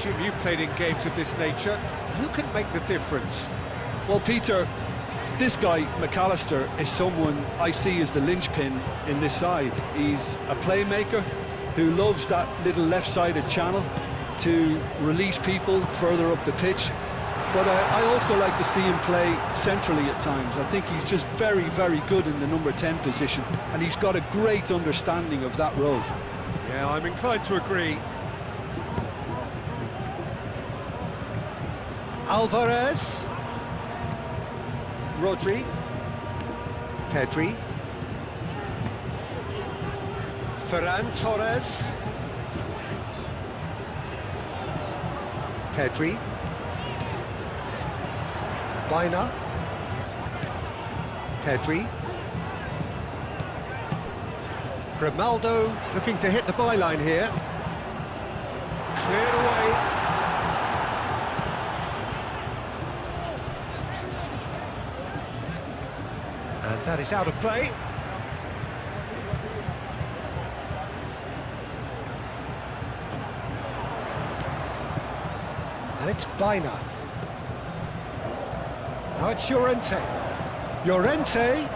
Jim, you've played in games of this nature. Who can make the difference? Well, Peter, this guy, McAllister, is someone I see as the linchpin in this side. He's a playmaker who loves that little left-sided channel to release people further up the pitch. But I also like to see him play centrally at times. I think he's just very, very good in the number 10 position, and he's got a great understanding of that role. Yeah, I'm inclined to agree. Alvarez. Rodri. Pedri. Ferran Torres. Pedri. Baina. Pedri. Grimaldo looking to hit the byline here. Cleared away. And that is out of play. And it's Baina. Now it's Llorente. Llorente.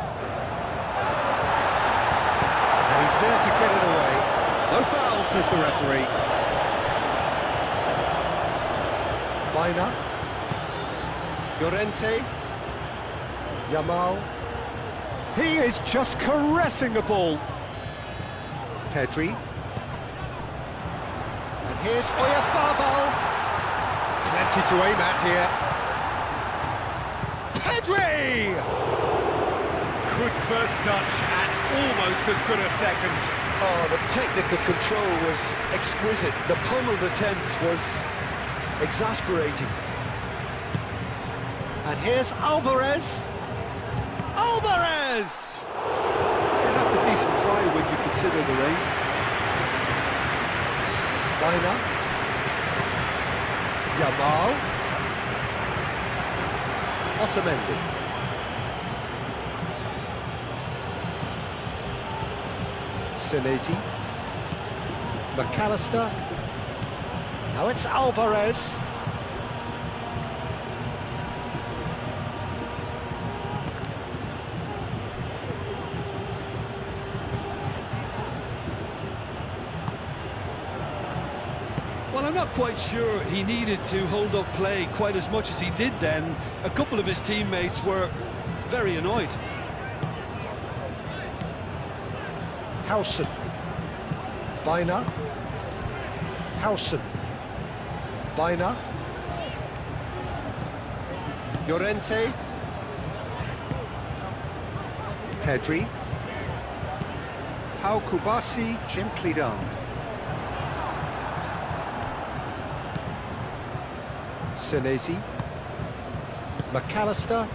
And he's there to get it away. No foul, says the referee. Baina. Llorente. Yamal. He is just caressing the ball. Pedri. And here's Oyarzabal. Plenty to aim at here. Pedri! Good first touch and almost as good a second. Oh, the technical control was exquisite. The pummeled attempt was exasperating. And here's Alvarez. Alvarez! Yeah, that's a decent try when you consider the range. Baina. Yamal. Otamendi. Senesi. McAllister. Now it's Alvarez. Well, I'm not quite sure he needed to hold up play quite as much as he did then. A couple of his teammates were very annoyed. Howson. Baina. Howson. Baina. Llorente. Pedri. Pau Kubasi, gently done. Senesi. McAllister.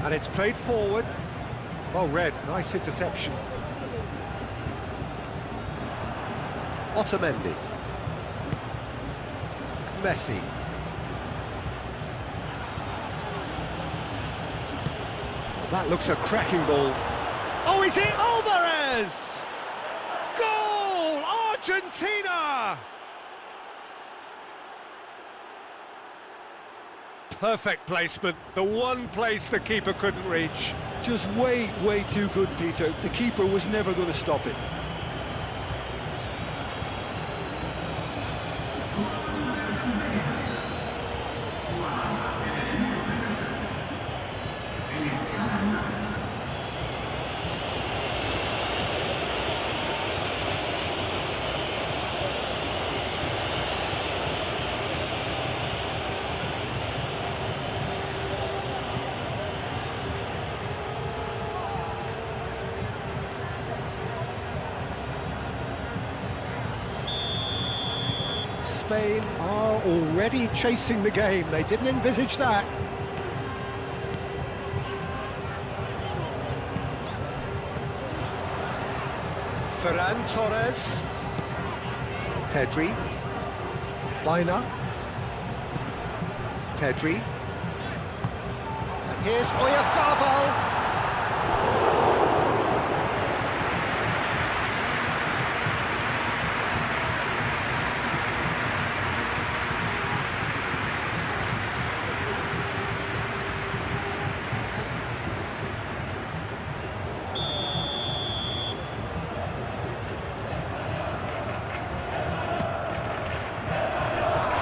And it's played forward. Well read, nice interception. Otamendi. Messi. Oh, that looks a cracking ball. Oh, is it Alvarez? Goal! Argentina! Perfect placement, the one place the keeper couldn't reach. Just way, way too good, Peter. The keeper was never going to stop it. Spain are already chasing the game. They didn't envisage that. Ferran Torres. Pedri. Baina. Pedri. And here's Oyarzabal.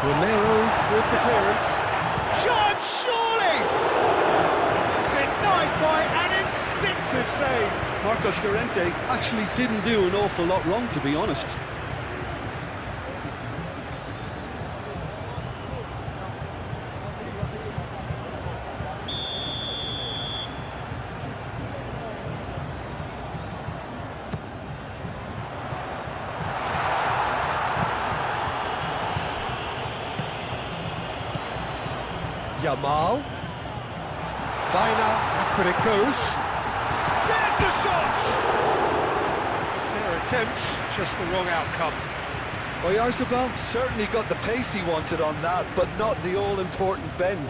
Romero with the clearance. Shot, surely! Denied by an instinctive save. Marcos Llorente actually didn't do an awful lot wrong, to be honest. Yamal. Baina, back it goes. There's the shot! Fair attempt, just the wrong outcome. Oyarzabal certainly got the pace he wanted on that, but not the all-important bend.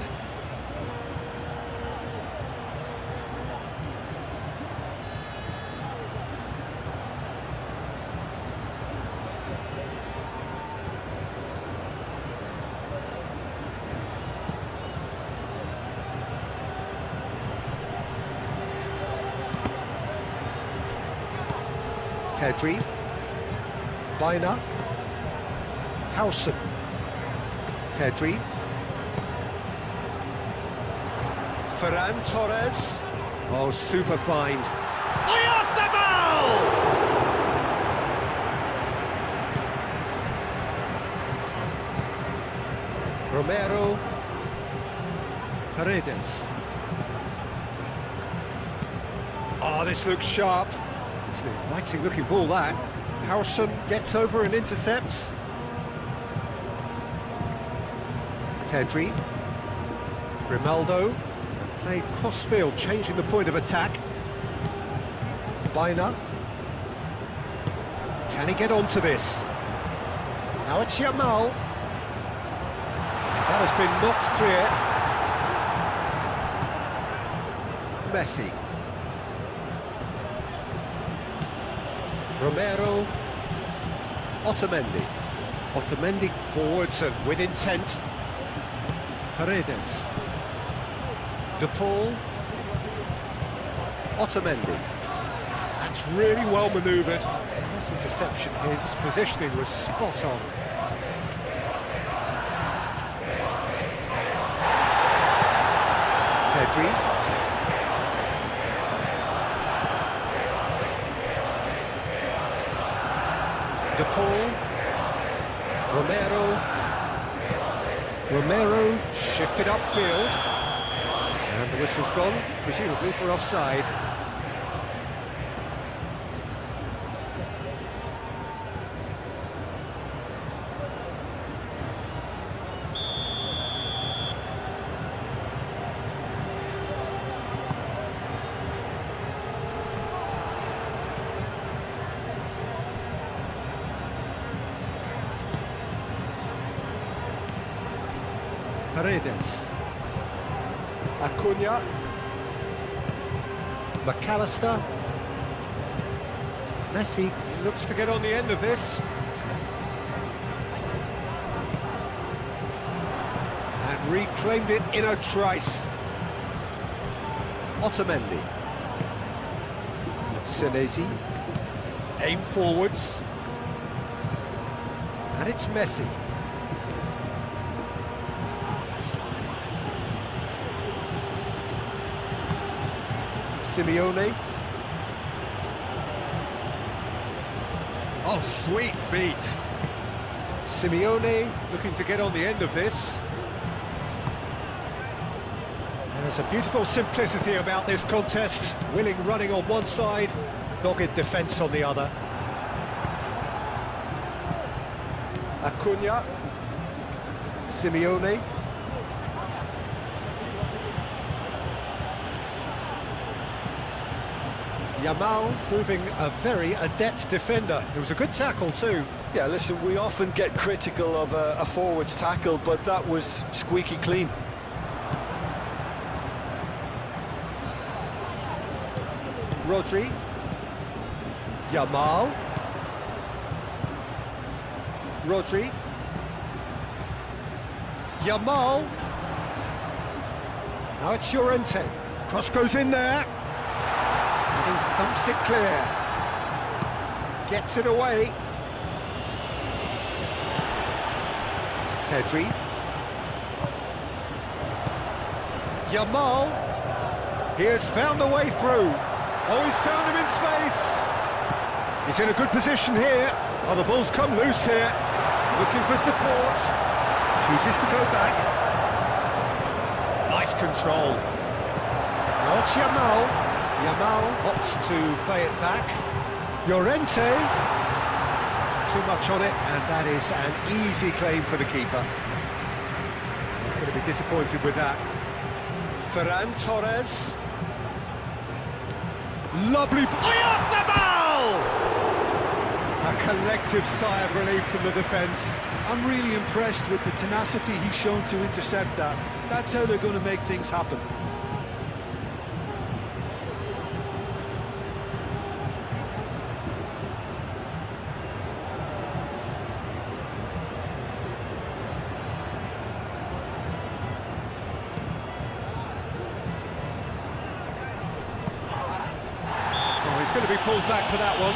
Pedri. Baina. Howson. Pedri. Ferran Torres. Oh, super find. Oyarzabal! Romero. Paredes. Oh, this looks sharp. It's an inviting looking ball, that. Howson gets over and intercepts. Pedri. Grimaldo. Played cross-field, changing the point of attack. Baina. Can he get onto this? Now it's Yamal. That has been knocked clear. Messi. Romero. Otamendi. Otamendi forwards and with intent. Paredes. De Paul. Otamendi. That's really well manoeuvred. Nice interception. His positioning was spot on. Pedri. De Paul. Romero shifted upfield. And the whistle's gone, presumably for offside. Paredes. Acuna. McAllister. Messi looks to get on the end of this. And reclaimed it in a trice. Otamendi. Senesi. Aim forwards. And it's Messi. Simeone. Oh, sweet feet. Simeone looking to get on the end of this. And there's a beautiful simplicity about this contest. Willing running on one side, dogged defence on the other. Acuna. Simeone. Yamal proving a very adept defender. It was a good tackle too. Yeah, listen, we often get critical of a forward's tackle, but that was squeaky clean. Rodri. Yamal. Rodri. Yamal. Now it's Llorente. Cross goes in there. And he thumps it clear. Gets it away. Pedri. Yamal. He has found the way through. Oh, he's found him in space. He's in a good position here. Oh, the ball's come loose here. Looking for support. Chooses to go back. Nice control. Now it's Yamal. Yamal opts to play it back. Llorente. Too much on it, and that is an easy claim for the keeper. He's going to be disappointed with that. Ferran Torres. Lovely... Oyarzabal! A collective sigh of relief from the defence. I'm really impressed with the tenacity he's shown to intercept that. That's how they're going to make things happen. Oh, he's going to be pulled back for that one.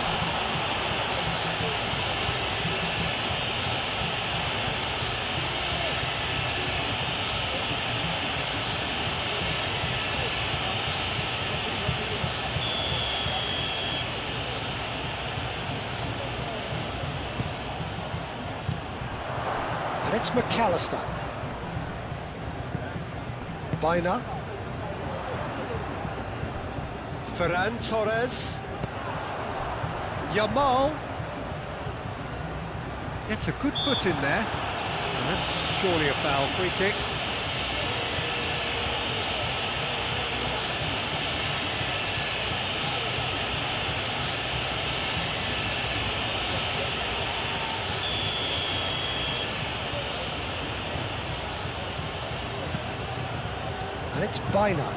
And it's McAllister. Baina. Ferran Torres. Yamal. Gets a good foot in there. And that's surely a foul. Free kick. And it's Baina.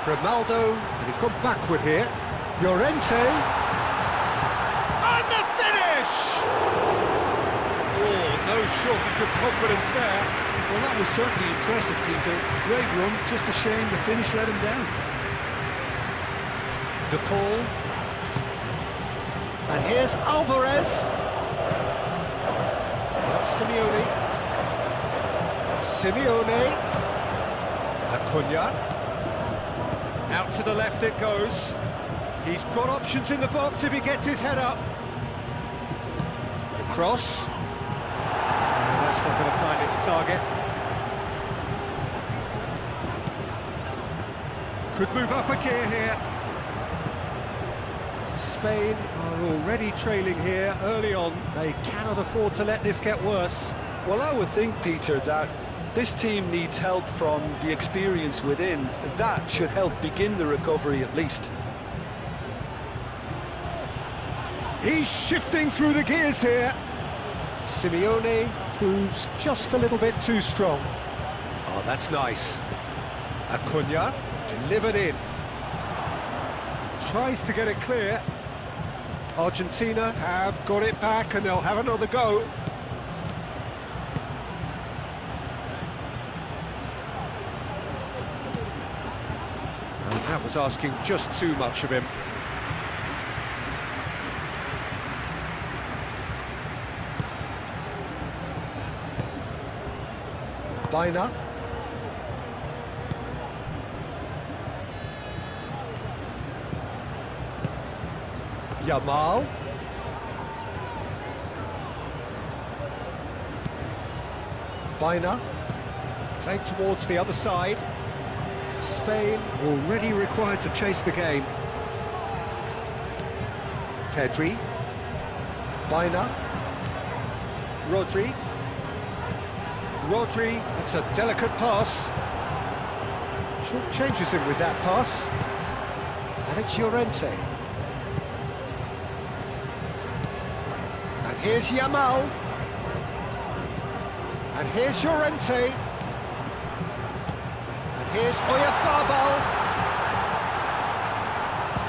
Ronaldo, and he's gone backward here. Llorente. And the finish! Oh, no shortage of confidence there. Well, that was certainly impressive, Peter. Great run, just a shame the finish let him down. De Paul. And here's Alvarez. That's Simeone. Acuna. Out to the left it goes. He's got options in the box if he gets his head up. The cross. That's not going to find its target. Could move up a gear here. Spain are already trailing here early on. They cannot afford to let this get worse. Well, I would think, Peter, that this team needs help from the experience within. That should help begin the recovery at least. He's shifting through the gears here. Simeone proves just a little bit too strong. Oh, that's nice. Acuna delivered in. Tries to get it clear. Argentina have got it back and they'll have another go. And that was asking just too much of him. Baina. Yamal. Baina. Played towards the other side. Spain already required to chase the game. Pedri. Baina. Rodri. It's a delicate pass. Short changes him with that pass. And it's Llorente. And here's Yamal. And here's Llorente. And here's Oyarzabal.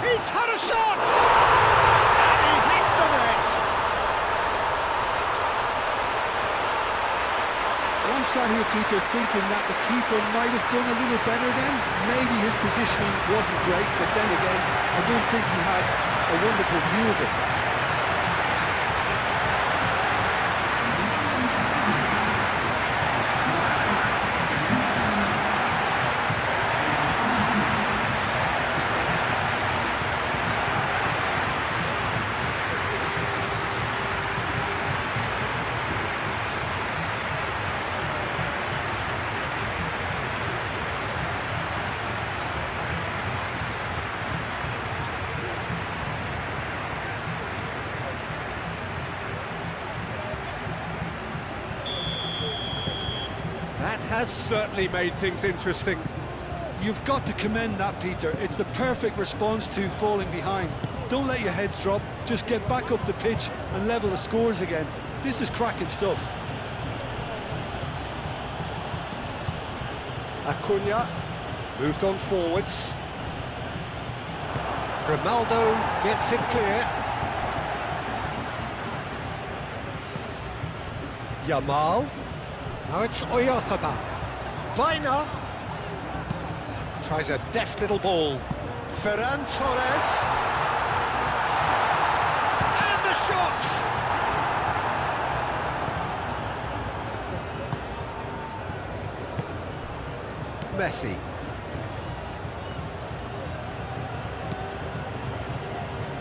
He's had a shot! And he hits the net. I'm sat here, Peter, thinking that the keeper might have done a little better then. Maybe his positioning wasn't great, but then again, I don't think he had a wonderful view of it. has certainly made things interesting. You've got to commend that, Peter. It's the perfect response to falling behind. Don't let your heads drop, just get back up the pitch and level the scores again. This is cracking stuff. Acuna moved on forwards. Grimaldo gets it clear. Yamal. Now it's Oyarzabal. Vaina tries a deft little ball. Ferran Torres. And the shot! Messi.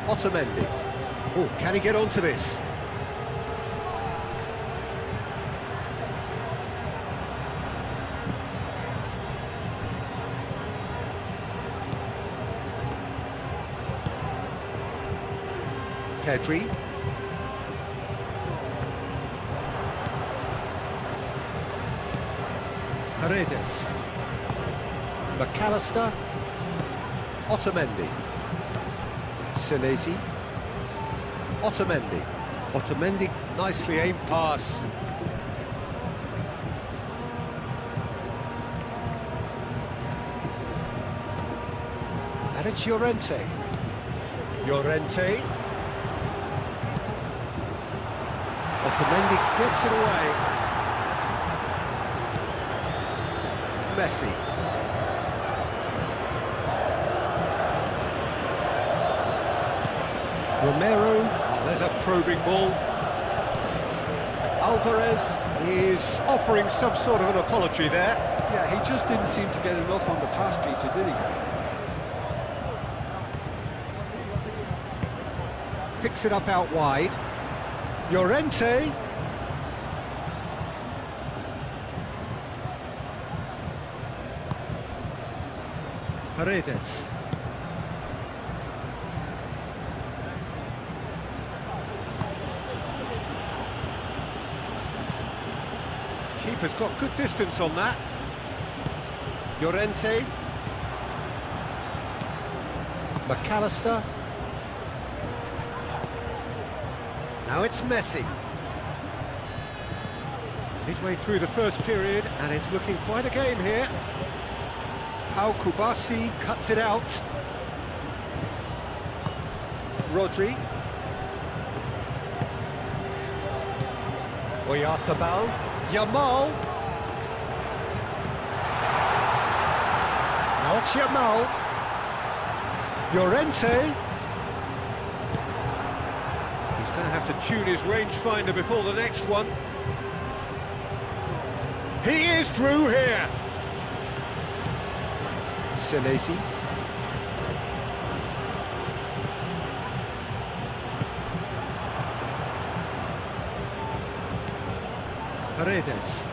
Otamendi. Oh, can he get onto this? Pedri. Paredes. McAllister. Otamendi. Senesi. Otamendi. Otamendi, nicely aimed pass. And it's Llorente. Llorente. Otamendi gets it away. Messi. Romero, there's a probing ball. Alvarez is offering some sort of an apology there. Yeah, he just didn't seem to get enough on the pass, Peter, did he? Picks it up out wide. Llorente. Paredes. Keeper's got good distance on that. Llorente. McAllister. Now it's Messi. Midway through the first period, and it's looking quite a game here. Pau Kubasi cuts it out. Rodri. Oyarzabal. Yamal. Now it's Yamal. Llorente. He's going to have to tune his rangefinder before the next one. He is through here. Senesi. Paredes.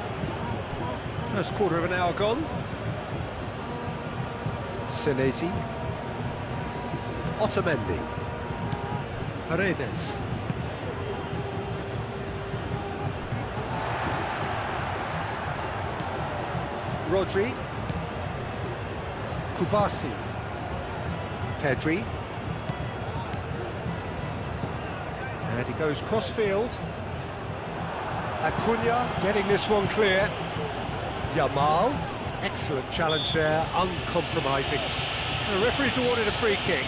First quarter of an hour gone. Senesi. Otamendi. Paredes. Rodri. Kubasi. Pedri. And he goes cross-field. Acuna getting this one clear. Yamal. Excellent challenge there, uncompromising. The referee's awarded a free kick.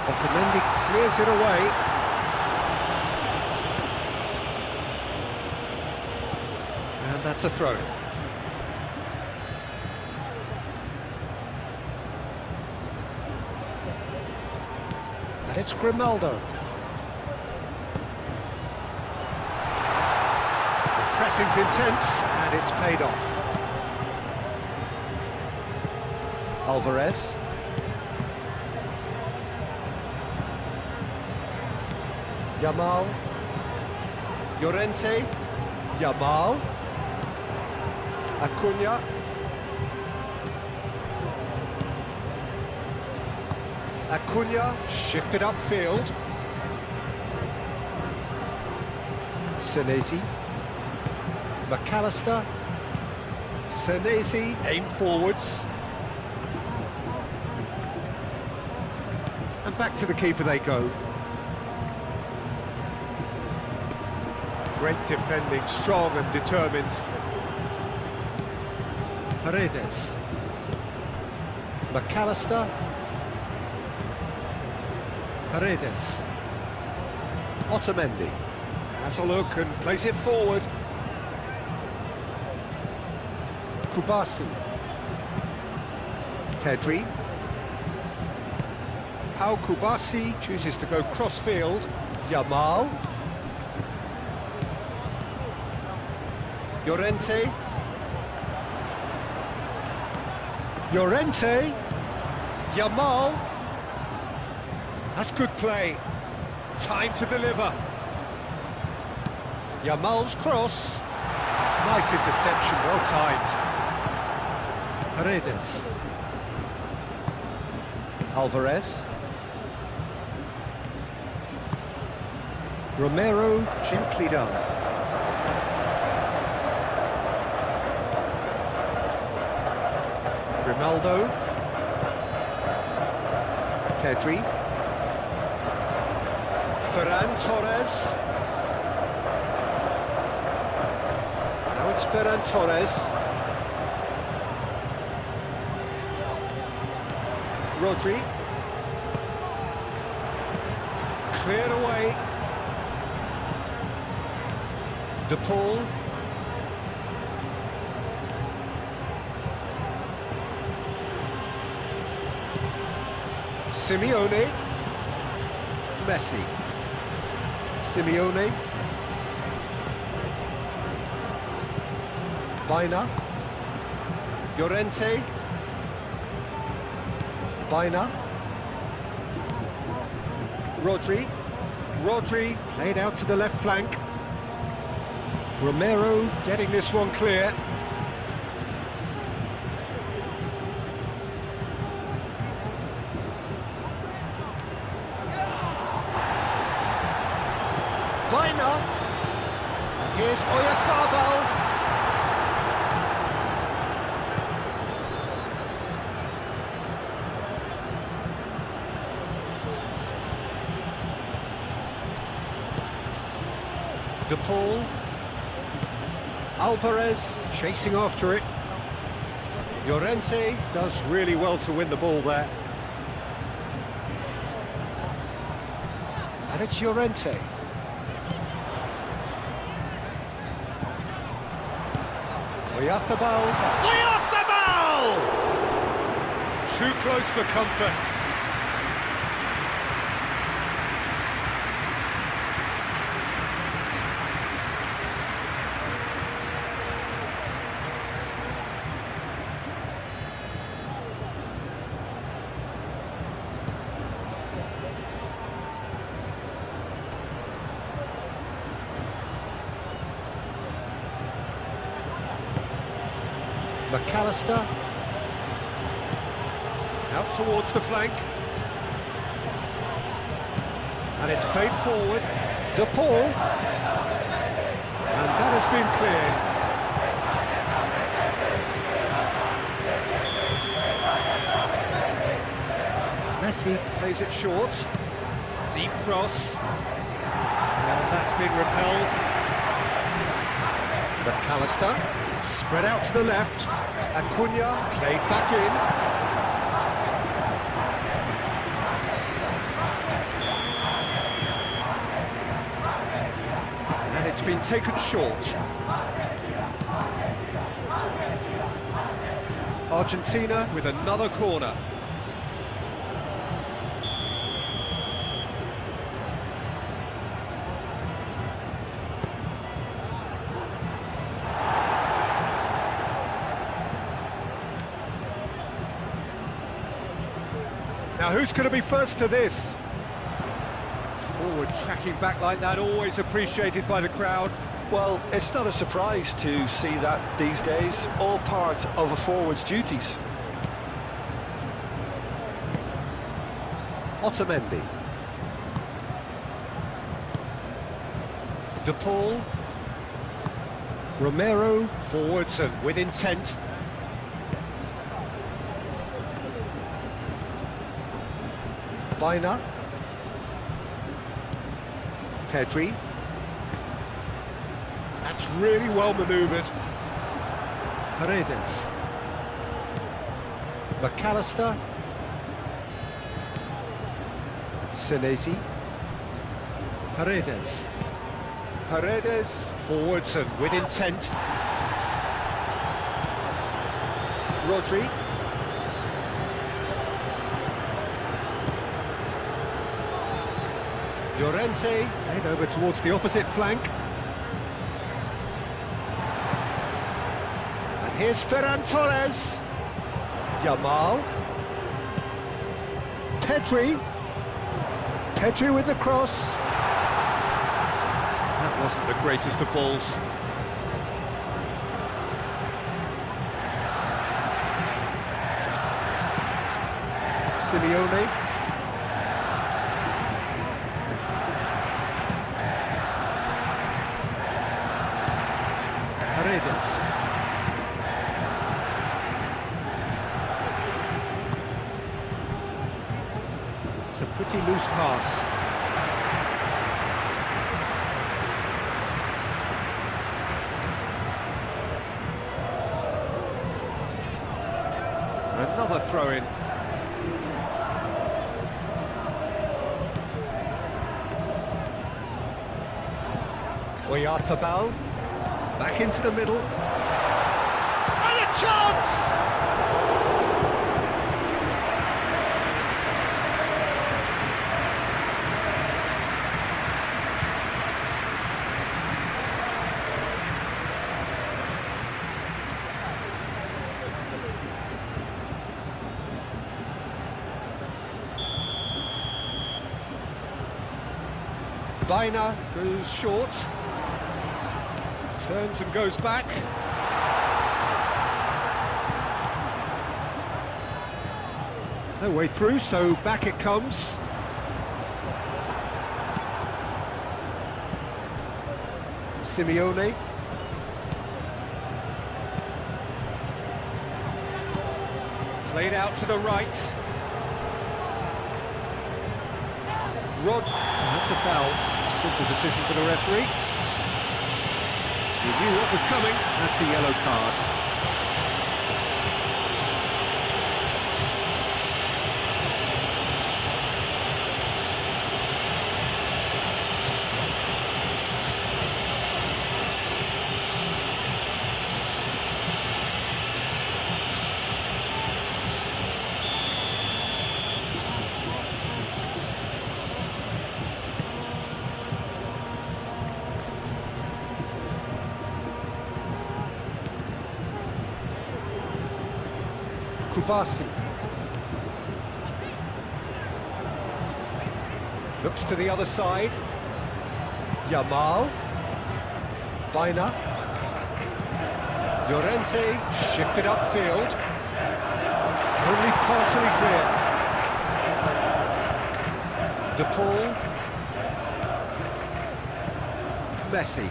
Otamendi clears it away. And that's a throw. And it's Grimaldo. The pressing's intense, and it's paid off. Yamal. Llorente. Yamal. Acuna. Acuna shifted upfield. Senesi. McAllister. Senesi aimed forwards. And back to the keeper they go. Great defending, strong and determined. Paredes. McAllister. Paredes. Otamendi. Has a look and plays it forward. Kubasi. Pedri. Pau Kubasi chooses to go cross-field. Yamal. Llorente. Llorente. Yamal. That's good play. Time to deliver. Yamal's cross. Nice interception, well timed. Paredes. Alvarez. Romero, gently done. Ronaldo. Pedri. Ferran Torres. Now it's Ferran Torres. Rodri. Cleared away. De Paul. Simeone. Messi. Simeone. Baina. Llorente. Baina. Rodri. Rodri played out to the left flank. Romero getting this one clear. Baina. And here's Oyarzabal. De Paul. Alvarez chasing after it. Llorente does really well to win the ball there. And it's Llorente. Oyarzabal. Oyarzabal! Too close for comfort. McAllister. Out towards the flank. And it's played forward. De Paul. And that has been cleared. Messi plays it short. Deep cross. And that's been repelled. McAllister. Spread out to the left. Acuna played back in. And it's been taken short. Argentina with another corner. Now, who's going to be first to this? Forward tracking back like that, always appreciated by the crowd. Well, it's not a surprise to see that these days, all part of a forward's duties. Otamendi. De Paul. Romero forwards and with intent. Bina. Pedri. That's really well manoeuvred. Paredes. McAllister. Senesi. Paredes. Paredes forwards and with intent. Rodri. Llorente played over towards the opposite flank. And here's Ferran Torres. Yamal. Pedri. Pedri with the cross. That wasn't the greatest of balls. Simeone. Paredes. It's a pretty loose pass. Another throw-in. Oyarzabal. Back into the middle. And a chance! Bina goes short. Turns and goes back. No way through, so back it comes. Simeone. Played out to the right. That's a foul. Simple decision for the referee. He knew what was coming. That's a yellow card. Kubasi. Looks to the other side. Yamal. Bina. Llorente shifted upfield. Only partially clear. De Paul. Messi.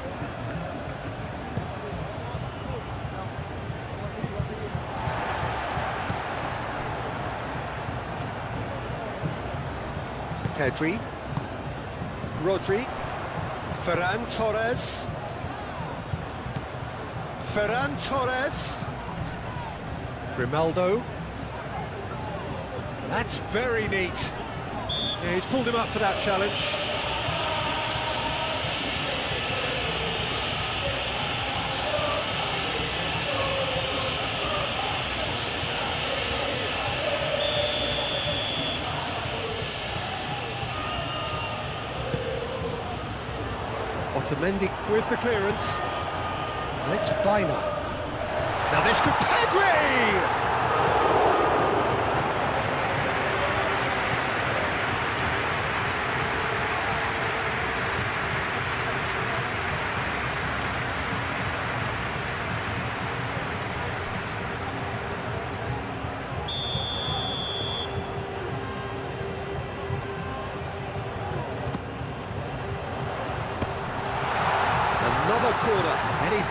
Pedri. Rodri. Ferran Torres. Ferran Torres. Grimaldo. That's very neat. Yeah, he's pulled him up for that challenge. Otamendi with the clearance. And it's Bina. Now this could Pedri!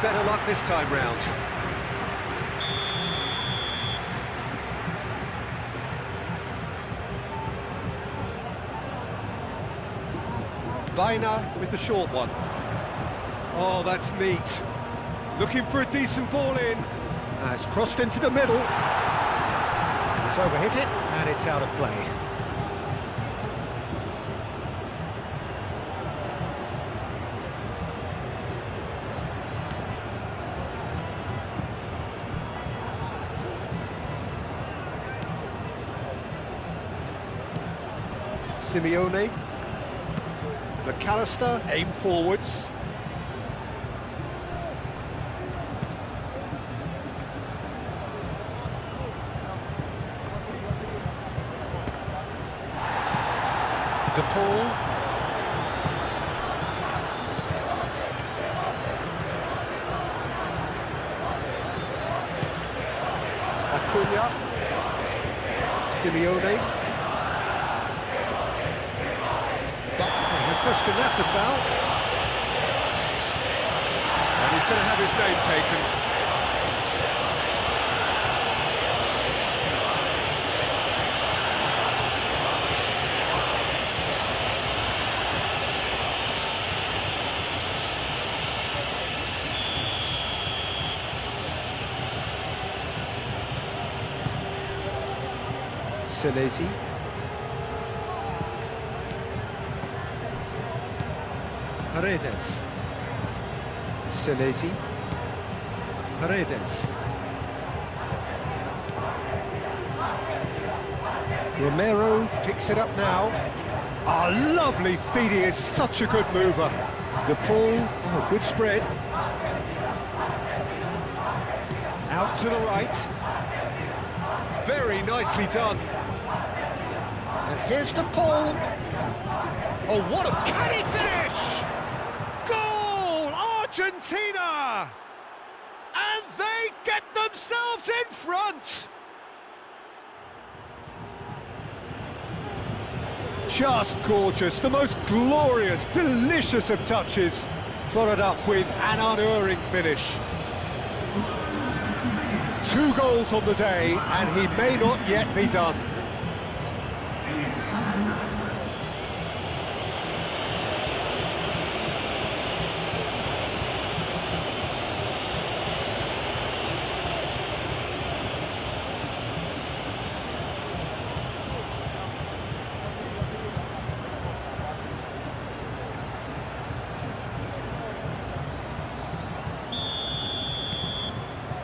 better luck this time round. Baina with the short one. Oh, that's neat. Looking for a decent ball in. It's crossed into the middle. He's overhit it, and it's out of play. Simeone. McAllister, aim forwards. De Paul. Acuna. Simeone. No question, that's a foul. And he's going to have his name taken. Senesi. Paredes. Senesi. Paredes. Romero picks it up now. Ah, lovely feed, he is such a good mover. De Paul, oh, good spread. Out to the right. Very nicely done. And here's De Paul. Oh, what a canny finish! Goal! Argentina! And they get themselves in front! Just gorgeous, the most glorious, delicious of touches, followed up with an unerring finish. 2 goals on the day, and he may not yet be done.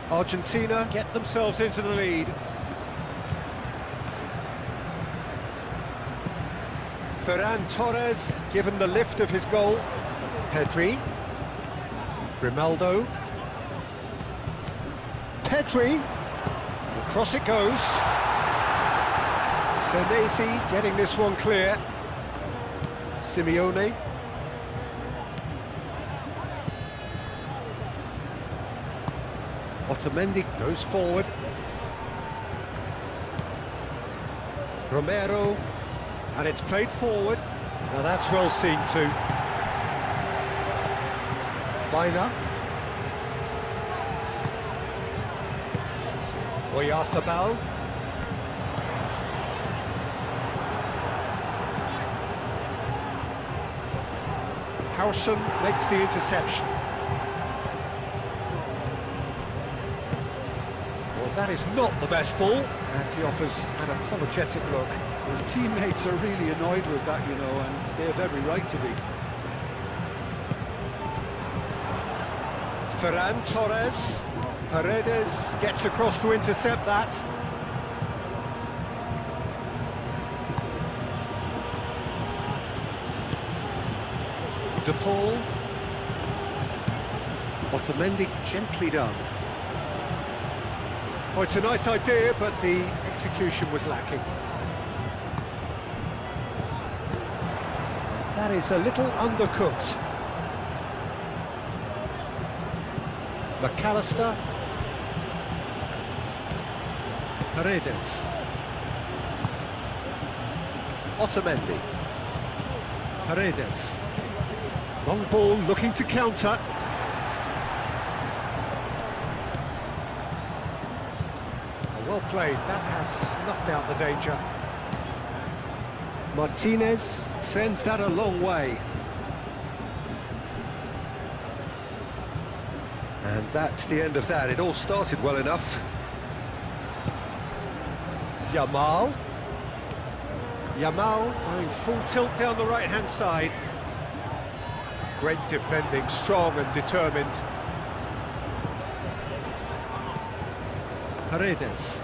Argentina get themselves into the lead. Ferran Torres given the lift of his goal. Pedri. Grimaldo. Pedri. Across it goes. Senesi getting this one clear. Simeone. Otamendi goes forward. Romero, and it's played forward. Now that's well seen too. Baina. Oyarzabal. Howson makes the interception. That is not the best ball, and he offers an apologetic look. His teammates are really annoyed with that, you know, and they have every right to be. Ferran Torres. Paredes gets across to intercept that. De Paul. Otamendi gently done. Oh, it's a nice idea, but the execution was lacking. That is a little undercooked. McAllister. Paredes. Otamendi. Paredes. Long ball looking to counter. Well played, that has snuffed out the danger. Martinez sends that a long way. And that's the end of that. It all started well enough. Yamal. Yamal going full tilt down the right-hand side. Great defending, strong and determined. Paredes.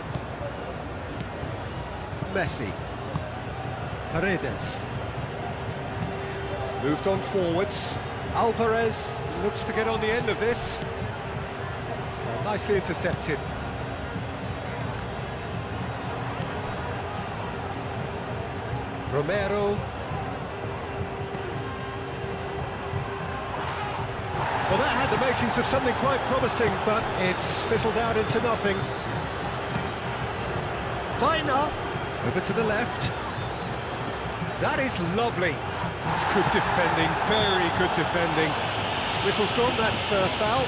Messi. Paredes. Moved on forwards. Alvarez looks to get on the end of this. Nicely intercepted. Romero. Well, that had the makings of something quite promising, but it's fizzled out into nothing. Vaina, over to the left. That is lovely. That's good defending, very good defending. Whistle's gone, that's a foul.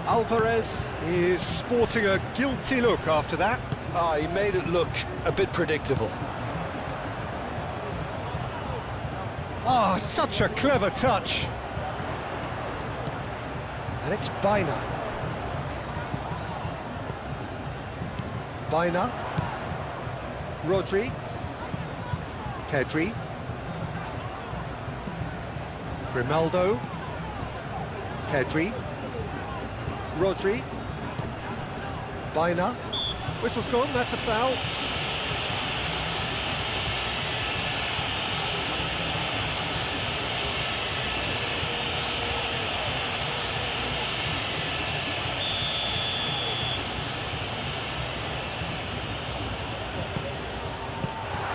Alvarez is sporting a guilty look after that. He made it look a bit predictable. Oh, such a clever touch. And it's Baina. Baina. Rodri. Pedri. Grimaldo. Pedri. Rodri. Baina. Whistle's gone, that's a foul.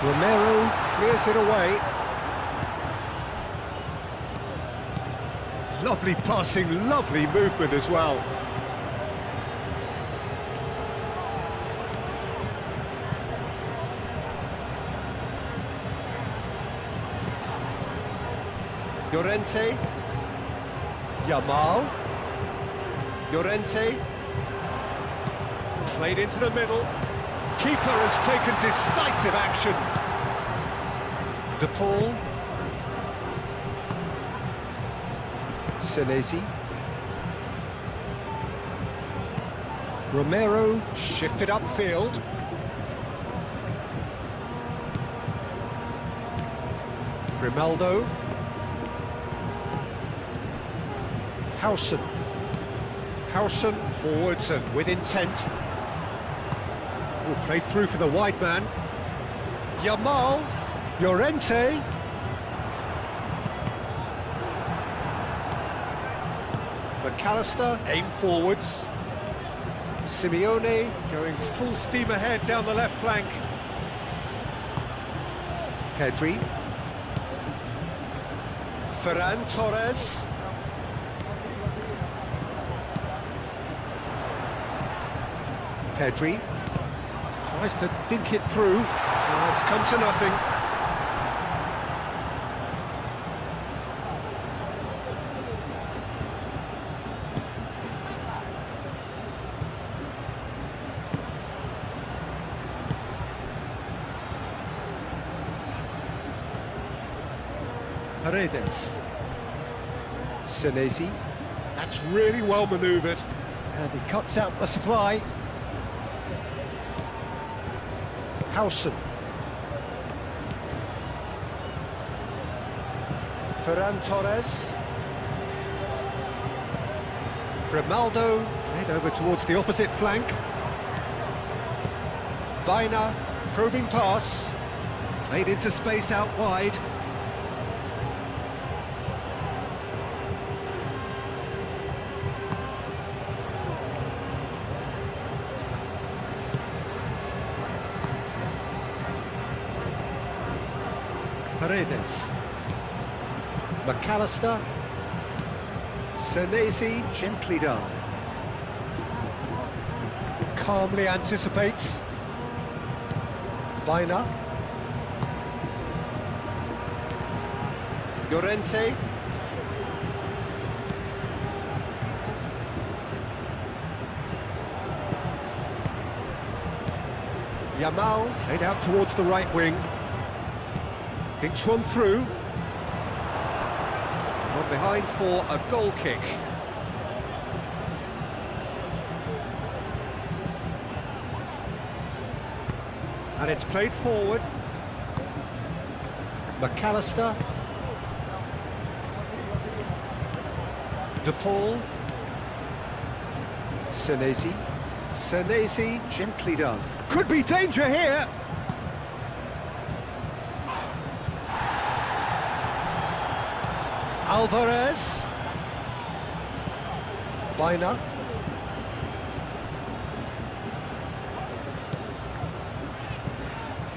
Romero clears it away. Lovely passing, lovely movement as well. Llorente. Yamal. Llorente. Played into the middle. Keeper has taken decisive action. De Paul. Senesi. Romero shifted upfield. Grimaldo. Howson. Howson forwards and with intent. Oh, played through for the wide man. Yamal. Llorente. McAllister, aim forwards. Simeone going full steam ahead down the left flank. Pedri. Ferran Torres. Pedri tries to dink it through. It's come to nothing. Paredes. Senesi. That's really well manoeuvred. And he cuts out the supply. Howson. Ferran Torres. Grimaldo played over towards the opposite flank. Baina, probing pass. Played into space out wide. Paredes. McAllister. Senesi, gently done. Calmly anticipates. Baina. Llorente. Yamal, played out towards the right wing. Dinks one through. One behind for a goal kick. And it's played forward. McAllister. De Paul. Senesi. Senesi, gently done. Could be danger here. Alvarez. Baina.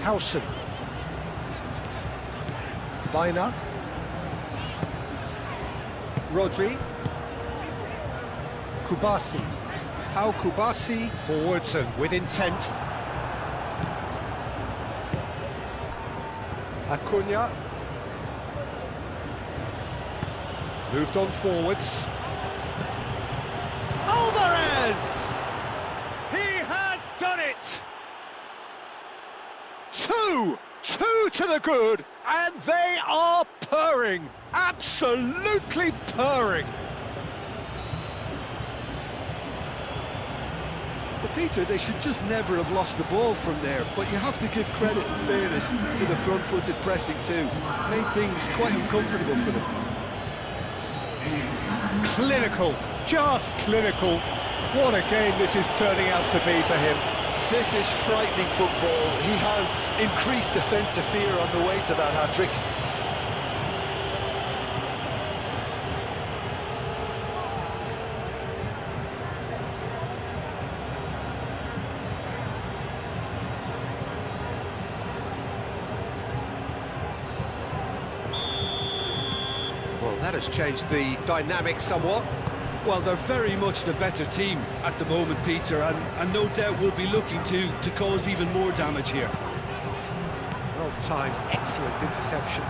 Howson. Baina. Rodri. Kubasi. Pau Kubasi forwards and with intent. Acuna. Moved on forwards. Alvarez! He has done it! Two to the good, and they are purring, absolutely purring. But Peter, they should just never have lost the ball from there, but you have to give credit and fairness to the front-footed pressing too. Made things quite uncomfortable for them. Clinical, just clinical. What a game this is turning out to be for him. This is frightening football. He has increased defensive fear on the way to that hat-trick. Well, that has changed the dynamic somewhat. Well, they're very much the better team at the moment, Peter, and no doubt will be looking to cause even more damage here. Well timed, excellent interception.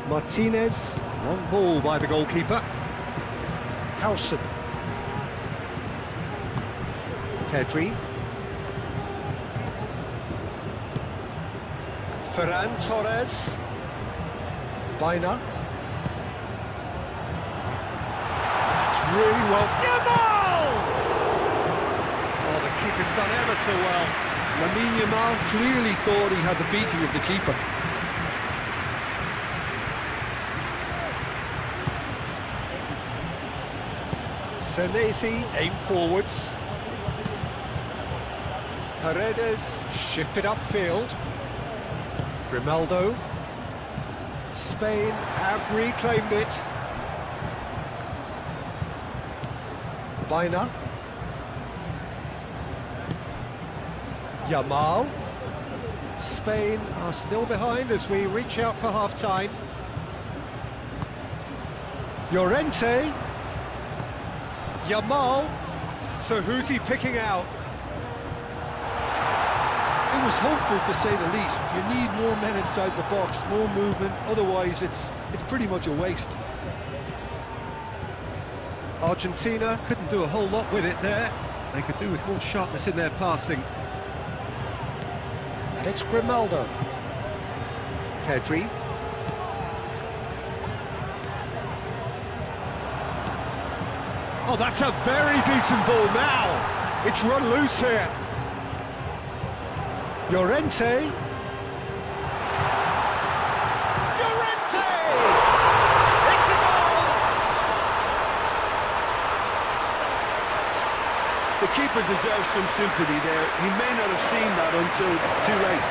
Martinez, long ball by the goalkeeper. Howson. Pedri. Ferran Torres. Baina. It's really well. Yamal! Oh, the keeper's done ever so well. Lamine Yamal clearly thought he had the beating of the keeper. Senesi, aim forwards. Paredes, shifted upfield. Grimaldo. Spain have reclaimed it. Baina. Yamal. Spain are still behind as we reach out for half-time. Llorente. Yamal. So who's he picking out? It was hopeful, to say the least. You need more men inside the box, more movement, otherwise it's pretty much a waste. Argentina couldn't do a whole lot with it there. They could do with more sharpness in their passing. And it's Grimaldo. Pedri. Oh, that's a very decent ball now. It's run loose here. Llorente. Llorente! It's a goal! The keeper deserves some sympathy there. He may not have seen that until too late.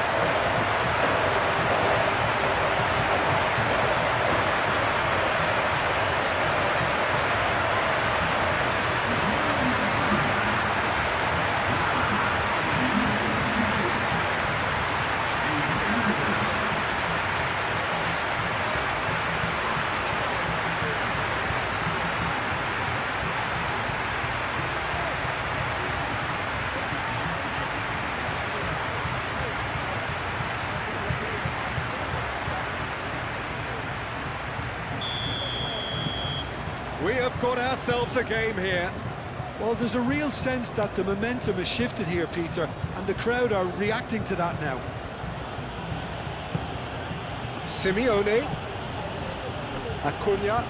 We have got ourselves a game here. Well, there's a real sense that the momentum has shifted here, Peter, and the crowd are reacting to that now. Simeone. Acuna.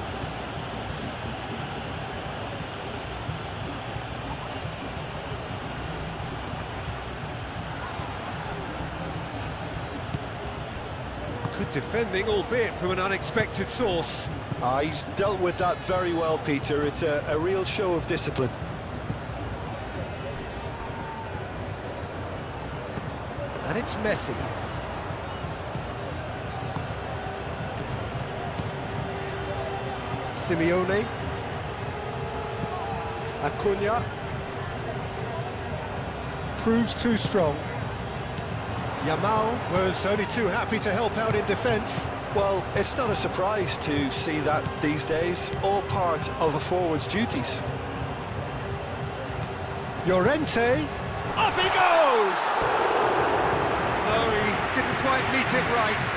Good defending, albeit from an unexpected source. He's dealt with that very well, Peter. It's a real show of discipline. And it's Messi. Simeone. Acuna. Proves too strong. Yamal was only too happy to help out in defence. Well, it's not a surprise to see that these days, all part of a forward's duties. Llorente. Up he goes! No, he didn't quite meet it right.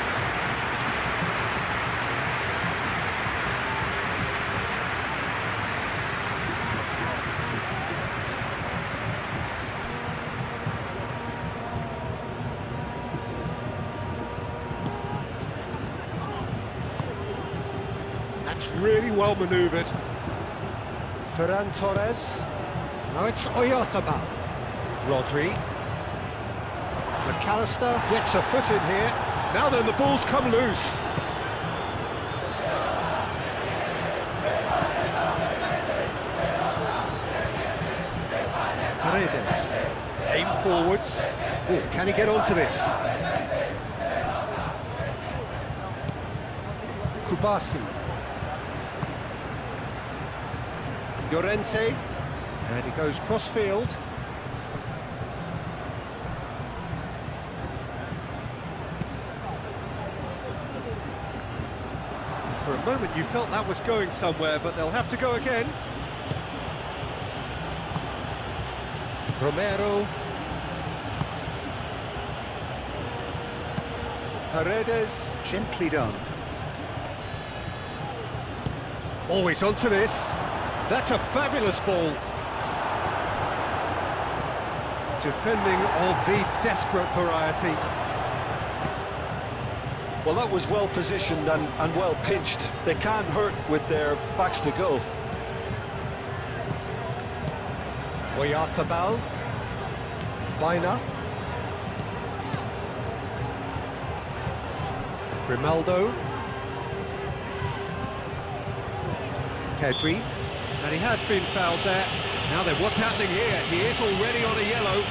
That's really well manoeuvred. Ferran Torres. Now it's Oyarzabal. Rodri. McAllister gets a foot in here. Now then, the ball's come loose. Paredes. Aim forwards. Oh, can he get onto this? Kubasi. Llorente, and he goes cross-field. For a moment you felt that was going somewhere, but they'll have to go again. Romero. Paredes, gently done. Always onto this. That's a fabulous ball. Defending of the desperate variety. Well, that was well positioned and well pinched. They can't hurt with their backs to goal. Oyarzabal. Baina. Grimaldo. Pedri. And he has been fouled there. Now then, what's happening here? He is already on a yellow.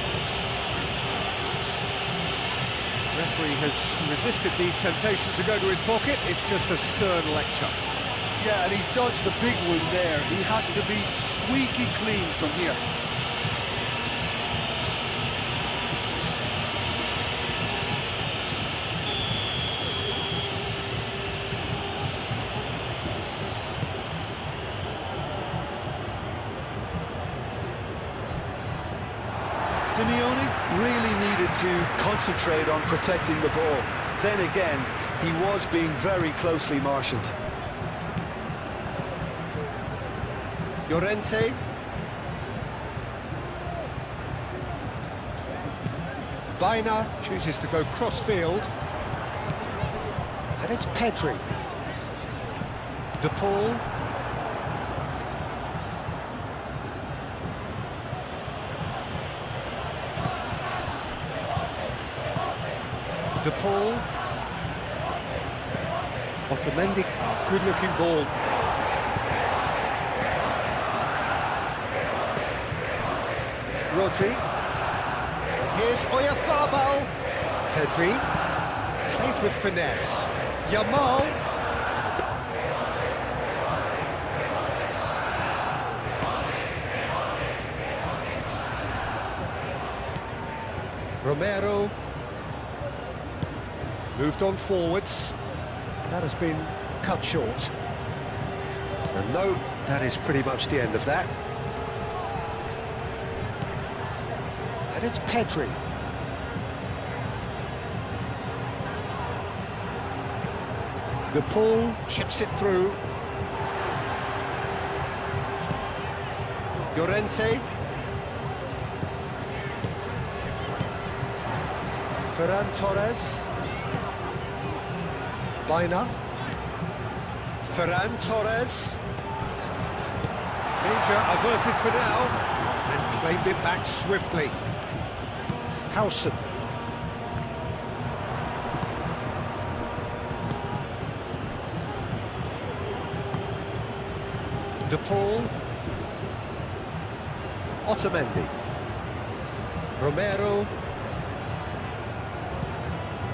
Referee has resisted the temptation to go to his pocket. It's just a stern lecture. Yeah, and he's dodged a big one there. He has to be squeaky clean from here. Simeone really needed to concentrate on protecting the ball. Then again, he was being very closely marshalled. Llorente. Baina chooses to go cross-field. And it's Pedri. De Paul. De Paul. Otamendi, good-looking ball. Rodri. Here's Oyarzabal. Pedri. Played with finesse. Yamal. Romero. Moved on forwards. That has been cut short. And no, that is pretty much the end of that. And it's Pedri. De Paul chips it through. Llorente. Ferran Torres. Baina. Ferran Torres. Danger averted for now. And claimed it back swiftly. Howson. De Paul. Otamendi. Romero.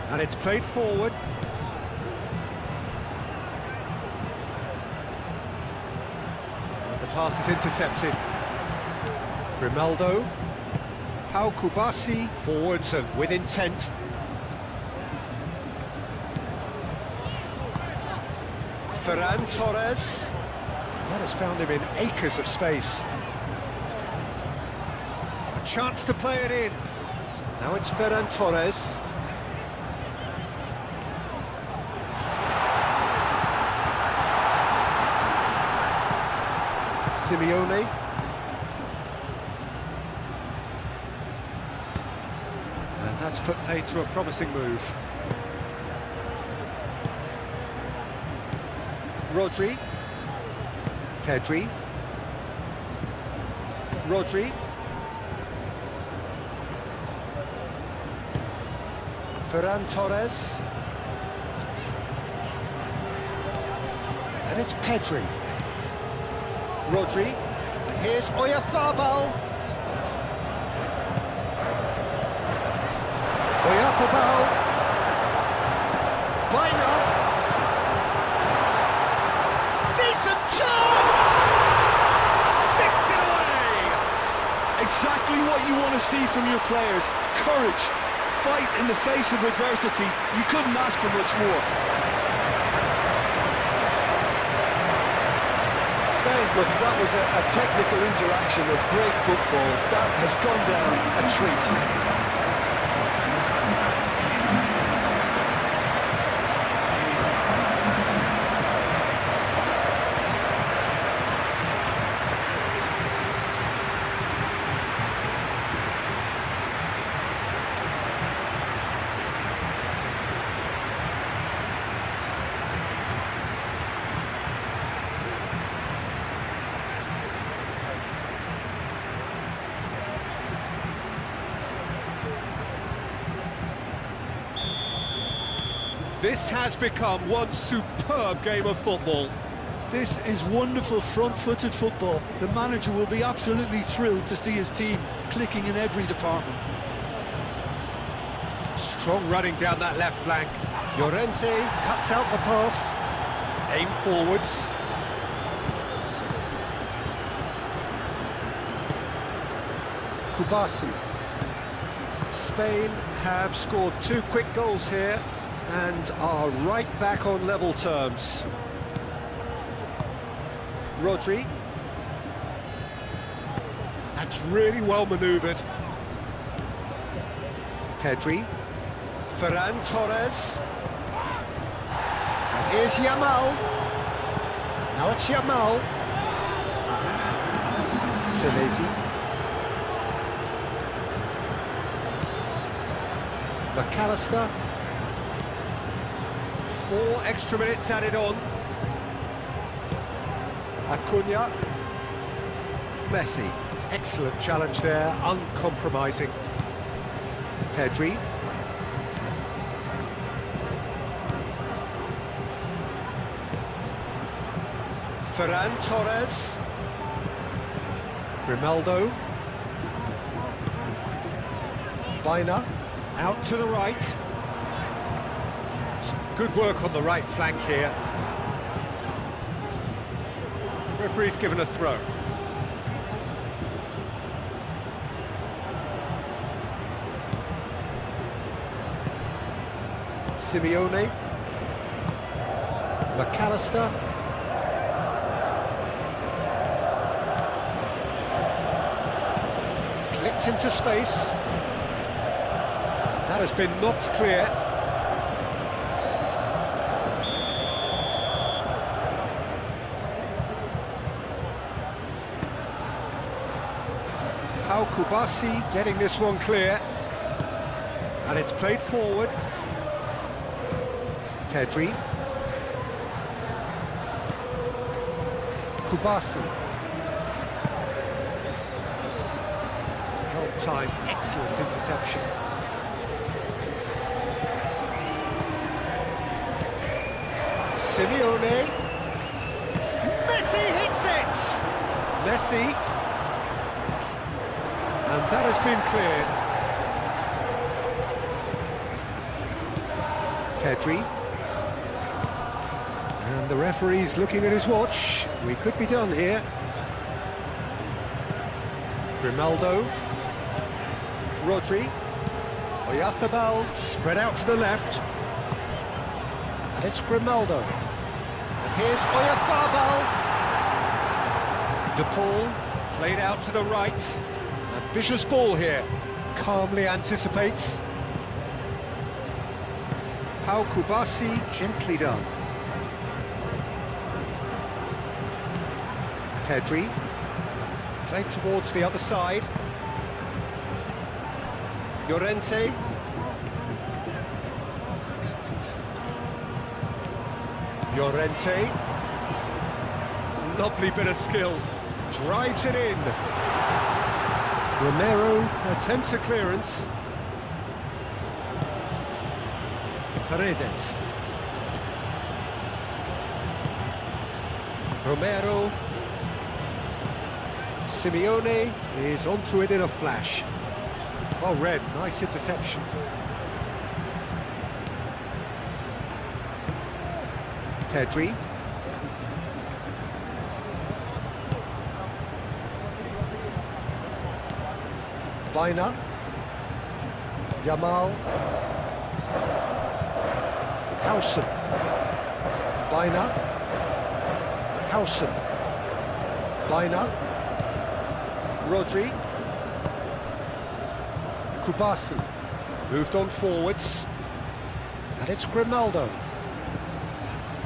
And it's played forward. And the pass is intercepted. Grimaldo. Pau Kubasi forwards and with intent. Ferran Torres. That has found him in acres of space. A chance to play it in. Now it's Ferran Torres. Simeone. And that's put paid to a promising move. Rodri. Pedri. Rodri. Ferran Torres. And it's Pedri. Rodri. And here's Oyarzabal. Oyarzabal. Baina. Decent chance! Sticks it away! Exactly what you want to see from your players. Courage, fight in the face of adversity. You couldn't ask for much more. Look, that was a technical interaction of great football. That has gone down a treat. This has become one superb game of football. This is wonderful front-footed football. The manager will be absolutely thrilled to see his team clicking in every department. Strong running down that left flank. Llorente cuts out the pass. Aim forwards. Kubasi. Spain have scored 2 quick goals here and are right back on level terms. Rodri. That's really well manoeuvred. Pedri. Ferran Torres. And here's Yamal. Now it's Yamal. Senesi. McAllister. 4 extra minutes added on. Acuna. Messi. Excellent challenge there, uncompromising. Pedri. Ferran Torres. Grimaldo. Baina. Out to the right. Good work on the right flank here. Referee's given a throw. Simeone. McAllister. Clipped into space. That has been knocked clear. Pau Kubasi getting this one clear. And it's played forward. Pedri. Kubasi. Well time, excellent interception. Simeone. Messi hits it! Messi. And that has been cleared. Pedri. And the referee's looking at his watch. We could be done here. Grimaldo. Rodri. Oyarzabal spread out to the left. And it's Grimaldo. And here's Oyarzabal. De Paul played out to the right. Ambitious ball here. Calmly anticipates. Pau Kubasi, gently done. Pedri. Played towards the other side. Llorente. Llorente. Lovely bit of skill. Drives it in. Romero attempts a clearance. Paredes. Romero. Simeone is onto it in a flash. Well read, nice interception. Pedri. Baina. Yamal. Howson. Baina. Howson. Baina. Rodri. Kubasi. Moved on forwards. And it's Grimaldo.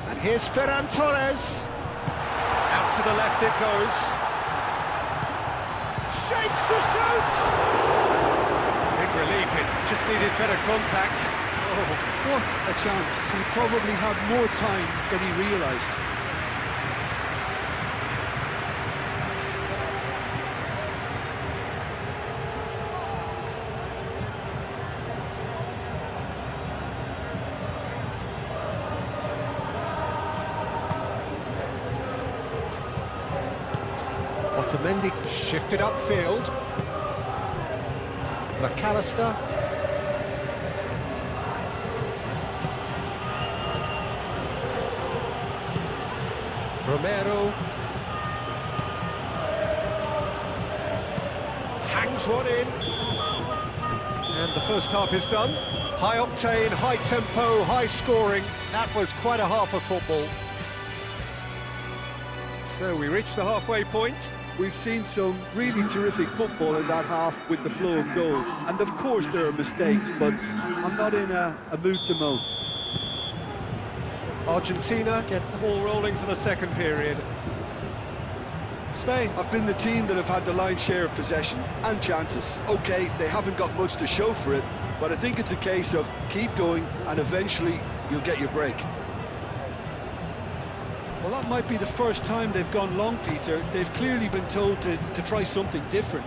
And here's Ferran Torres. Out to the left it goes. Shapes to shoot! Big relief, it just needed better contact. Oh, what a chance. He probably had more time than he realised. Otamendi shifted upfield. McAllister. Romero. Hangs one in. And the first half is done. High octane, high tempo, high scoring. That was quite a half of football. So we reach the halfway point. We've seen some really terrific football in that half with the flow of goals. And of course there are mistakes, but I'm not in a mood to moan. Argentina get the ball rolling for the second period. Spain have been the team that have had the lion's share of possession and chances. OK, they haven't got much to show for it, but I think it's a case of keep going and eventually you'll get your break. Well, that might be the first time they've gone long, Peter. They've clearly been told to try something different.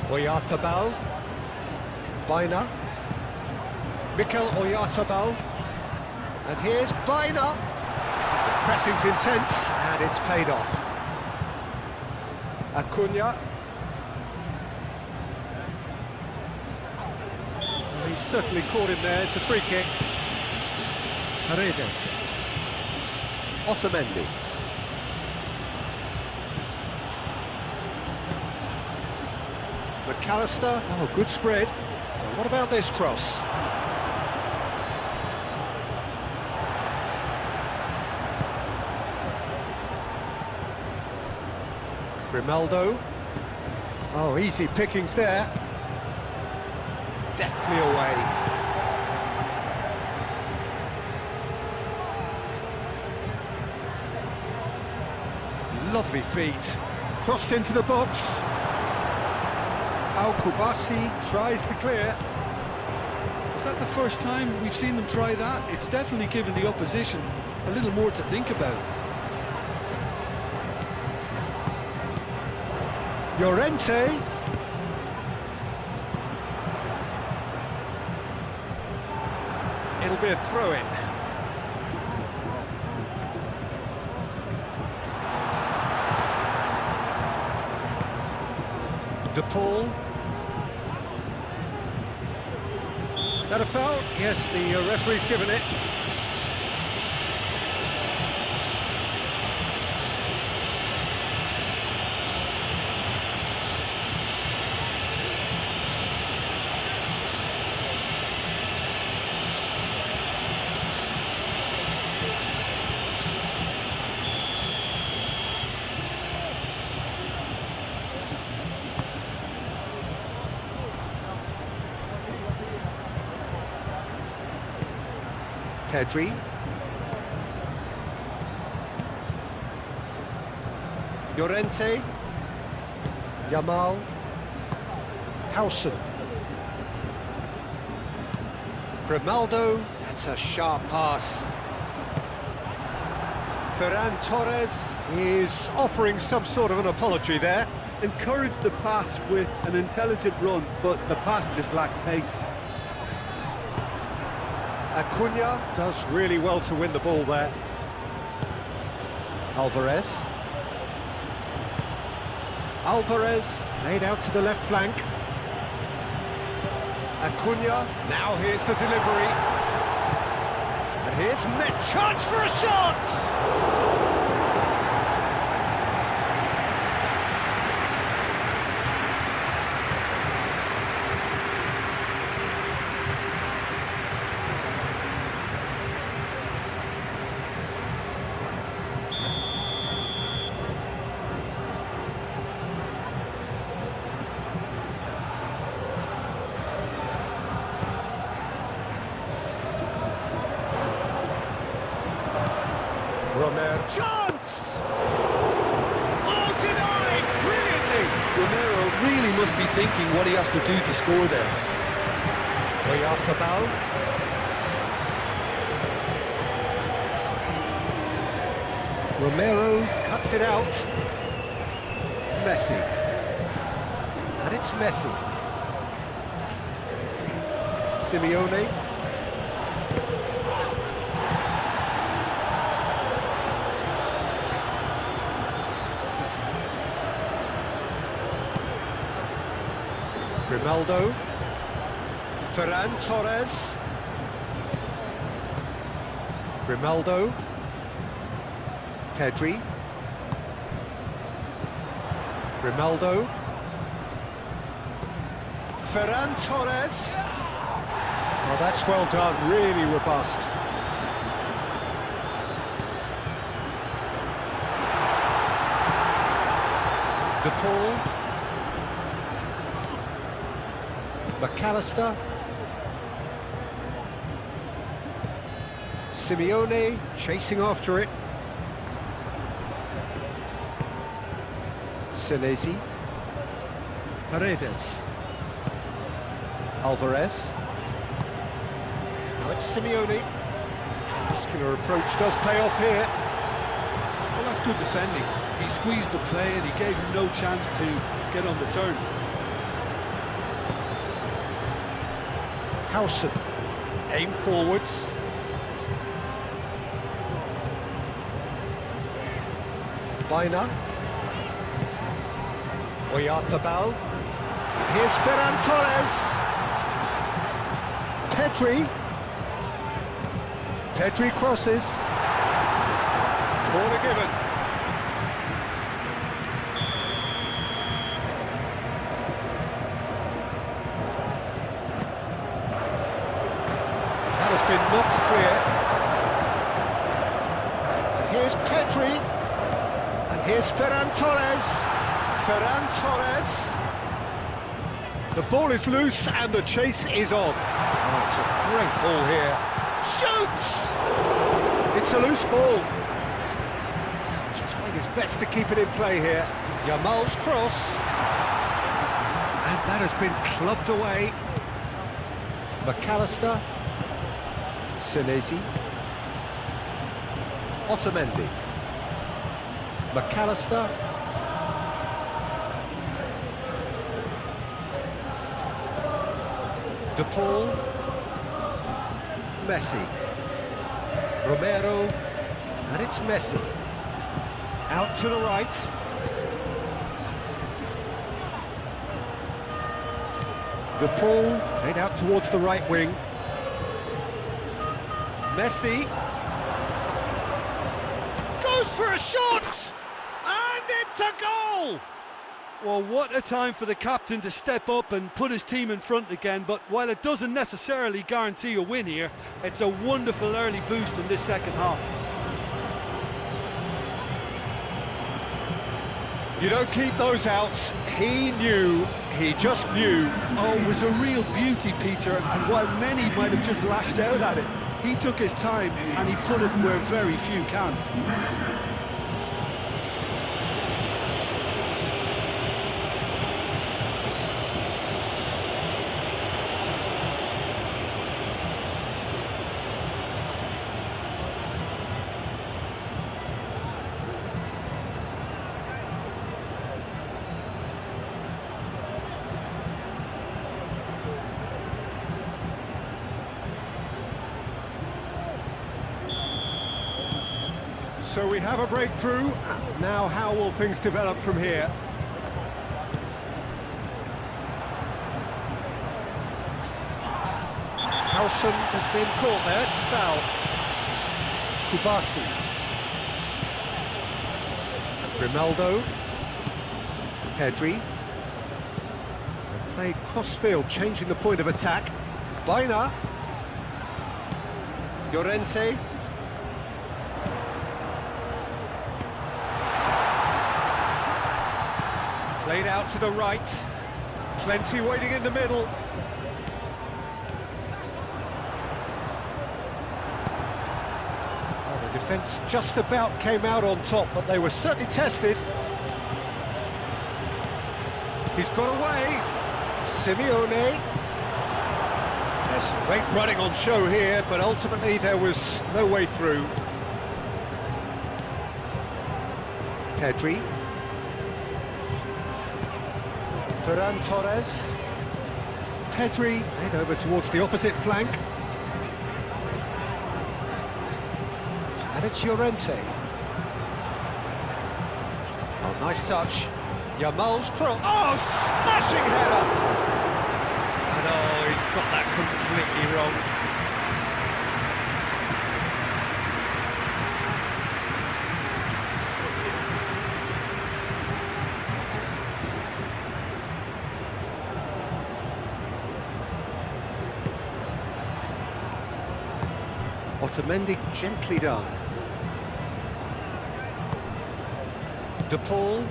Oyarzabal. Baina. Mikel Oyarzabal. And here's Baina. The pressing's intense, and it's paid off. Acuna. He certainly caught him there. It's a free kick. Paredes. Otamendi. McAllister. Oh, good spread. Now, what about this cross? Grimaldo. Oh, easy pickings there. Deftly away. Lovely feet. Crossed into the box. Al Kubasi tries to clear. Is that the first time we've seen them try that? It's definitely given the opposition a little more to think about. Llorente. It'll be a throw-in. De Paul. That a foul? Yes, the referee's given it. Pedri. Llorente. Yamal. Howson. Grimaldo. That's a sharp pass. Ferran Torres is offering some sort of an apology there. Encouraged the pass with an intelligent run, but the pass just lacked pace. Acuna does really well to win the ball there. Alvarez. Alvarez laid out to the left flank. Acuna, now here's the delivery. And here's Messi. Chance for a shot! Romero. Chance! Oh, denied! Brilliantly! Romero really must be thinking what he has to do to score there. Oyarzabal. Romero cuts it out. Messi. And it's Messi. Simeone. Grimaldo. Ferran Torres. Grimaldo. Pedri. Grimaldo. Ferran Torres. Oh, that's well done, really robust. De Paul. McAllister. Simeone chasing after it. Senesi. Paredes. Alvarez. Now it's Simeone. Muscular approach does pay off here. Well, that's good defending. He squeezed the play and he gave him no chance to get on the turn. Howson. Aim forwards. Baina. Oyarzabal. And here's Ferran Torres. Pedri. Pedri crosses. Corner given. That has been knocked clear. And here's Pedri. And here's Ferran Torres. Ferran Torres. The ball is loose and the chase is on. Oh, it's a great ball here. Shoots! It's a loose ball. He's trying his best to keep it in play here. Yamal's cross. And that has been clubbed away. McAllister. Senesi. Otamendi. McAllister. De Paul. Messi. Romero. And it's Messi. Out to the right. De Paul played out towards the right wing. Messi goes for a shot, and it's a goal! Well, what a time for the captain to step up and put his team in front again, but while it doesn't necessarily guarantee a win here, it's a wonderful early boost in this second half. You don't keep those outs. He knew, he just knew. Oh, it was a real beauty, Peter, and while many might have just lashed out at it, he took his time and he put it where very few can. So we have a breakthrough. Now how will things develop from here? Howson has been caught there, it's a foul. Kubasi. Grimaldo. Pedri. Played cross-field, changing the point of attack. Baina. Llorente. Played out to the right, plenty waiting in the middle. Oh, the defence just about came out on top, but they were certainly tested. He's got away. Simeone. There's some great running on show here, but ultimately there was no way through. Pedri. Ferran Torres. Pedri head over towards the opposite flank. And it's Llorente. Oh, nice touch. Yamal's cross. Oh, smashing header! And oh, he's got that completely wrong. Otamendi gently done. De Paul.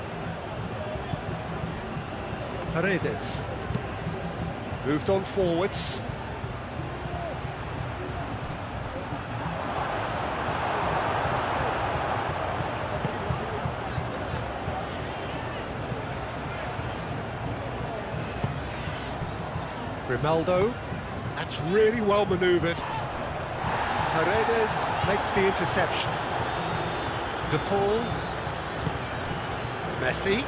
Paredes. Moved on forwards. Grimaldo. That's really well manoeuvred. Paredes makes the interception. De Paul. Messi.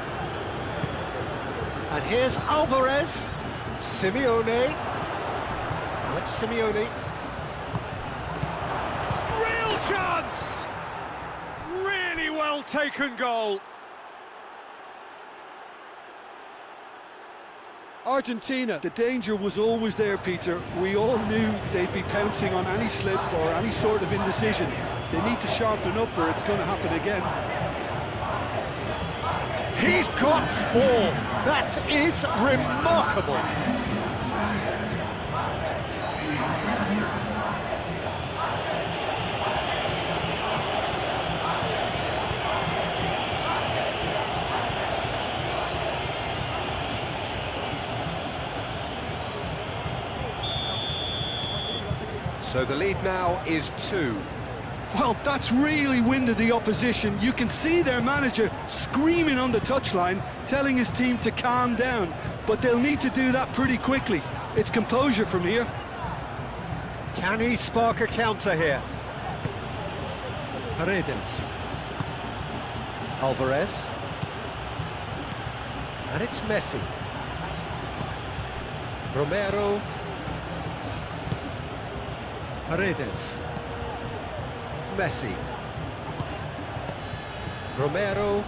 And here's Alvarez. Simeone. Alex Simeone. Real chance! Really well taken goal. Argentina, the danger was always there, Peter. We all knew they'd be pouncing on any slip or any sort of indecision. They need to sharpen up or it's going to happen again. He's got 4. That is remarkable. So the lead now is 2. Well, that's really winded the opposition. You can see their manager screaming on the touchline, telling his team to calm down, but they'll need to do that pretty quickly. It's composure from here. Can he spark a counter here? Paredes. Alvarez. And it's Messi. Romero. Paredes. Messi. Romero.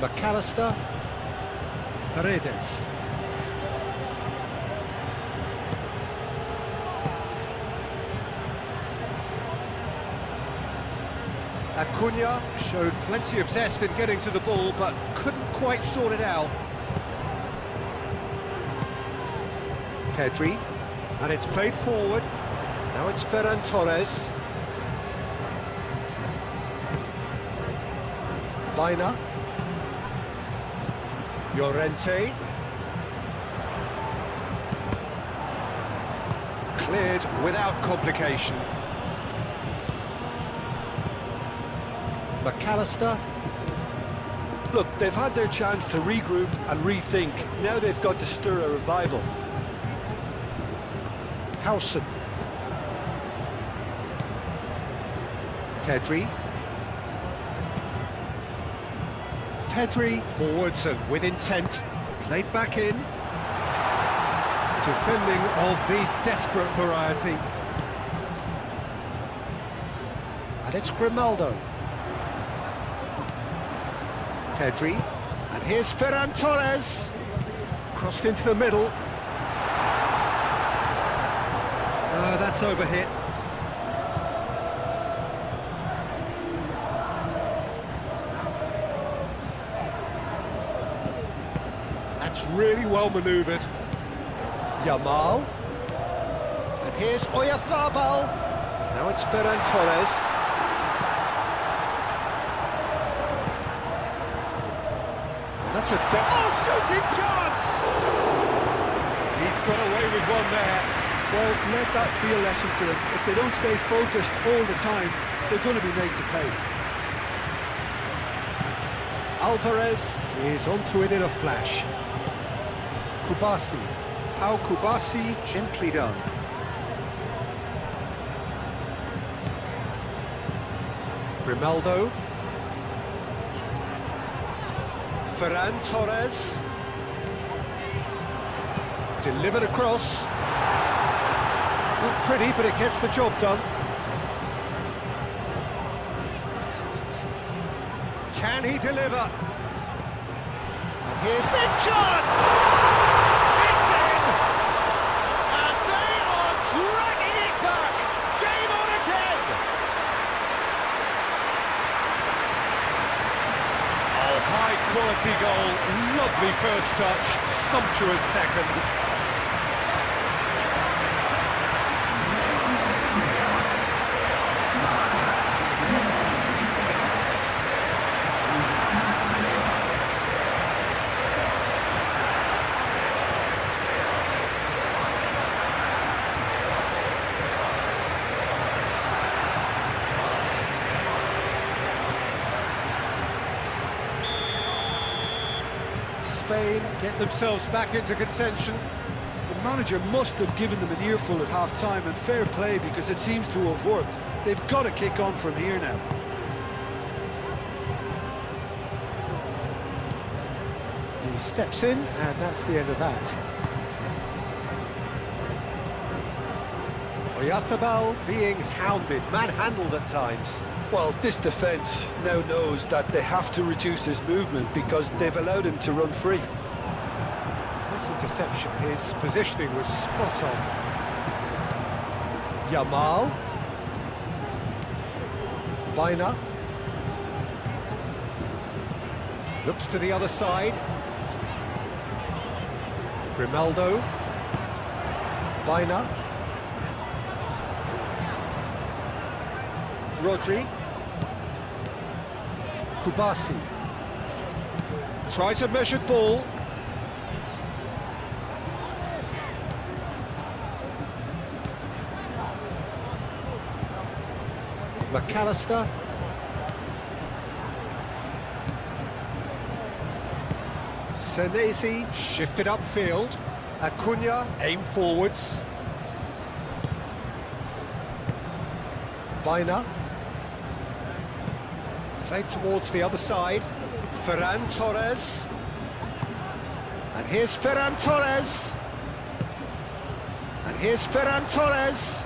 McAllister. Paredes. Acuna showed plenty of zest in getting to the ball, but couldn't quite sort it out. Pedri, and it's played forward. Now it's Ferran Torres. Baina. Llorente. Cleared without complication. McAllister. Look, they've had their chance to regroup and rethink. Now they've got to stir a revival. Howson. Pedri. Pedri forwards and with intent. Played back in. Defending of the desperate variety. And it's Grimaldo. Pedri. And here's Ferran Torres. Crossed into the middle. That's overhit. That's really well manoeuvred. Yamal. And here's Oyarzabal. Now it's Ferran Torres. And that's a shooting chance! He's got away with one there. Well, let that be a lesson to them. If they don't stay focused all the time, they're going to be made to pay. Alvarez is onto it in a flash. Kubasi. Pau Kubasi, gently done. Grimaldo. Ferran Torres. Delivered across. Not pretty, but it gets the job done. Can he deliver? And here's big chance! It's in! And they are dragging it back! Game on again! Oh, high quality goal, lovely first touch, sumptuous second. Spain get themselves back into contention. The manager must have given them an earful at half-time, and fair play, because it seems to have worked. They've got to kick on from here now. He steps in, and that's the end of that. Oyarzabal being hounded, manhandled at times. Well, this defence now knows that they have to reduce his movement because they've allowed him to run free. This interception, his positioning was spot on. Yamal. Baina. Looks to the other side. Grimaldo. Baina. Rodri. Kubasi. Tries a measured ball. McAllister. Senesi shifted upfield. Acuna aimed forwards. Baina. Played towards the other side. Ferran Torres. And here's Ferran Torres. And here's Ferran Torres.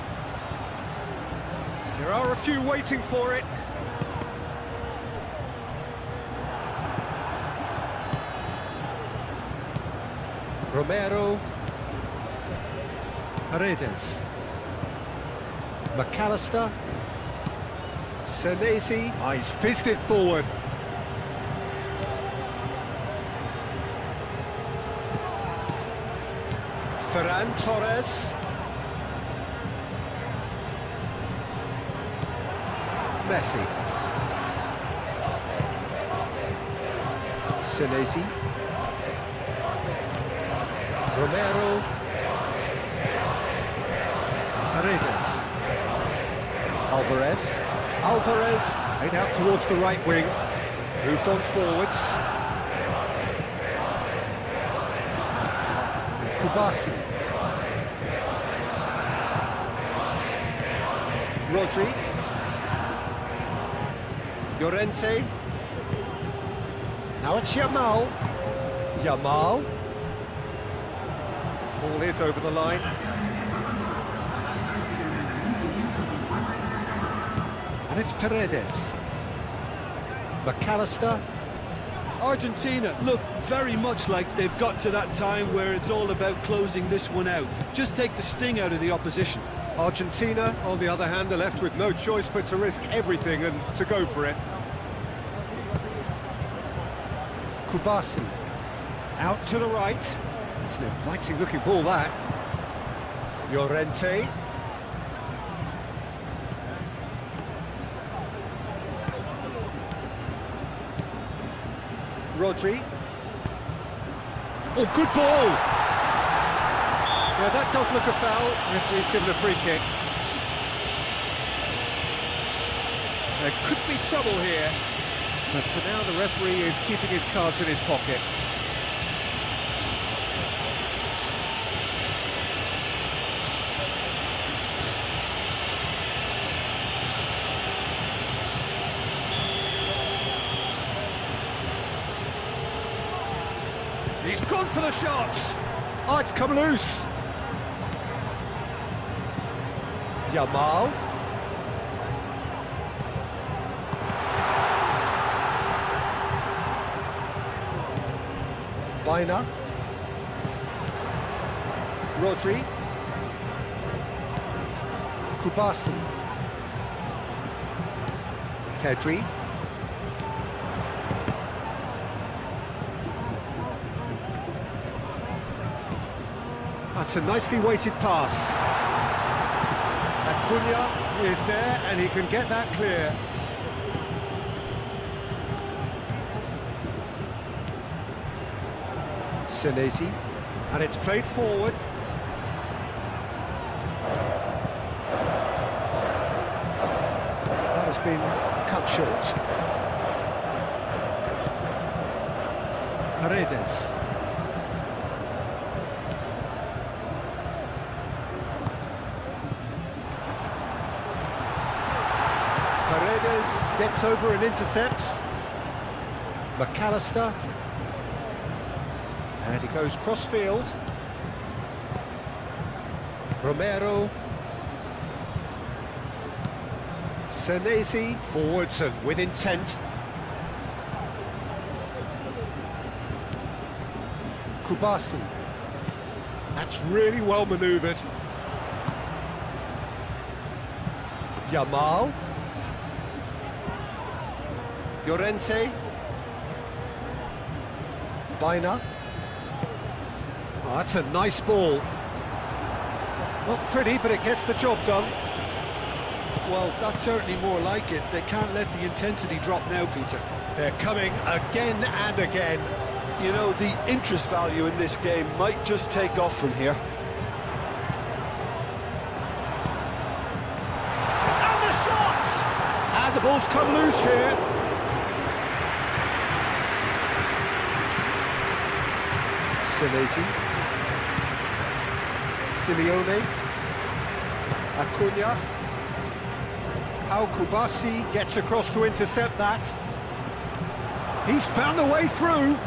There are a few waiting for it. Romero. Paredes. McAllister. Senesi. Oh, he's fizzed it forward. Ferran Torres. Messi. Senesi. Romero. Paredes. Alvarez. Alvarez, played out towards the right wing, moved on forwards. Kubasi. Rodri. Llorente. Now it's Yamal. Yamal. Ball is over the line. And it's Paredes. McAllister. Argentina look very much like they've got to that time where it's all about closing this one out. Just take the sting out of the opposition. Argentina, on the other hand, are left with no choice but to risk everything and to go for it. Kubasi. Out to the right. It's an inviting looking ball, that. Llorente. Rodri. Oh, good ball! Yeah, that does look a foul. Referee's given a free kick. There could be trouble here, but for now the referee is keeping his cards in his pocket. He's gone for the shots. Oh, it's come loose. Yamal. Baina. Rodri. Kubasi. Pedri. That's a nicely weighted pass. Acuna is there and he can get that clear. Senesi, and it's played forward. That has been cut short. Paredes. Paredes gets over and intercepts. McAllister. And he goes cross-field. Romero. Senesi forwards and with intent. Kubasi. That's really well manoeuvred. Yamal. Llorente. Baina. Oh, that's a nice ball. Not pretty, but it gets the job done. Well, that's certainly more like it. They can't let the intensity drop now, Peter. They're coming again and again. You know, the interest value in this game might just take off from here. And the shot! ball's come loose here. Senesi. Simeone. Acuna. Al Kubasi gets across to intercept that. He's found a way through.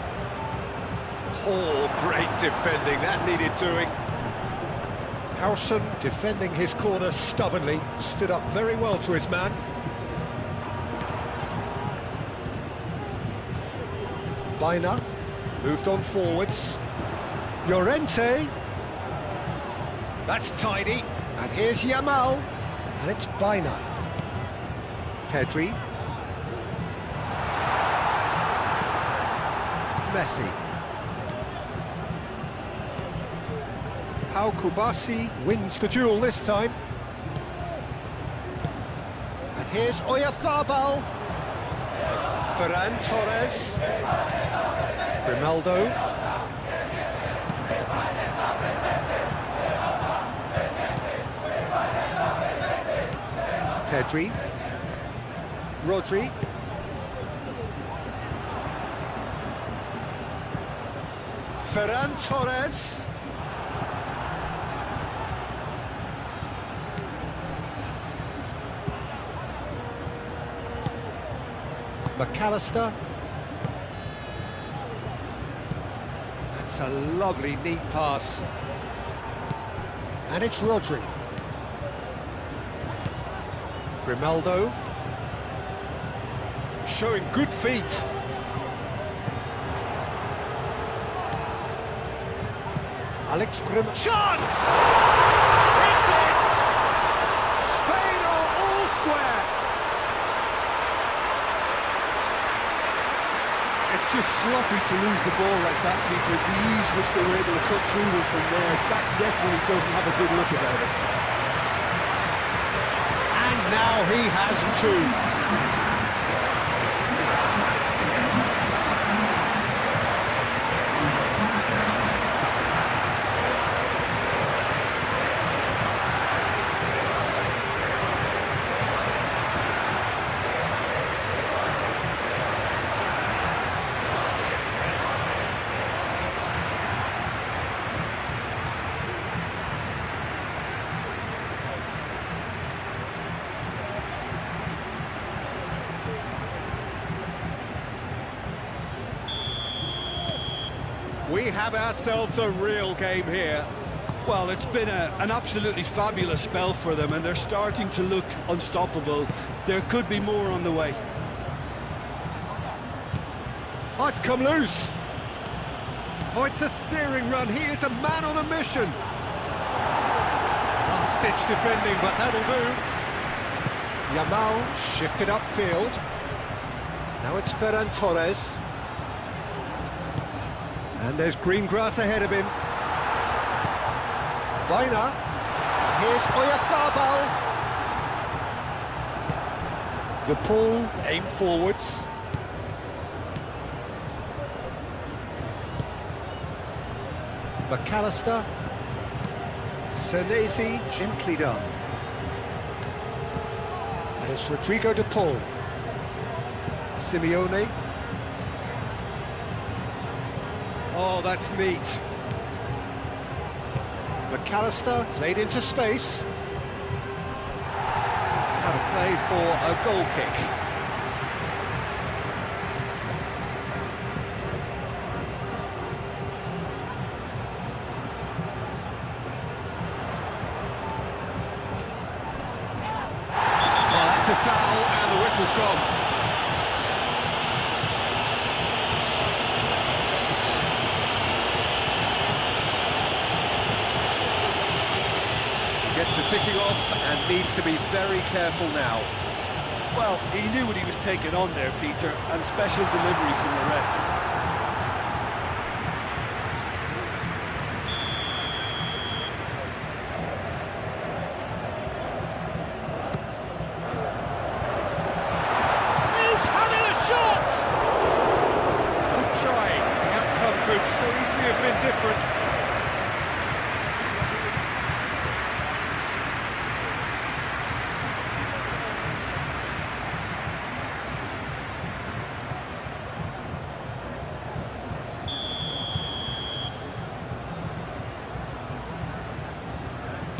Oh, great defending, that needed doing. Howson defending his corner stubbornly, stood up very well to his man. Baina moved on forwards. Llorente. That's tidy. And here's Yamal. And it's Baina. Pedri. Messi. Pau Kubasi wins the duel this time. And here's Oyarzabal. Ferran Torres. Grimaldo. Pedri. Rodri. Ferran Torres. McAllister. That's a lovely, neat pass. And it's Rodri. Grimaldo. Showing good feet. Alex Grim. Chance! It's in! Spain are all square. It's just sloppy to lose the ball like that, Peter. The ease which they were able to cut through them from there, that definitely doesn't have a good look about it. And now he has two. We have ourselves a real game here. Well, it's been an absolutely fabulous spell for them, and they're starting to look unstoppable. There could be more on the way. Oh, it's come loose. Oh, it's a searing run. He is a man on a mission. Last-ditch defending, but that'll do. Yamal shifted upfield. Now it's Ferran Torres. And there's green grass ahead of him. Baina. Here's Oyarzabal. The pull, aim forwards. McAllister. Senesi, gently done. And it's Rodrigo de Paul. Simeone. Oh, that's neat. McAllister played into space. Out of play for a goal kick. Oh, that's a foul, and the whistle's gone. Gets the ticking off and needs to be very careful now. Well, he knew what he was taking on there, Peter, and special delivery from the ref. He's having a shot! Good try. The outcome could so easily have been different.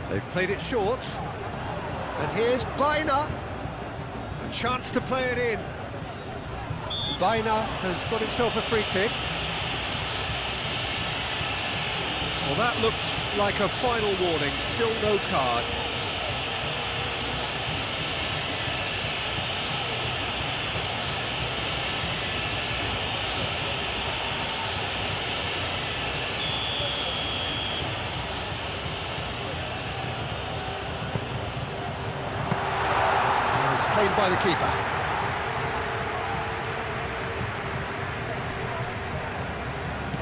They've played it short. And here's Baina. A chance to play it in. Baina has got himself a free kick. Well, that looks like a final warning. Still no card. Claimed by the keeper.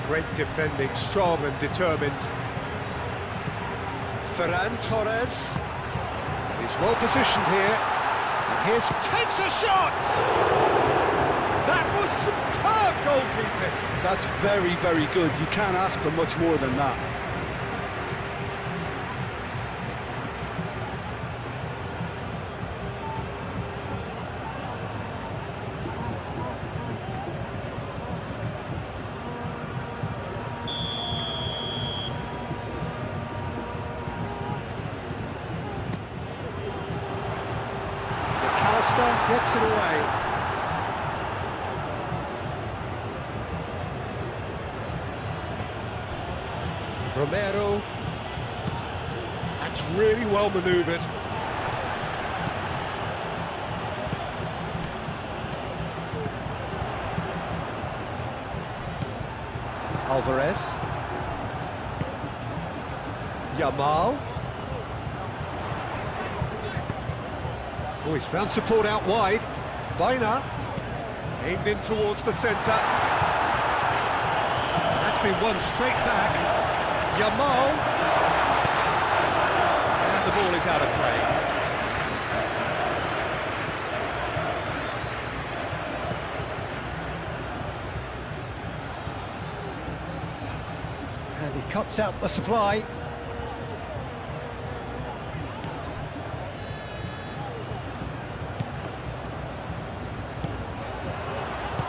Great defending, strong and determined. Ferran Torres. He's well positioned here. And here's takes a shot! That was superb goalkeeping. That's very, very good. You can't ask for much more than that. Gets it away. Romero. That's really well manoeuvred. Alvarez. Yamal. Oh, he's found support out wide. Baina aimed in towards the centre. That's been won straight back. Yamal. And the ball is out of play. And he cuts out the supply.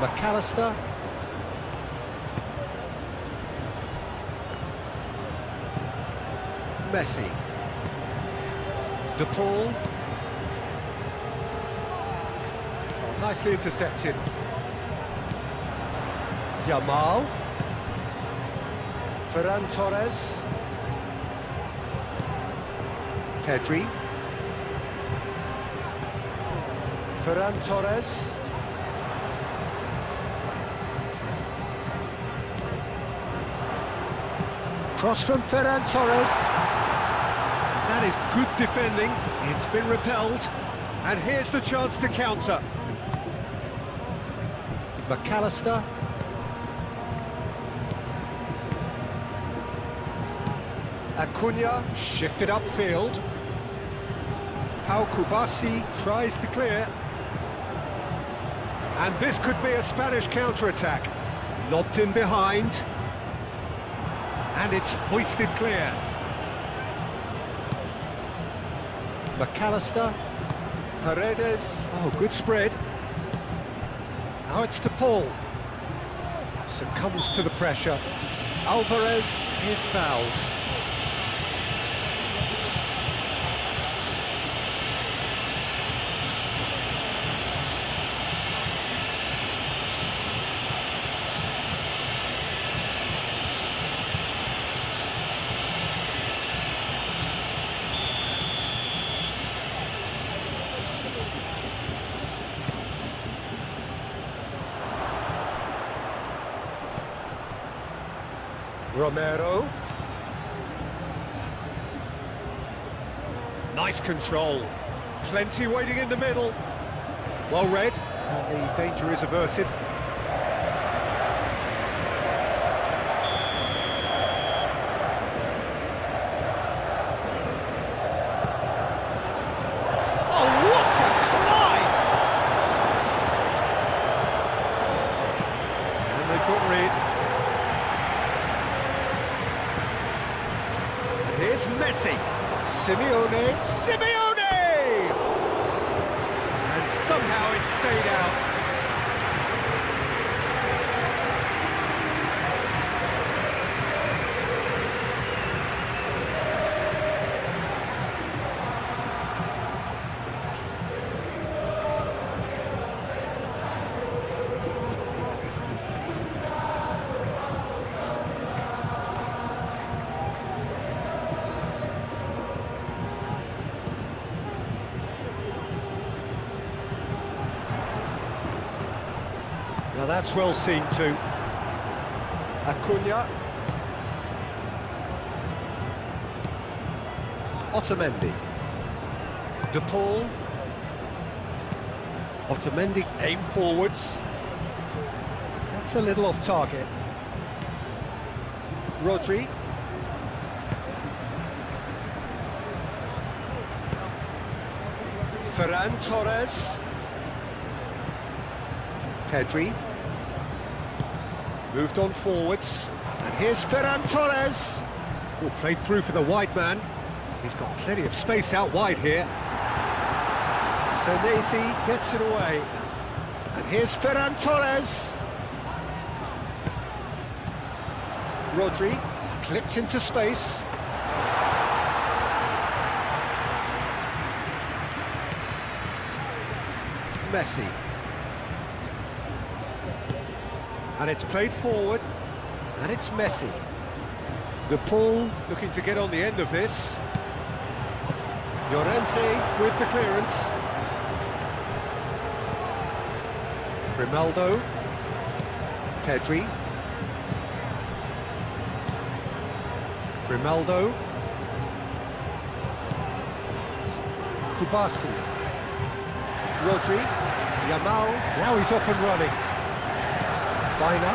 McAllister. Messi. De Paul. Oh, nicely intercepted. Yamal. Ferran Torres. Pedri. Ferran Torres. Cross from Ferran Torres. That is good defending. It's been repelled. And here's the chance to counter. McAllister. Acuna shifted upfield. Pau Kubasi tries to clear. And this could be a Spanish counter-attack. Lobbed in behind. And it's hoisted clear. McAllister. Paredes. Oh, good spread. Now it's De Paul. Succumbs to the pressure. Alvarez is fouled. Romero. Nice control. Plenty waiting in the middle. Well read, and the danger is averted. Oh, what a climb! And they've got rid. Here's Messi. Simeone. And somehow it stayed out. that's well seen too. Acuna. Otamendi. De Paul. Otamendi aim forwards. That's a little off target. Rodri. Ferran Torres. Pedri. Moved on forwards. And here's Ferran Torres. Oh, played through for the wide man. He's got plenty of space out wide here. Senesi gets it away. And here's Ferran Torres. Rodri, clipped into space. Messi. And it's played forward. And it's Messi. De Paul looking to get on the end of this. Llorente with the clearance. Grimaldo. Pedri. Grimaldo. Kubasi. Rodri. Yamal. Now he's off and running. Bina.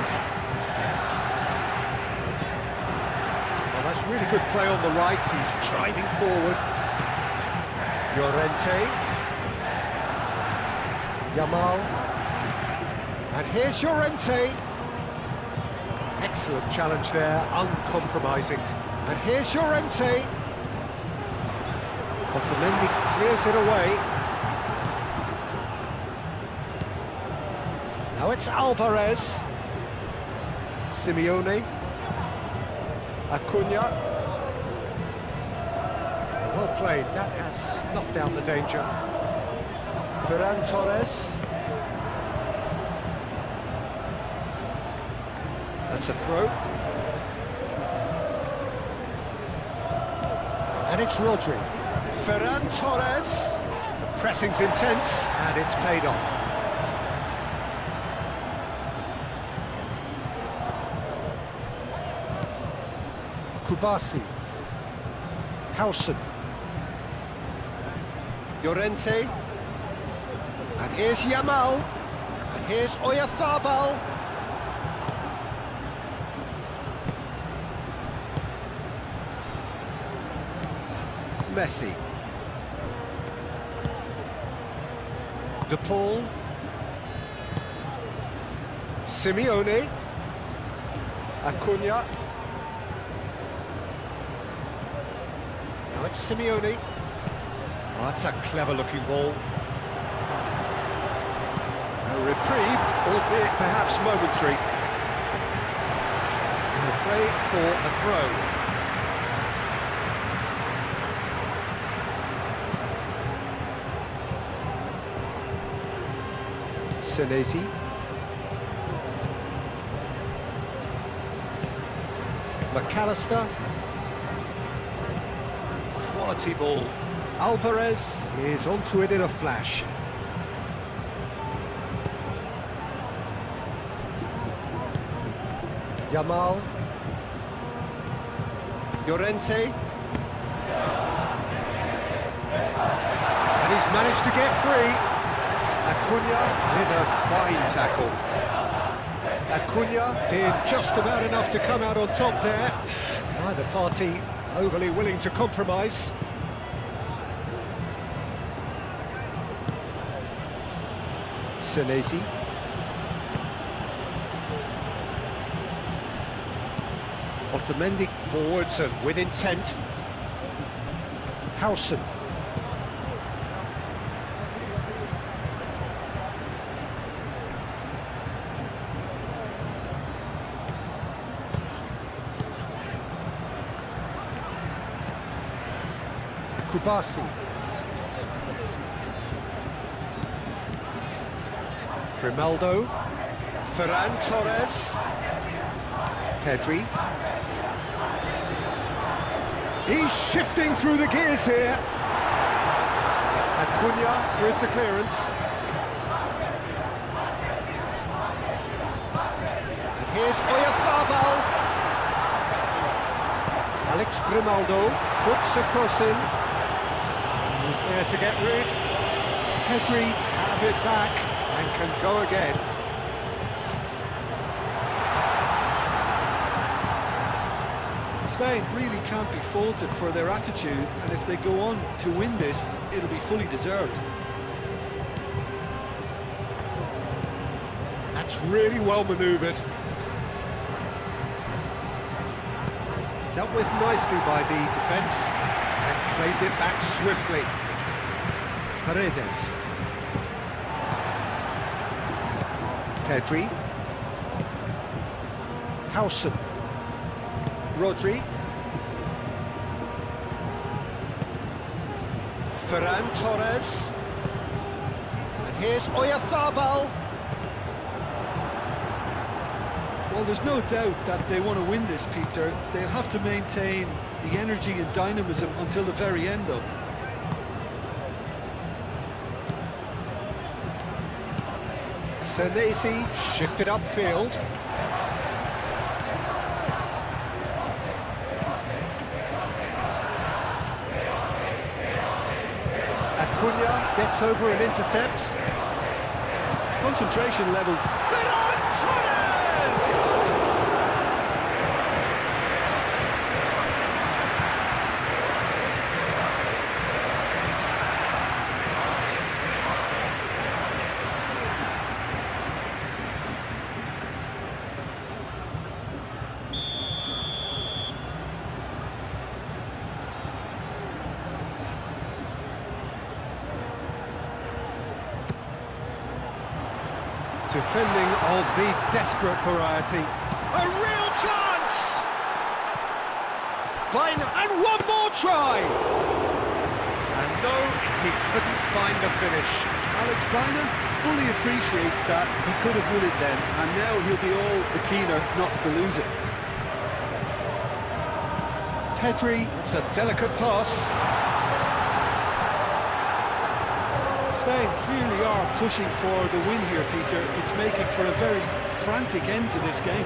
Well, that's really good play on the right. He's driving forward. Llorente. Yamal. And here's Llorente. Excellent challenge there, uncompromising. And here's Llorente. Otamendi clears it away. Now it's Alvarez. Simeone. Acuna. Well played, that has snuffed out the danger. Ferran Torres. That's a throw. And it's Rodri. Ferran Torres. The pressing's intense, and it's paid off. Kubasi. Hausen. Llorente. And here's Yamal. And here's Oyarzabal. Messi. De Paul. Simeone. Acuna. Now it's Simeone. Oh, that's a clever-looking ball. A reprieve, albeit perhaps momentary. And a play for a throw. Senesi. McAllister. Quality ball. Alvarez is onto it in a flash. Yamal. Llorente. And he's managed to get free. Acuna with a fine tackle. Acuna did just about enough to come out on top there. Neither party overly willing to compromise. Senesi. Otamendi forwards and with intent. Hausen. Kubasi. Grimaldo. Ferran Torres. Pedri. He's shifting through the gears here. Acuna with the clearance. here's Oyarzabal. Alex Grimaldo puts a cross in. He's there to get rid. Pedri have it back and can go again. Spain really can't be faulted for their attitude, and if they go on to win this, it'll be fully deserved. That's really well manoeuvred. Dealt with nicely by the defence and claimed it back swiftly. Paredes. Pedri. Howson. Rodri. Ferran Torres. And here's Oyarzabal. Well, there's no doubt that they want to win this, Peter. They'll have to maintain the energy and dynamism until the very end, though. Senesi shifted upfield. Acuna gets over and intercepts. Concentration levels. Ferran Torres! Defending of the desperate variety. A real chance! And one more try! And no, he couldn't find the finish. Alex Baina fully appreciates that he could have won it then, and now he'll be all the keener not to lose it. Pedri, it's a delicate pass. Spain clearly are pushing for the win here, Peter. It's making for a very frantic end to this game.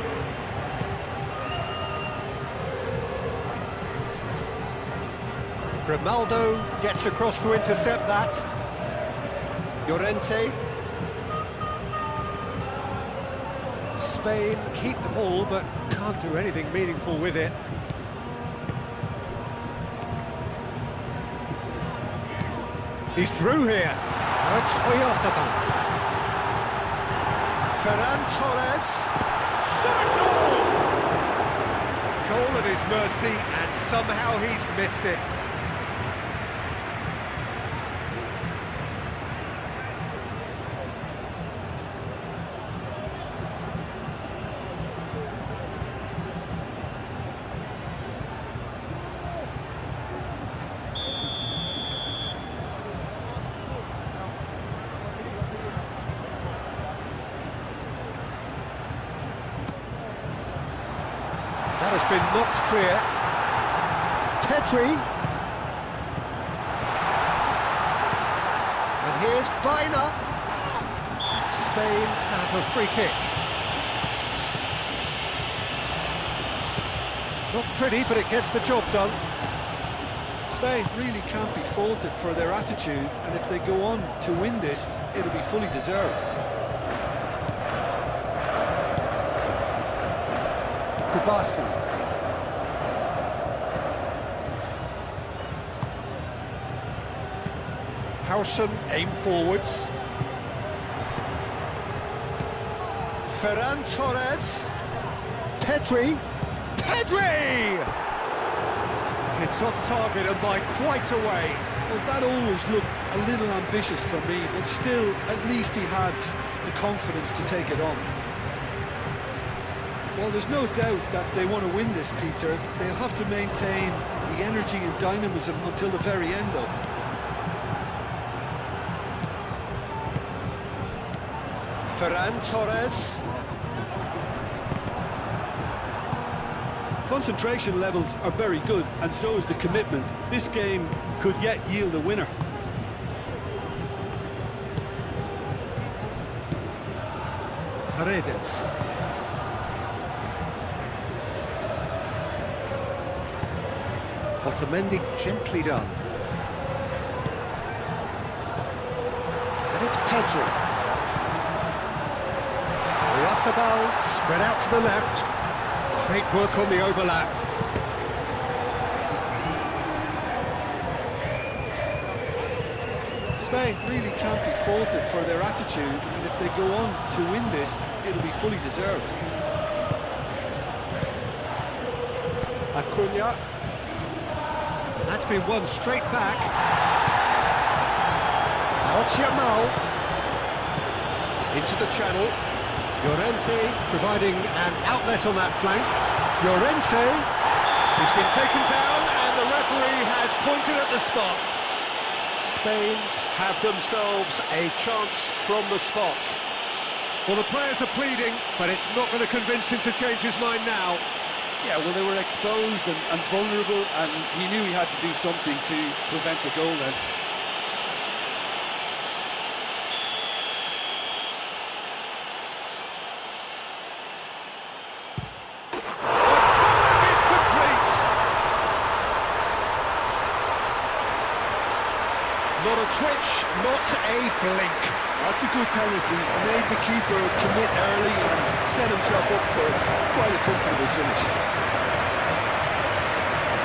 Grimaldo gets across to intercept that. Llorente. Spain keep the ball, but can't do anything meaningful with it. He's through here. Now it's Oyarzabal. Ferran Torres. Shot a goal! Goal at his mercy, and somehow he's missed it. That has been knocked clear. Pedri. And here's Baina. Spain have a free kick. Not pretty, but it gets the job done. Spain really can't be faulted for their attitude, and if they go on to win this, it'll be fully deserved. Kubasi. Howson aim forwards. Ferran Torres. Pedri. Pedri! It's off target and by quite a way. Well, that always looked a little ambitious for me, but still, at least he had the confidence to take it on. Well, there's no doubt that they want to win this, Peter. They'll have to maintain the energy and dynamism until the very end, though. Ferran Torres. Concentration levels are very good, and so is the commitment. This game could yet yield a winner. Paredes. Otamendi, gently done. And it's Pedri. Ball, spread out to the left. Great work on the overlap. Spain really can't be faulted for their attitude, and if they go on to win this, it'll be fully deserved. Acuna. That's been won straight back. Now it's Yamal. Into the channel. Llorente providing an outlet on that flank. Llorente. He's been taken down and the referee has pointed at the spot. Spain have themselves a chance from the spot. Well, the players are pleading, but it's not going to convince him to change his mind now. Yeah, well, they were exposed and vulnerable, and he knew he had to do something to prevent a goal then. Not a twitch, not a blink. That's a good penalty. Made the keeper commit early and set himself up for quite a comfortable finish.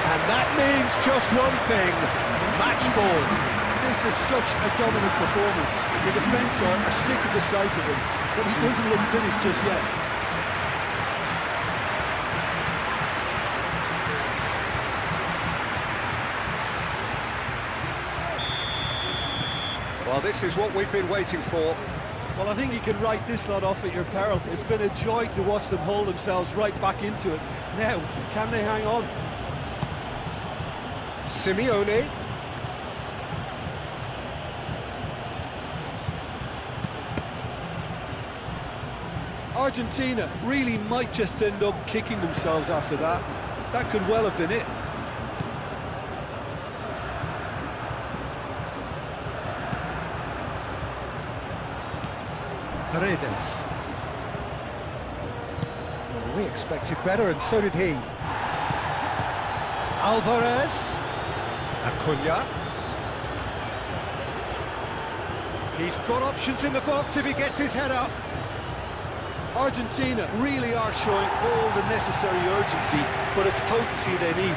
And that means just one thing, match ball. This is such a dominant performance. The defence are sick of the sight of him, but he doesn't look finished just yet. Well, this is what we've been waiting for. Well, I think you can write this lot off at your peril. It's been a joy to watch them hold themselves right back into it. Now, can they hang on? Simeone. Argentina really might just end up kicking themselves after that. That could well have been it. Paredes. Well, we expected better, and so did he. Alvarez. Acuna. He's got options in the box if he gets his head up. Argentina really are showing all the necessary urgency, but it's potency they need.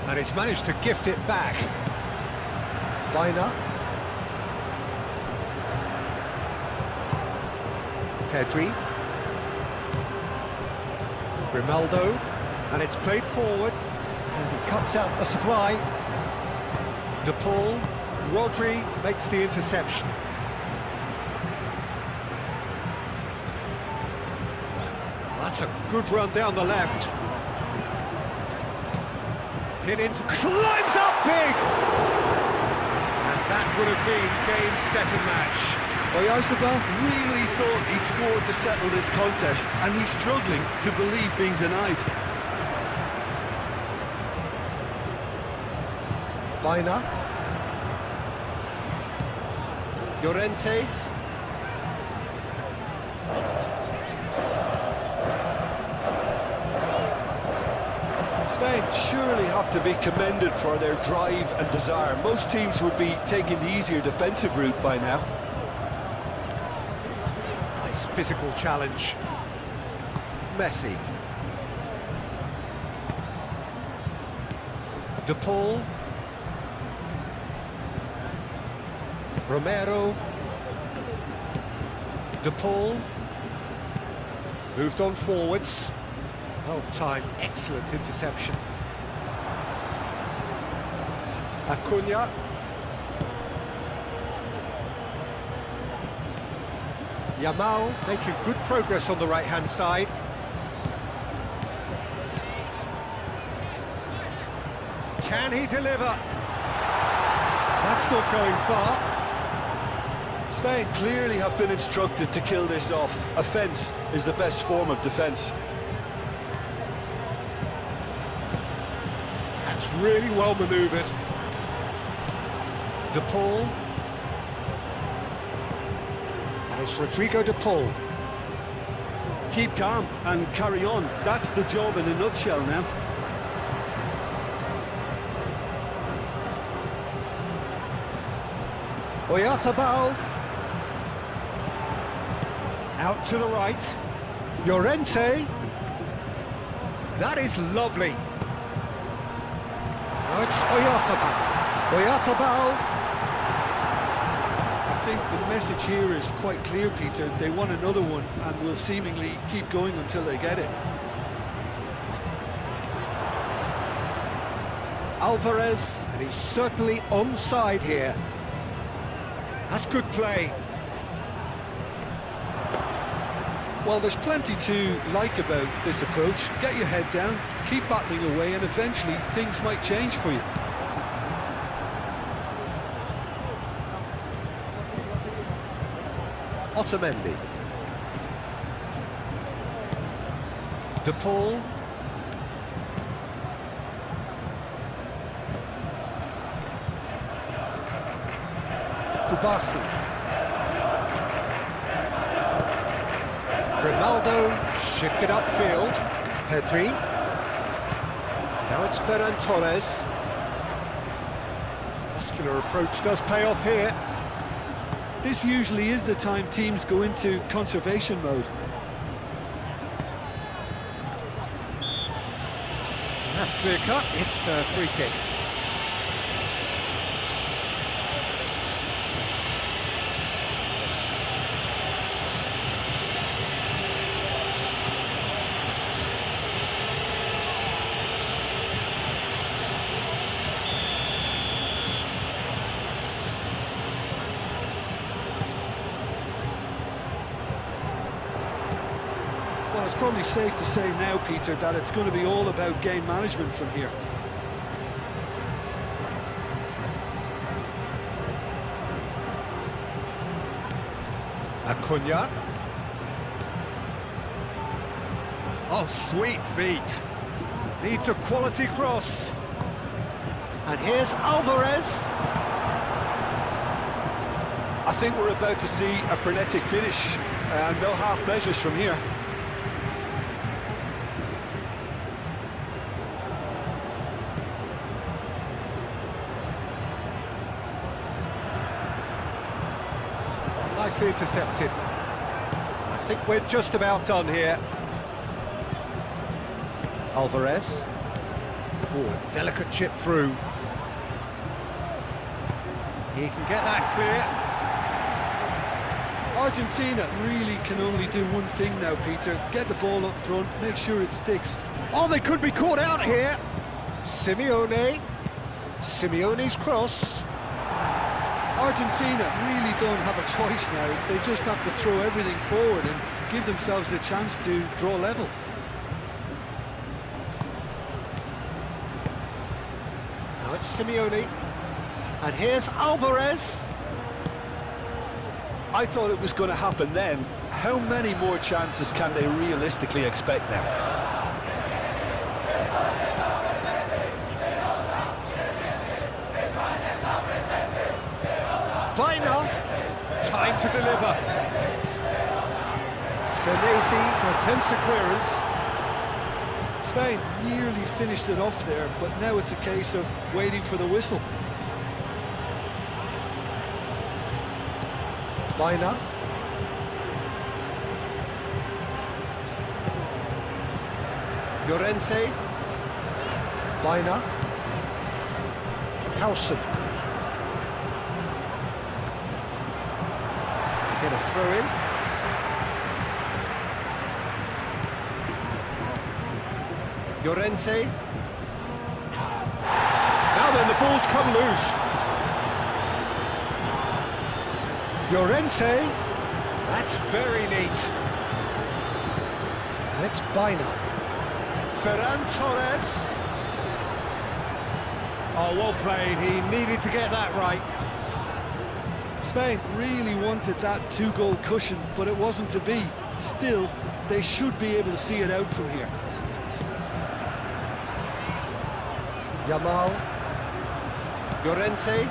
And he's managed to gift it back. Baina. Pedri. Grimaldo. And it's played forward. And he cuts out the supply. De Paul. Rodri makes the interception. That's a good run down the left. Hit into... climbs up big! And that would have been game, set and match. Oyarzabal really thought he'd scored to settle this contest, and he's struggling to believe being denied. Baina. Llorente. Spain surely have to be commended for their drive and desire. Most teams would be taking the easier defensive route by now. Nice physical challenge. Messi. De Paul. Romero. De Paul. Moved on forwards. Well timed, excellent interception. Acuna. Yamal making good progress on the right-hand side. Can he deliver? That's not going far. Spain clearly have been instructed to kill this off. Offence is the best form of defence. That's really well manoeuvred. De Paul. And it's Rodrigo De Paul. keep calm and carry on. That's the job in a nutshell now. Oyarzabal. Out to the right. Llorente. That is lovely. Now it's Oyarzabal. Oyarzabal. I think the message here is quite clear, Peter. They want another one and will seemingly keep going until they get it. Alvarez, and he's certainly onside here. That's good play. Well, there's plenty to like about this approach. Get your head down, keep battling away, and eventually things might change for you. Otamendi. De Paul. Kubasi. Ronaldo shifted upfield. Pedri. Now it's Ferran Torres. Muscular approach does pay off here. This usually is the time teams go into conservation mode. That's clear cut. It's a free kick. Well, it's probably safe to say now, Peter, that it's going to be all about game management from here. Acuna. Oh, sweet feet. Needs a quality cross. And here's Alvarez. I think we're about to see a frenetic finish, and no half measures from here. Nicely intercepted. I think we're just about done here. Alvarez. Oh, delicate chip through. He can get that clear. Argentina really can only do one thing now, Peter. Get the ball up front, make sure it sticks. Oh, they could be caught out here. Simeone. Simeone's cross. Argentina really don't have a choice now. They just have to throw everything forward and give themselves a chance to draw level. Now it's Simeone. And here's Alvarez. I thought it was going to happen then. How many more chances can they realistically expect now? Final. Time to deliver. Senesi attempts a clearance. Spain nearly finished it off there, but now it's a case of waiting for the whistle. Baina. Llorente. Baina. Howson. Get a throw in. Llorente. Now then, the ball's come loose. Llorente. That's very neat. And it's Baina. Ferran Torres. Oh, well played. He needed to get that right. Spain really wanted that two-goal cushion, but it wasn't to be. Still, they should be able to see it out from here. Yamal. Llorente.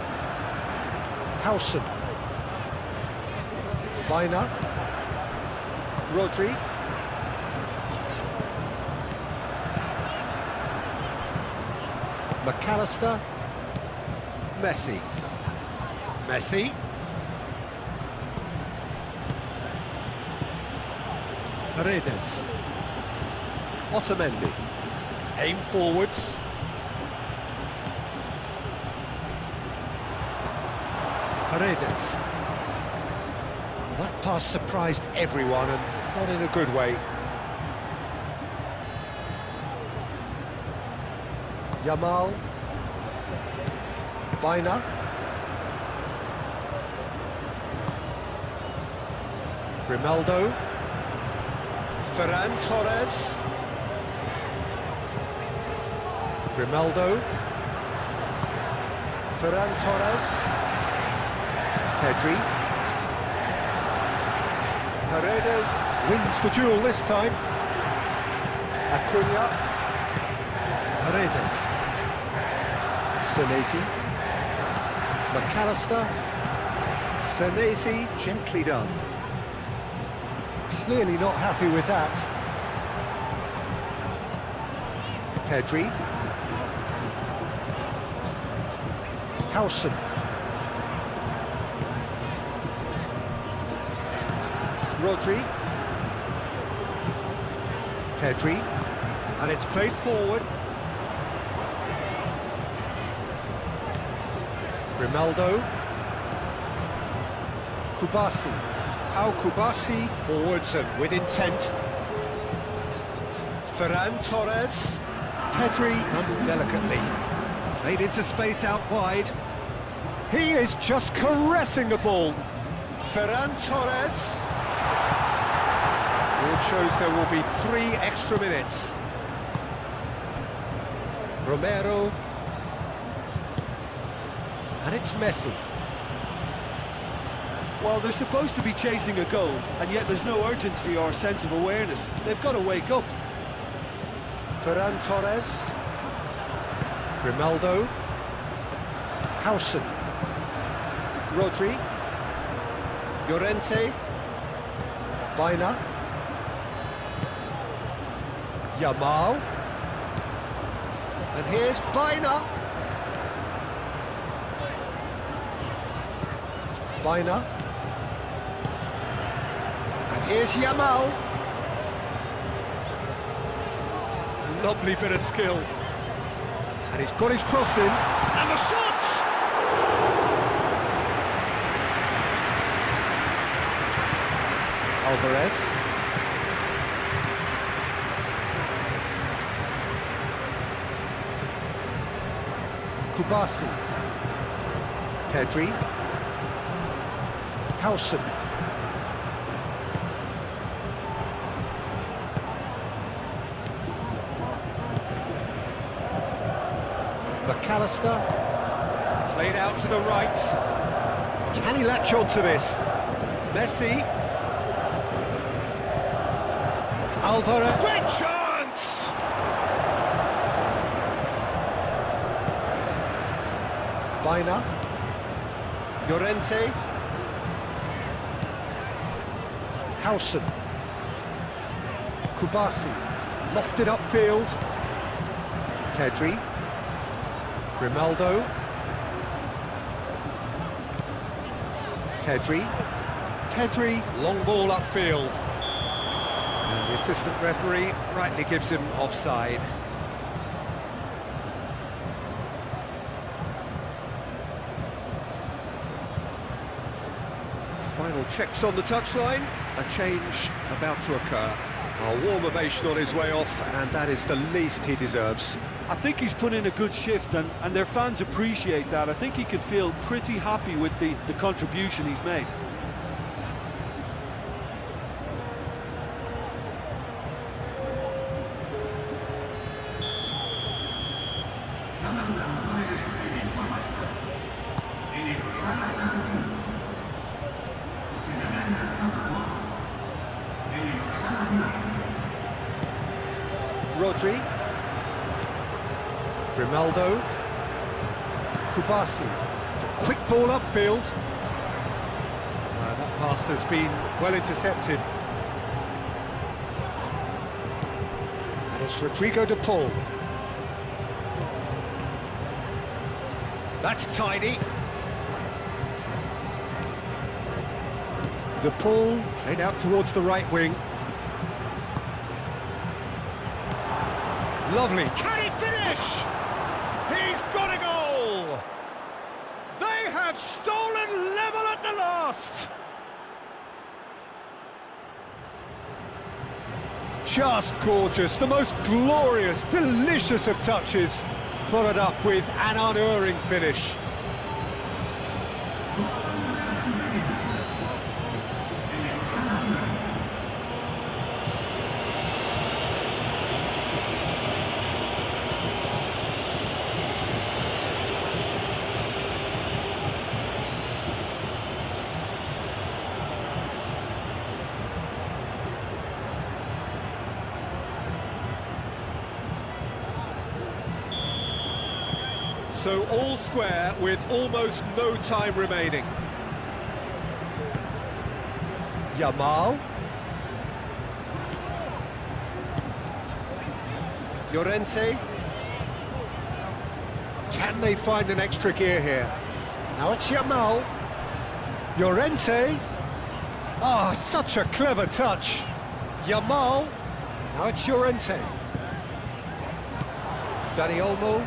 Howson. Baina. Rodri. McAllister. Messi. Messi. Paredes. Otamendi. Aim forwards. Paredes. That pass surprised everyone, and not in a good way. Yamal. Baina. Grimaldo. Ferran Torres. Grimaldo. Ferran Torres. Pedri. Paredes wins the duel this time. Acuna. Paredes. Senesi. McAllister. Senesi, gently done. Clearly not happy with that. Pedri. Howson. Rodri. Pedri. And it's played forward. Grimaldo. Kubasi. Pau Kubasi, forwards and with intent. Ferran Torres. Pedri, delicately. Played into space out wide. He is just caressing the ball. Ferran Torres. Board shows there will be 3 extra minutes. Romero. And it's Messi. Well, they're supposed to be chasing a goal, and yet there's no urgency or sense of awareness. They've got to wake up. Ferran Torres. Grimaldo. Howson. Rodri. Llorente. Baina. Yamal. And here's Baina. Baina. And here's Yamal. Lovely bit of skill. And he's got his cross in. And the shot! Alvarez. Kubasi. Pedri. Howson. McAllister. Played out to the right. Can he latch on to this? Messi. Alvarez. Great chance! Baina. Llorente. Howson. Kubasi. Lofted upfield. Pedri. Grimaldo. Pedri. Pedri. Long ball upfield. And the assistant referee rightly gives him offside. Final checks on the touchline. A change about to occur. A warm ovation on his way off, and that is the least he deserves. I think he's put in a good shift, and their fans appreciate that. I think he can feel pretty happy with the contribution he's made. Rodri. Grimaldo. Kubasi. Quick ball upfield. That pass has been well intercepted. And it's Rodrigo de Paul. That's tidy. The pull, played out towards the right wing. Lovely. Can he finish? He's got a goal! They have stolen level at the last! Just gorgeous, the most glorious, delicious of touches, followed up with an unerring finish. So all square with almost no time remaining. Yamal. Llorente. Can they find an extra gear here? Now it's Yamal. Llorente. Ah, such a clever touch. Yamal. Now it's Llorente. Dani Olmo.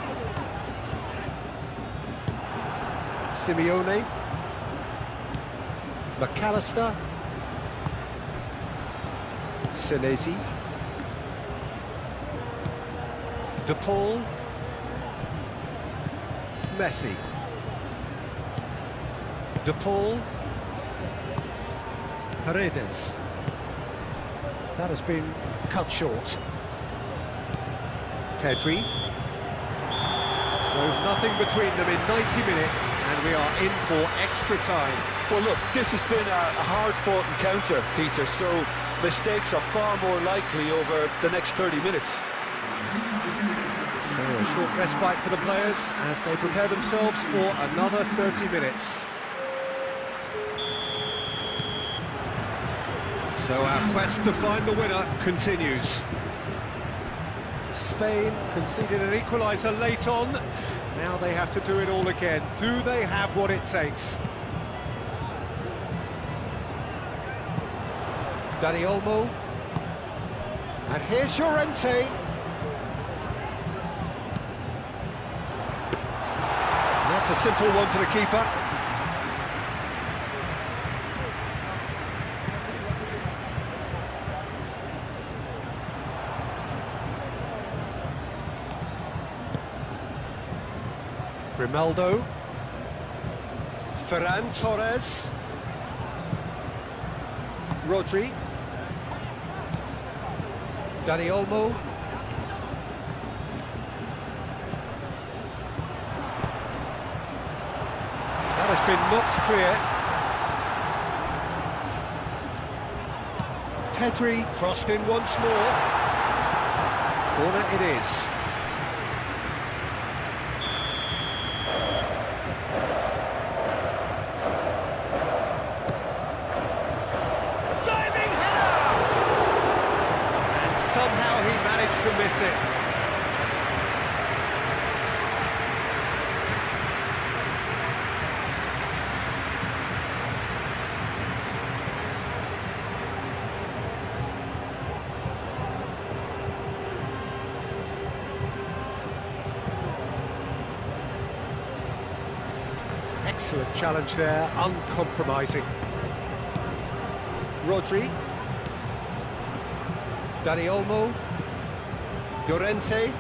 Simeone, McAllister, Senesi, De Paul, Messi, De Paul, Paredes. That has been cut short. Pedri. So nothing between them in 90 minutes, and we are in for extra time. Well, look, this has been a hard-fought encounter, Peter, so mistakes are far more likely over the next 30 minutes. So a short respite for the players as they prepare themselves for another 30 minutes. So our quest to find the winner continues. Spain conceded an equaliser late on. Now they have to do it all again. Do they have what it takes? Dani Olmo. And here's Llorente. That's a simple one for the keeper. Rimaldo, Ferran Torres, Rodri, Dani Olmo, that has been knocked clear. Pedri crossed in once more. Corner it is. Somehow he managed to miss it. Excellent challenge there, uncompromising. Rodri. Dani Olmo, Llorente,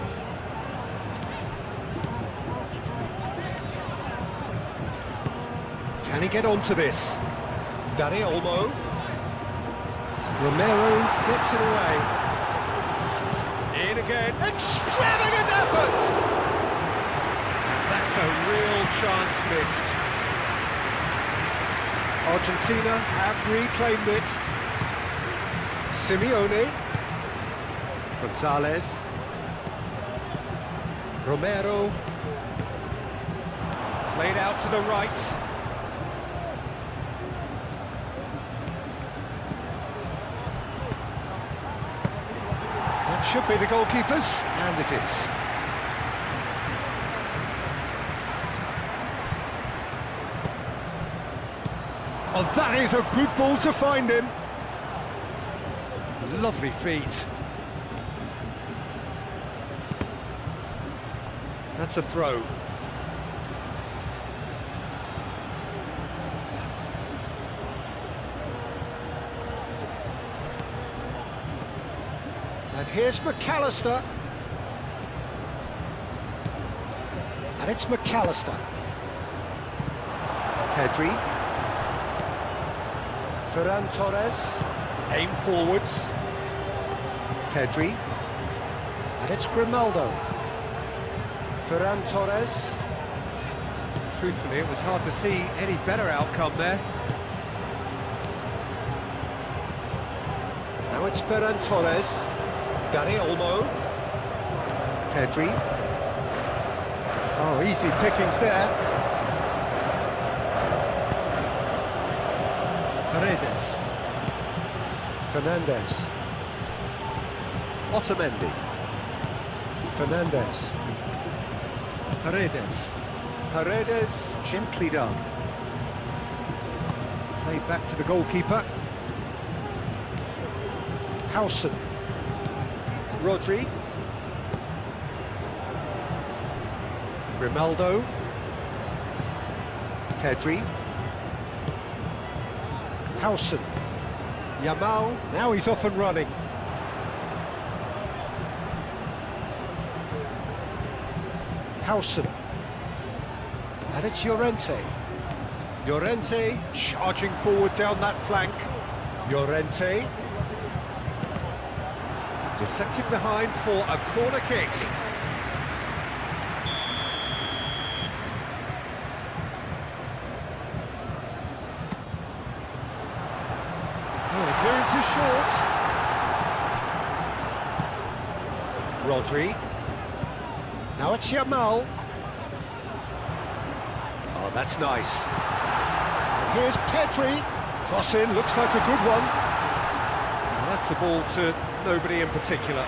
can he get onto this? Dani Olmo, Romero gets it away. In again, extravagant effort! That's a real chance missed. Argentina have reclaimed it. Simeone. Gonzalez, Romero, played out to the right. That should be the goalkeepers, and it is. Oh, that is a good ball to find him. Lovely feet. That's a throw. And here's McAllister. And it's McAllister. Pedri. Ferran Torres. Aim forwards. Pedri. And it's Grimaldo. Ferran Torres. Truthfully, it was hard to see any better outcome there. Now it's Ferran Torres. Dani Olmo. Pedri. Oh, easy pickings there. Paredes. Fernandez. Otamendi. Fernandez. Paredes. Paredes, gently done. Played back to the goalkeeper. Howson. Rodri. Grimaldo. Pedri. Howson. Yamal, now he's off and running. Howson. And it's Llorente. Llorente charging forward down that flank. Llorente. Deflected behind for a corner kick. Oh, the clearance is short. Rodri. Now it's Yamal. Oh, that's nice. And here's Pedri. Cross in, looks like a good one. Well, that's a ball to nobody in particular.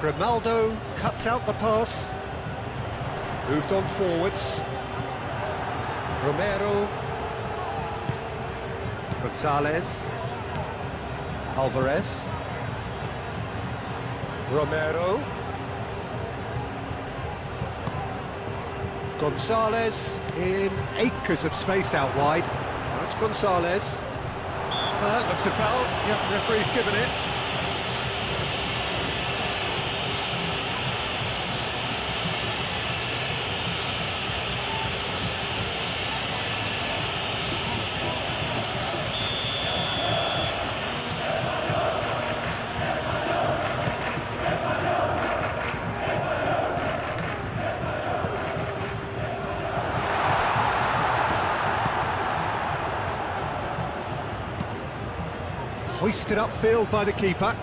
Grimaldo cuts out the pass. Moved on forwards. Romero. Gonzalez. Alvarez. Romero. Gonzalez in acres of space out wide. That's Gonzalez. That looks a foul. Yep, referee's given it. Hoisted upfield by the keeper.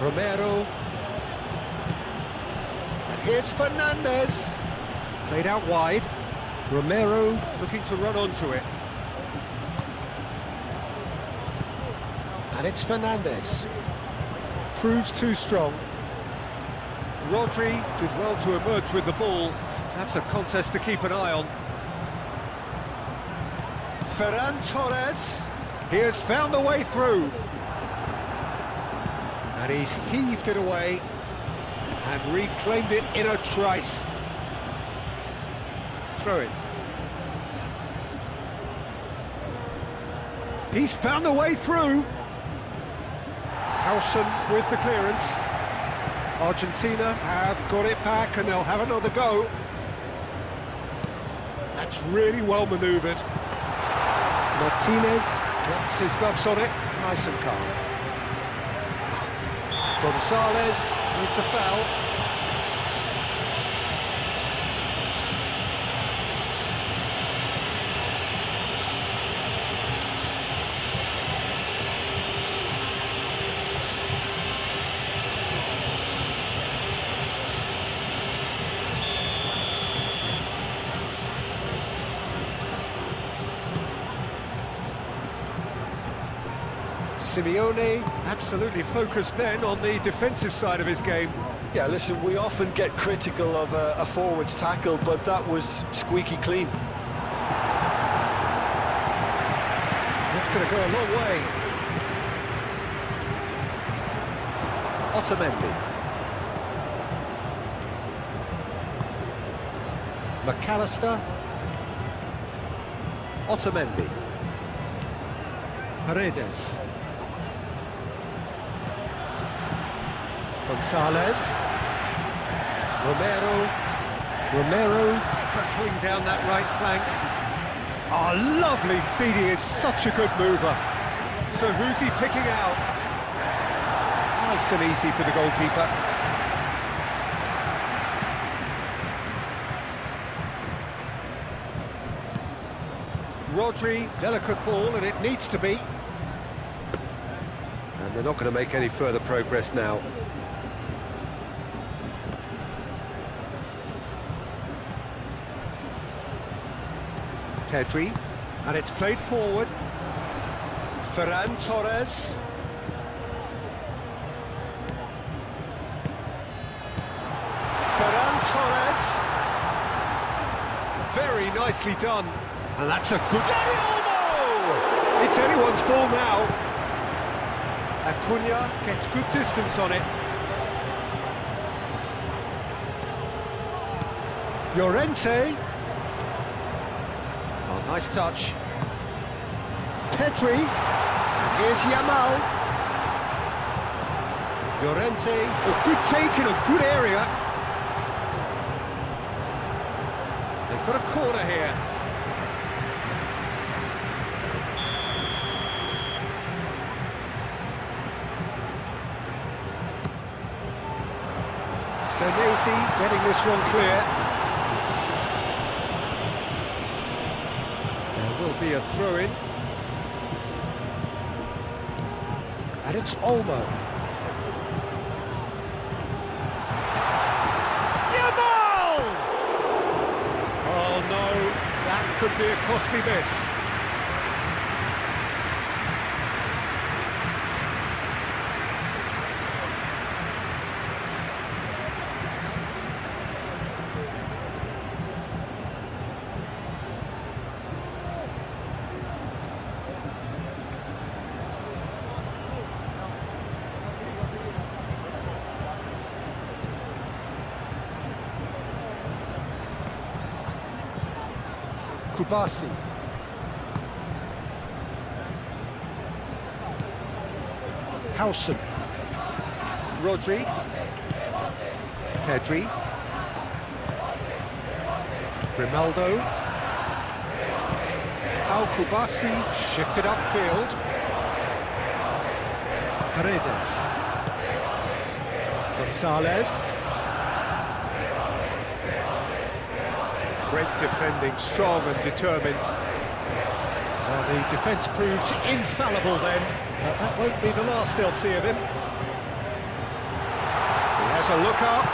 Romero. And here's Fernandez. Played out wide. Romero looking to run onto it. And it's Fernandez. Proves too strong. Rodri did well to emerge with the ball. That's a contest to keep an eye on. Ferran Torres. He has found a way through. And he's heaved it away and reclaimed it in a trice. Throw it. He's found a way through. Howson with the clearance. Argentina have got it back and they'll have another go. That's really well manoeuvred. Martinez gets his gloves on it, nice and calm. Gonzalez with the foul. Simeone, absolutely focused then on the defensive side of his game. Yeah, listen, we often get critical of a forward's tackle, but that was squeaky clean. That's going to go a long way. Otamendi. McAllister. Otamendi. Paredes. Gonzalez. Romero hurtling down that right flank. Oh, lovely feed, he is such a good mover. So who's he picking out? Nice and easy for the goalkeeper. Rodri, delicate ball, and it needs to be. And they're not going to make any further progress now. Pedri, and it's played forward. Ferran Torres. Ferran Torres. Very nicely done. And that's a good... Dani Olmo! It's anyone's ball now. Acuna gets good distance on it. Llorente. Oh, nice touch. Pedri. And here's Yamal. Llorente. Oh, good take in a good area. They've got a corner here. Senesi getting this one clear. There will be a throw-in. And it's Olmo. Yamal! Oh no, that could be a costly miss. Kubasi. Howson. Rodri. Pedri. Grimaldo. Kubasi shifted upfield. Paredes. Gonzalez. Great defending, strong and determined. Well, the defence proved infallible then, but that won't be the last they'll see of him. He has a look up.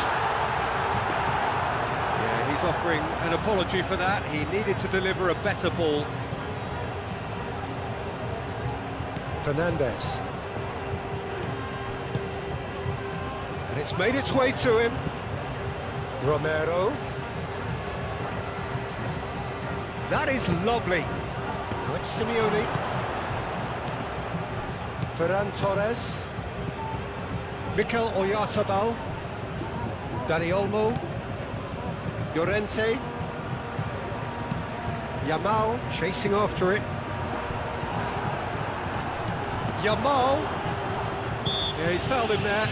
Yeah, he's offering an apology for that. He needed to deliver a better ball. Fernandez. And it's made its way to him. Romero. That is lovely. Now it's Simeone. Ferran Torres. Mikel Oyarzabal. Dani Olmo. Llorente. Yamal chasing after it. Yamal. Yeah, he's fouled him there.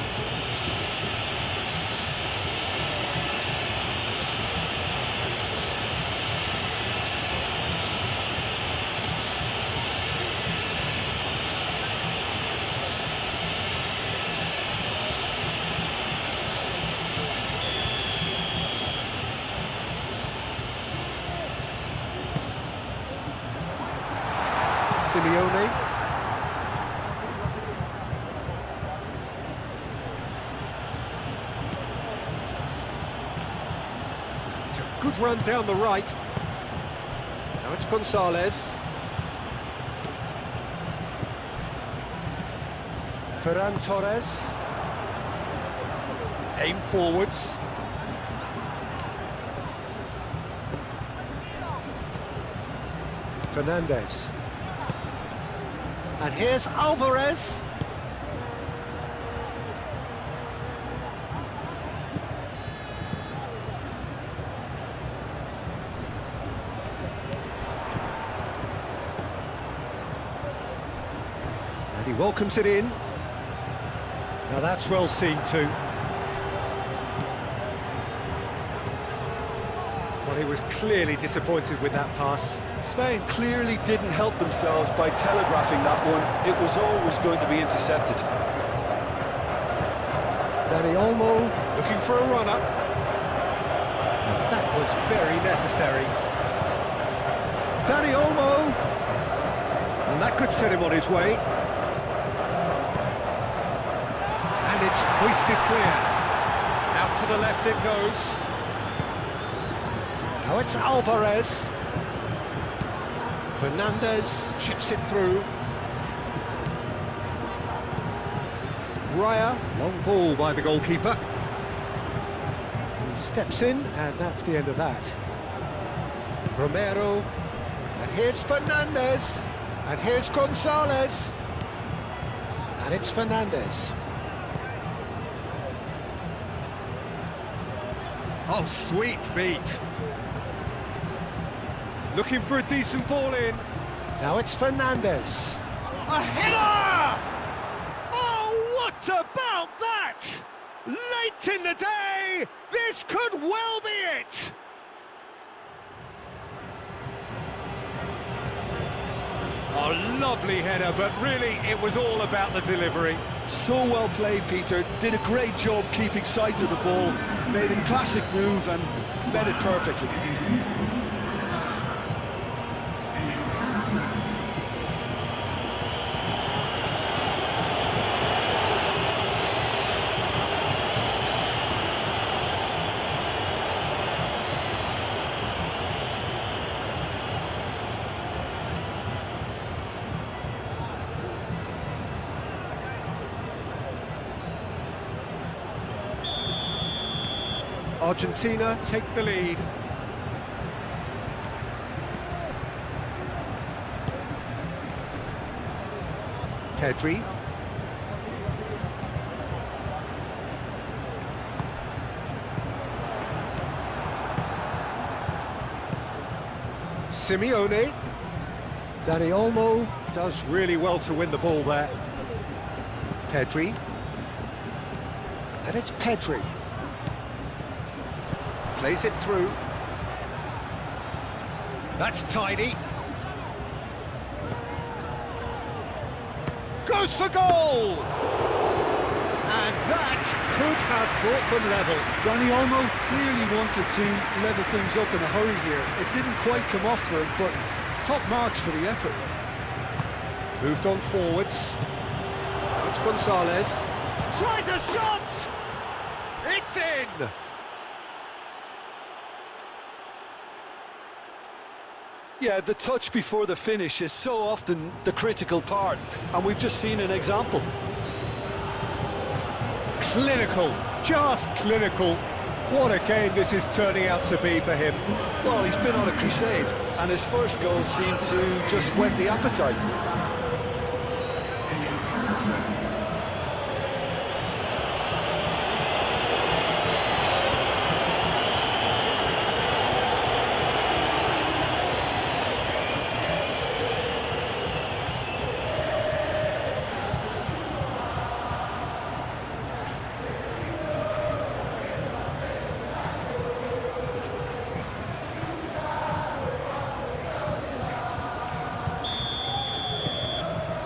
Simeone. It's a good run down the right. Now it's Gonzalez. Ferran Torres. Aim forwards. Fernandez. And here's Alvarez. And he welcomes it in. Now that's well seen too. Well, he was clearly disappointed with that pass. Spain clearly didn't help themselves by telegraphing that one. It was always going to be intercepted. Dani Olmo looking for a runner. That was very necessary. Dani Olmo. And that could set him on his way. And it's hoisted clear. Out to the left it goes. Now it's Alvarez. Fernandez chips it through. Raya, long ball by the goalkeeper. He steps in, and that's the end of that. Romero, and here's Fernandez, and here's Gonzalez, and it's Fernandez. Oh, sweet feet. Looking for a decent ball in. Now it's Fernandez. A header! Oh, what about that? Late in the day, this could well be it. Oh, lovely header, but really it was all about the delivery. So well played, Peter. Did a great job keeping sight of the ball. Made a classic move and met it perfectly. Argentina take the lead. Pedri. Simeone. Dani Olmo does really well to win the ball there. Pedri. And it's Pedri. Plays it through. That's tidy. Goes for goal! And that could have brought them level. Dani Olmo clearly wanted to level things up in a hurry here. It didn't quite come off for him, but top marks for the effort. Moved on forwards. It's Gonzalez. Tries a shot! It's in! Yeah, the touch before the finish is so often the critical part, and we've just seen an example. Clinical, just clinical. What a game this is turning out to be for him. Well, he's been on a crusade, and his first goal seemed to just whet the appetite.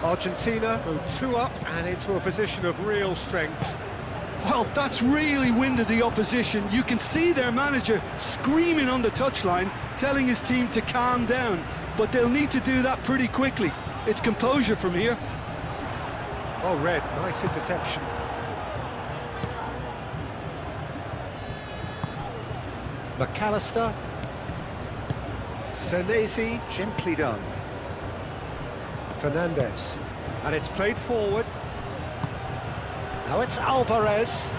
Argentina go 2 up and into a position of real strength. Well, that's really winded the opposition. You can see their manager screaming on the touchline, telling his team to calm down, but they'll need to do that pretty quickly. It's composure from here. Oh, Red, nice interception. McAllister. Senesi, gently done. Fernandez. And it's played forward. Now it's Alvarez.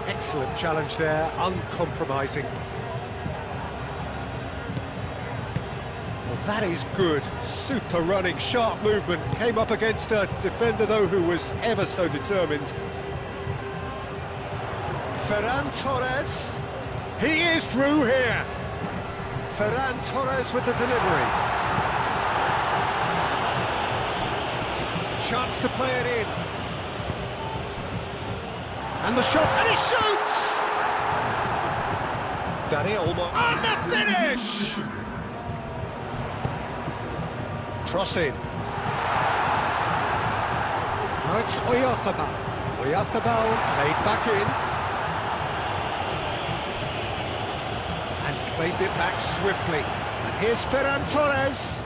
Excellent challenge there, uncompromising. Well, that is good. Super running, sharp movement. Came up against a defender, though, who was ever so determined. Ferran Torres. He is through here. Ferran Torres with the delivery. A chance to play it in. And the shot, and he shoots! Danny Olmo. And the finish! Cross in. Now it's Oyarzabal. Oyarzabal played back in. And claimed it back swiftly. And here's Ferran Torres.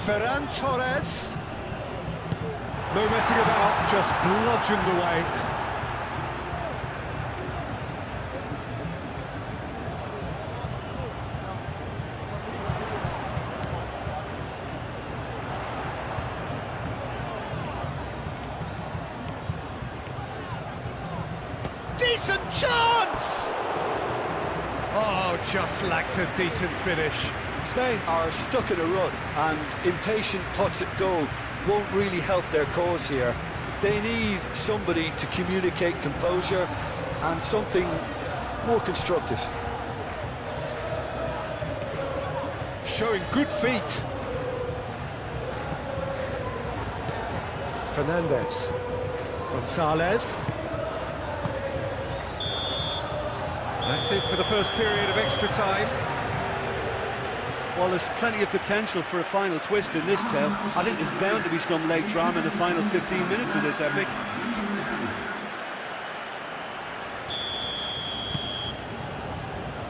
Ferran Torres. No messing about, just bludgeoned away. Decent chance! Oh, just lacked a decent finish. Spain are stuck in a rut, and impatient putts at goal won't really help their cause here. They need somebody to communicate composure and something more constructive. Showing good feet. Fernandez. Gonzalez. That's it for the first period of extra time. Well, there's plenty of potential for a final twist in this tale. I think there's bound to be some leg drama in the final 15 minutes of this epic.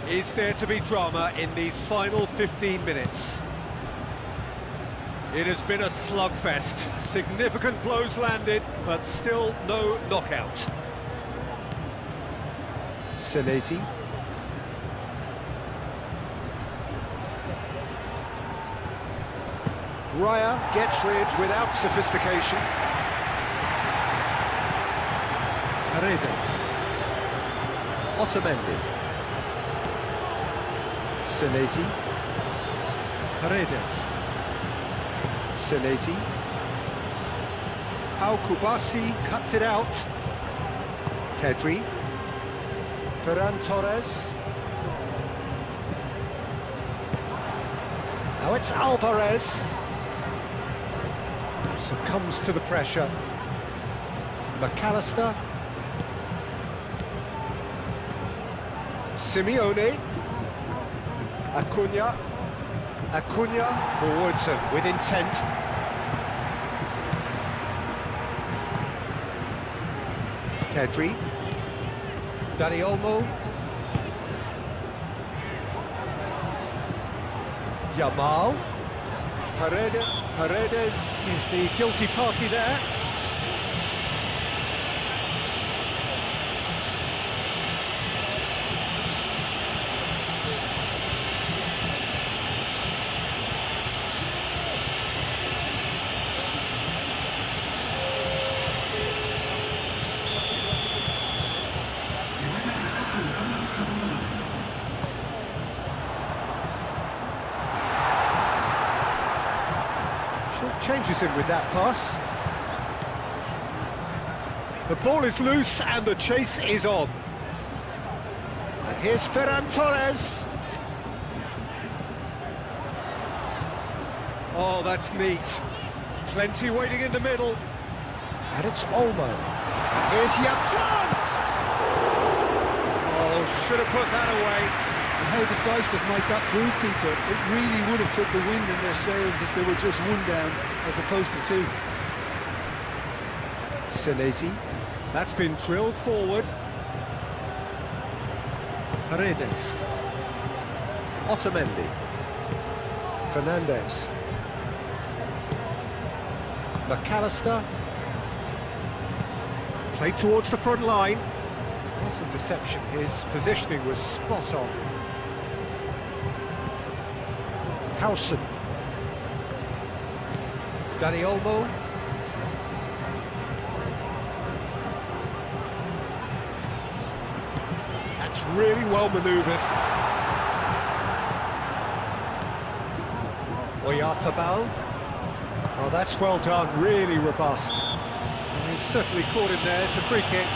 Is there to be drama in these final 15 minutes? It has been a slugfest. Significant blows landed, but still no knockout. Senesi. Raya gets rid without sophistication. Paredes. Otamendi. Senesi. Paredes. Senesi. Pau Kubasi cuts it out. Pedri. Ferran Torres. Now it's Alvarez. Succumbs to the pressure. McAllister. Simeone. Acuna. Acuna forwards and with intent. Pedri. Dani Olmo. Yamal. Paredes is the guilty party there. Changes him with that pass. The ball is loose and the chase is on. And here's Ferran Torres. Oh, that's neat. Plenty waiting in the middle. And it's Olmo. And here's Yap. Chance! Oh, should have put that away. And how decisive might that prove, Peter? It really would have put the wind in their sails if they were just one down as opposed to two. Senesi. That's been drilled forward. Paredes. Otamendi. Fernandez. McAllister. Played towards the front line. Awesome deception. His positioning was spot on. Howson. Danny Olmo. That's really well manoeuvred. Oyarzabal. Oh, that's well done, really robust. And he's certainly caught him there, it's a free kick.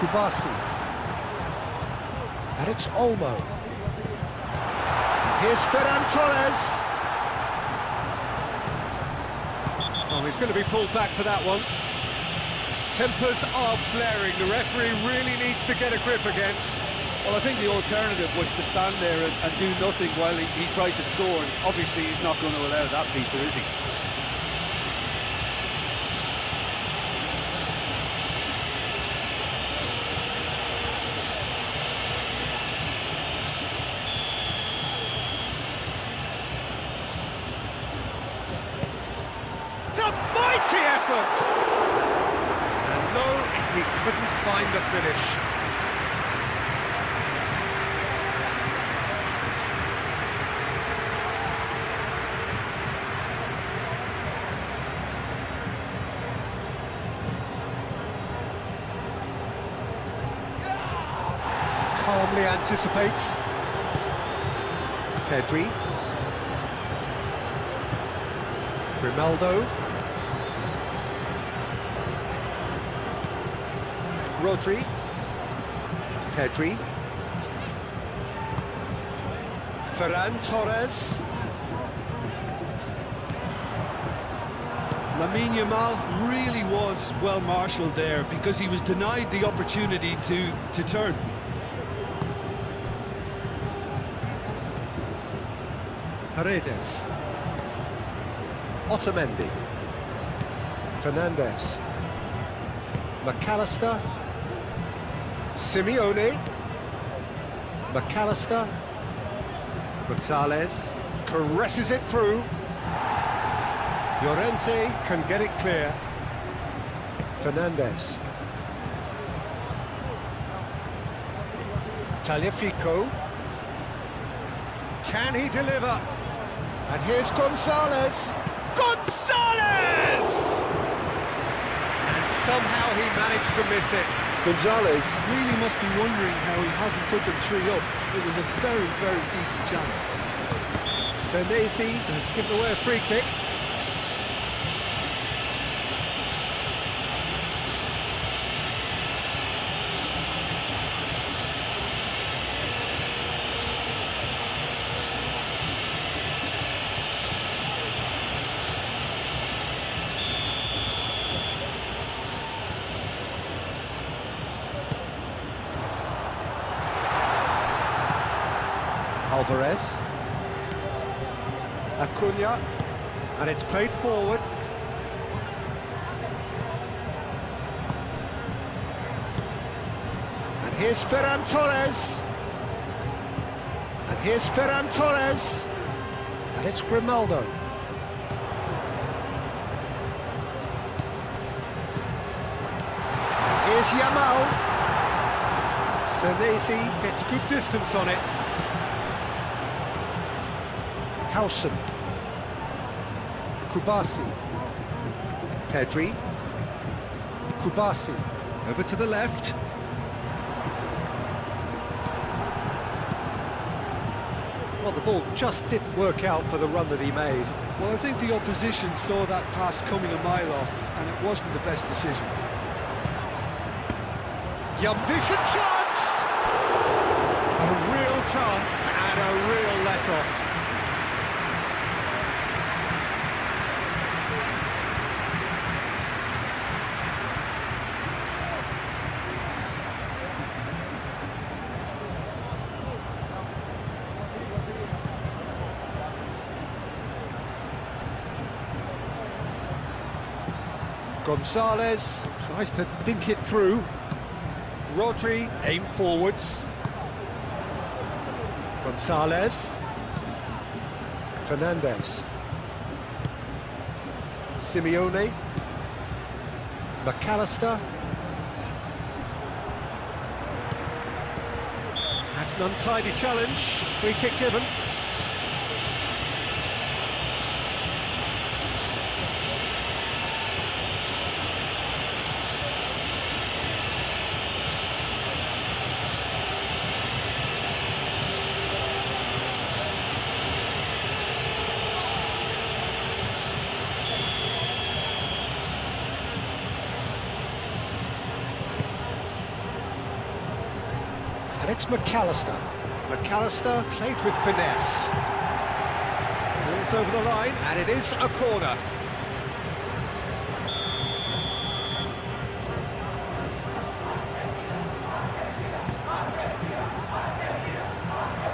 Kubasi. And it's Olmo. And here's Ferran Torres. Oh, he's going to be pulled back for that one. Tempers are flaring. The referee really needs to get a grip again. Well, I think the alternative was to stand there and do nothing while he tried to score. And obviously, he's not going to allow that, Peter, is he? It's a mighty effort! And no, he couldn't find the finish. Calmly anticipates. Pedri. Grimaldo. Rodri. Pedri. Ferran Torres. Lamine Yamal really was well marshalled there because he was denied the opportunity to turn. Paredes. Otamendi. Fernandez. McAllister. Simeone. McAllister. Gonzalez caresses it through. Llorente can get it clear. Fernandez. Tagliafico. Can he deliver? And here's Gonzalez. Gonzalez! And somehow he managed to miss it. Gonzalez really must be wondering how he hasn't put them 3 up. It was a very, very decent chance. Senesi has given away a free kick. Alvarez. Acuna, and it's played forward. And here's Ferran Torres. And here's Ferran Torres. And it's Grimaldo. And here's Yamal. Senesi gets good distance on it. Howson. Kubasi. Pedri. Kubasi. Over to the left. Well, the ball just didn't work out for the run that he made. Well, I think the opposition saw that pass coming a mile off, and it wasn't the best decision. Decent chance! A real chance and a real let-off. Gonzalez tries to dink it through. Rodri aim forwards. Gonzalez. Fernandez. Simeone. McAllister. That's an untidy challenge. Free kick given. And it's McAllister. McAllister played with finesse. Ball's over the line, and it is a corner.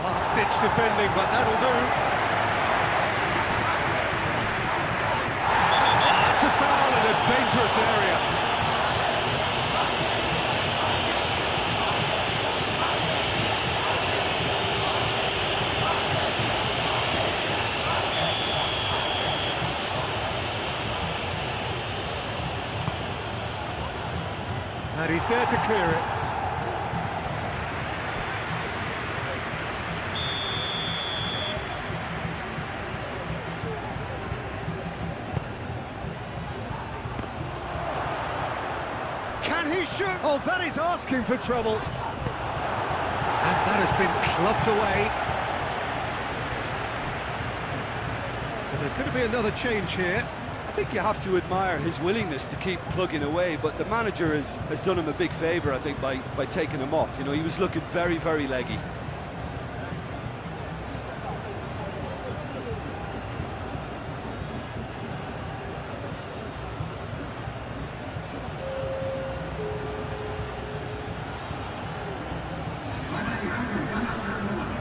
Last-ditch defending, but that'll do. Oh, that's a foul in a dangerous area. And he's there to clear it. Can he shoot? Oh, that is asking for trouble. And that has been clubbed away. And there's going to be another change here. I think you have to admire his willingness to keep plugging away, but the manager has done him a big favour, I think, by taking him off. You know, he was looking very, very leggy.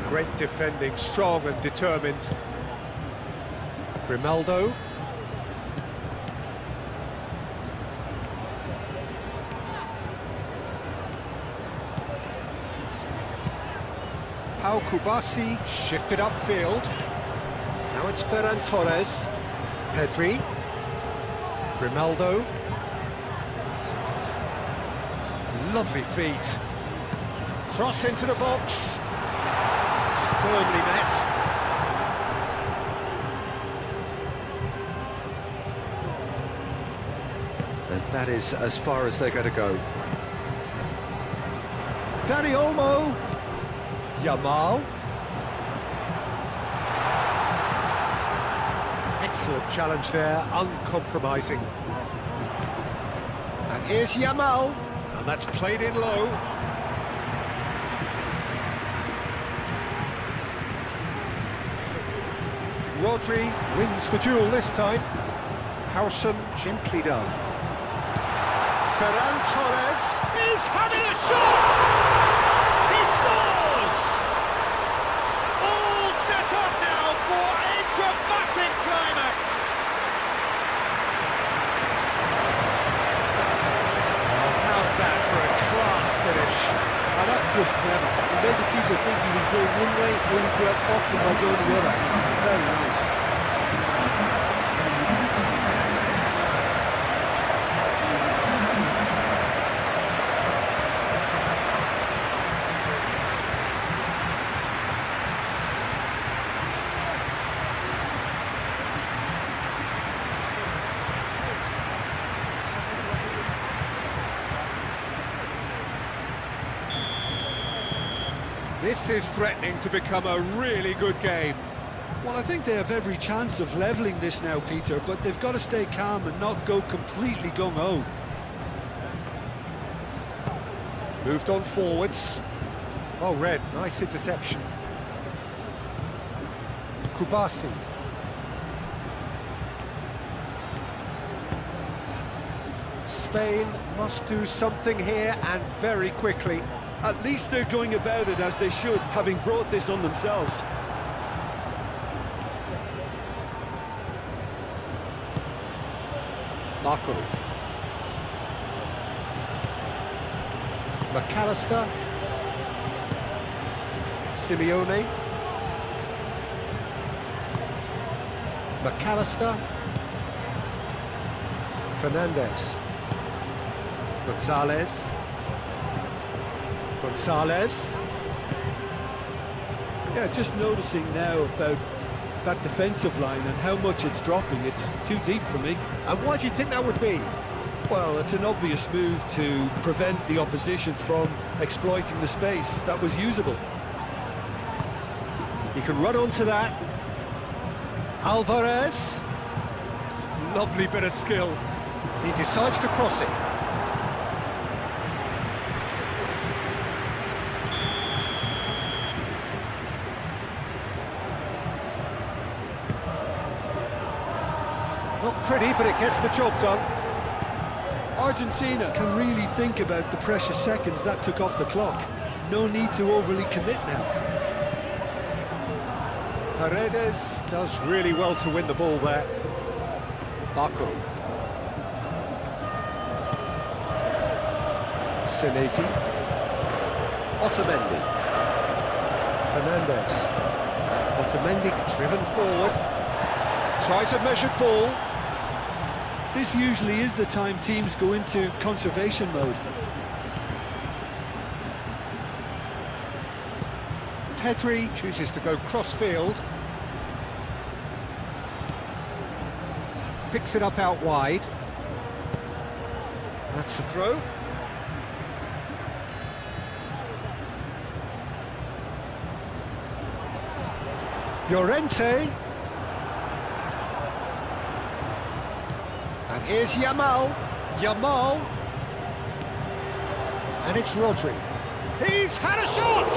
Great defending, strong and determined. Grimaldo. Pau Kubasi shifted upfield. Now it's Ferran Torres. Pedri. Grimaldo. Lovely feet. Cross into the box. Firmly met. And that is as far as they're going to go. Dani Olmo. Yamal. Excellent challenge there, uncompromising. And here's Yamal, and that's played in low. Rodri wins the duel this time. Howson gently done. Ferran Torres is having a shot! He scores! All set up now for a dramatic climax. Oh, how's that for a class finish? Now that's just clever. He made the keeper think he was going one way, only to outfox him by going the other. Very nice. This is threatening to become a really good game. Well, I think they have every chance of levelling this now, Peter, but they've got to stay calm and not go completely gung-ho. Moved on forwards. Oh, Red, nice interception. Kubasi. Spain must do something here, and very quickly. At least they're going about it as they should, having brought this on themselves. Marco. McAllister. Simeone. McAllister. Fernandez. Gonzalez. Gonzalez. Yeah, just noticing now about that defensive line and how much it's dropping. It's too deep for me. And why do you think that would be? Well, it's an obvious move to prevent the opposition from exploiting the space that was usable. He can run onto that. Alvarez. Lovely bit of skill. He decides to cross it. Not pretty, but it gets the job done. Argentina can really think about the precious seconds that took off the clock. No need to overly commit now. Paredes does really well to win the ball there. Baku. Senesi. Otamendi. Fernandez. Otamendi driven forward. Tries a measured ball. This usually is the time teams go into conservation mode. Pedri chooses to go cross-field. Picks it up out wide. That's the throw. Llorente. And here's Yamal. Yamal. And it's Rodri. He's had a shot!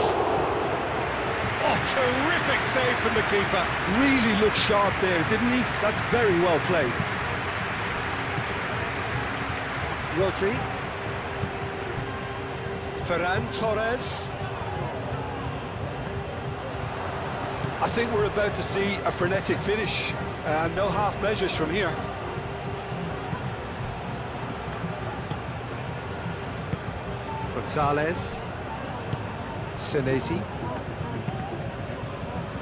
Oh, terrific save from the keeper. Really looked sharp there, didn't he? That's very well played. Rodri. Ferran Torres. I think we're about to see a frenetic finish. No half measures from here. Gonzalez. Senesi.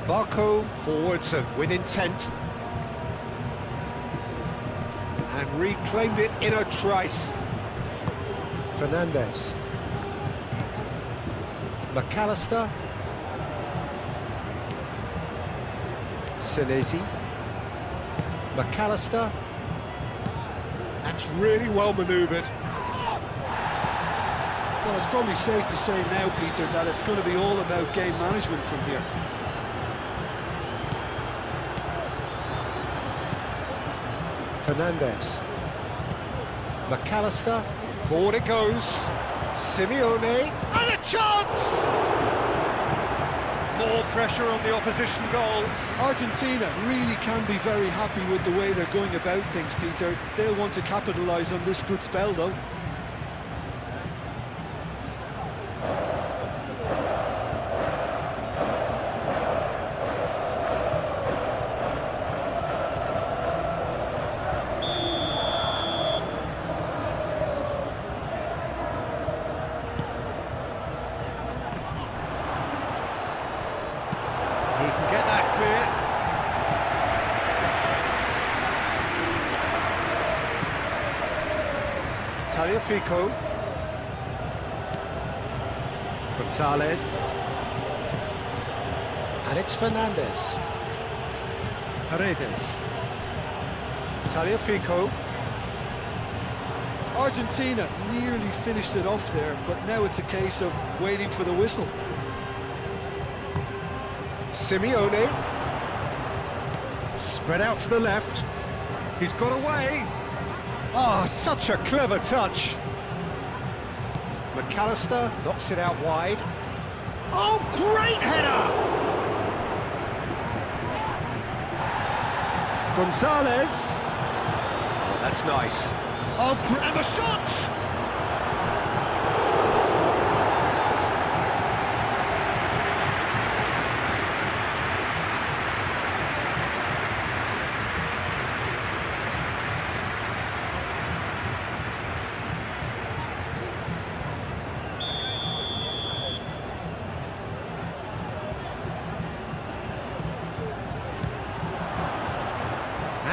Baku forwards and with intent. And reclaimed it in a trice. Fernandez. McAllister. Senesi. McAllister. That's really well manoeuvred. Well, it's probably safe to say now, Peter, that it's going to be all about game management from here. Fernandez. McAllister. Forward it goes. Simeone. And a chance! More pressure on the opposition goal. Argentina really can be very happy with the way they're going about things, Peter. They'll want to capitalise on this good spell, though. He can get that clear. Tagliafico. Gonzalez. And it's Fernandez. Paredes. Tagliafico. Argentina nearly finished it off there, but now it's a case of waiting for the whistle. Simeone. Spread out to the left. He's got away. Oh, such a clever touch. McAllister knocks it out wide. Oh, great header! Gonzalez. Oh, that's nice. Oh, and the shot!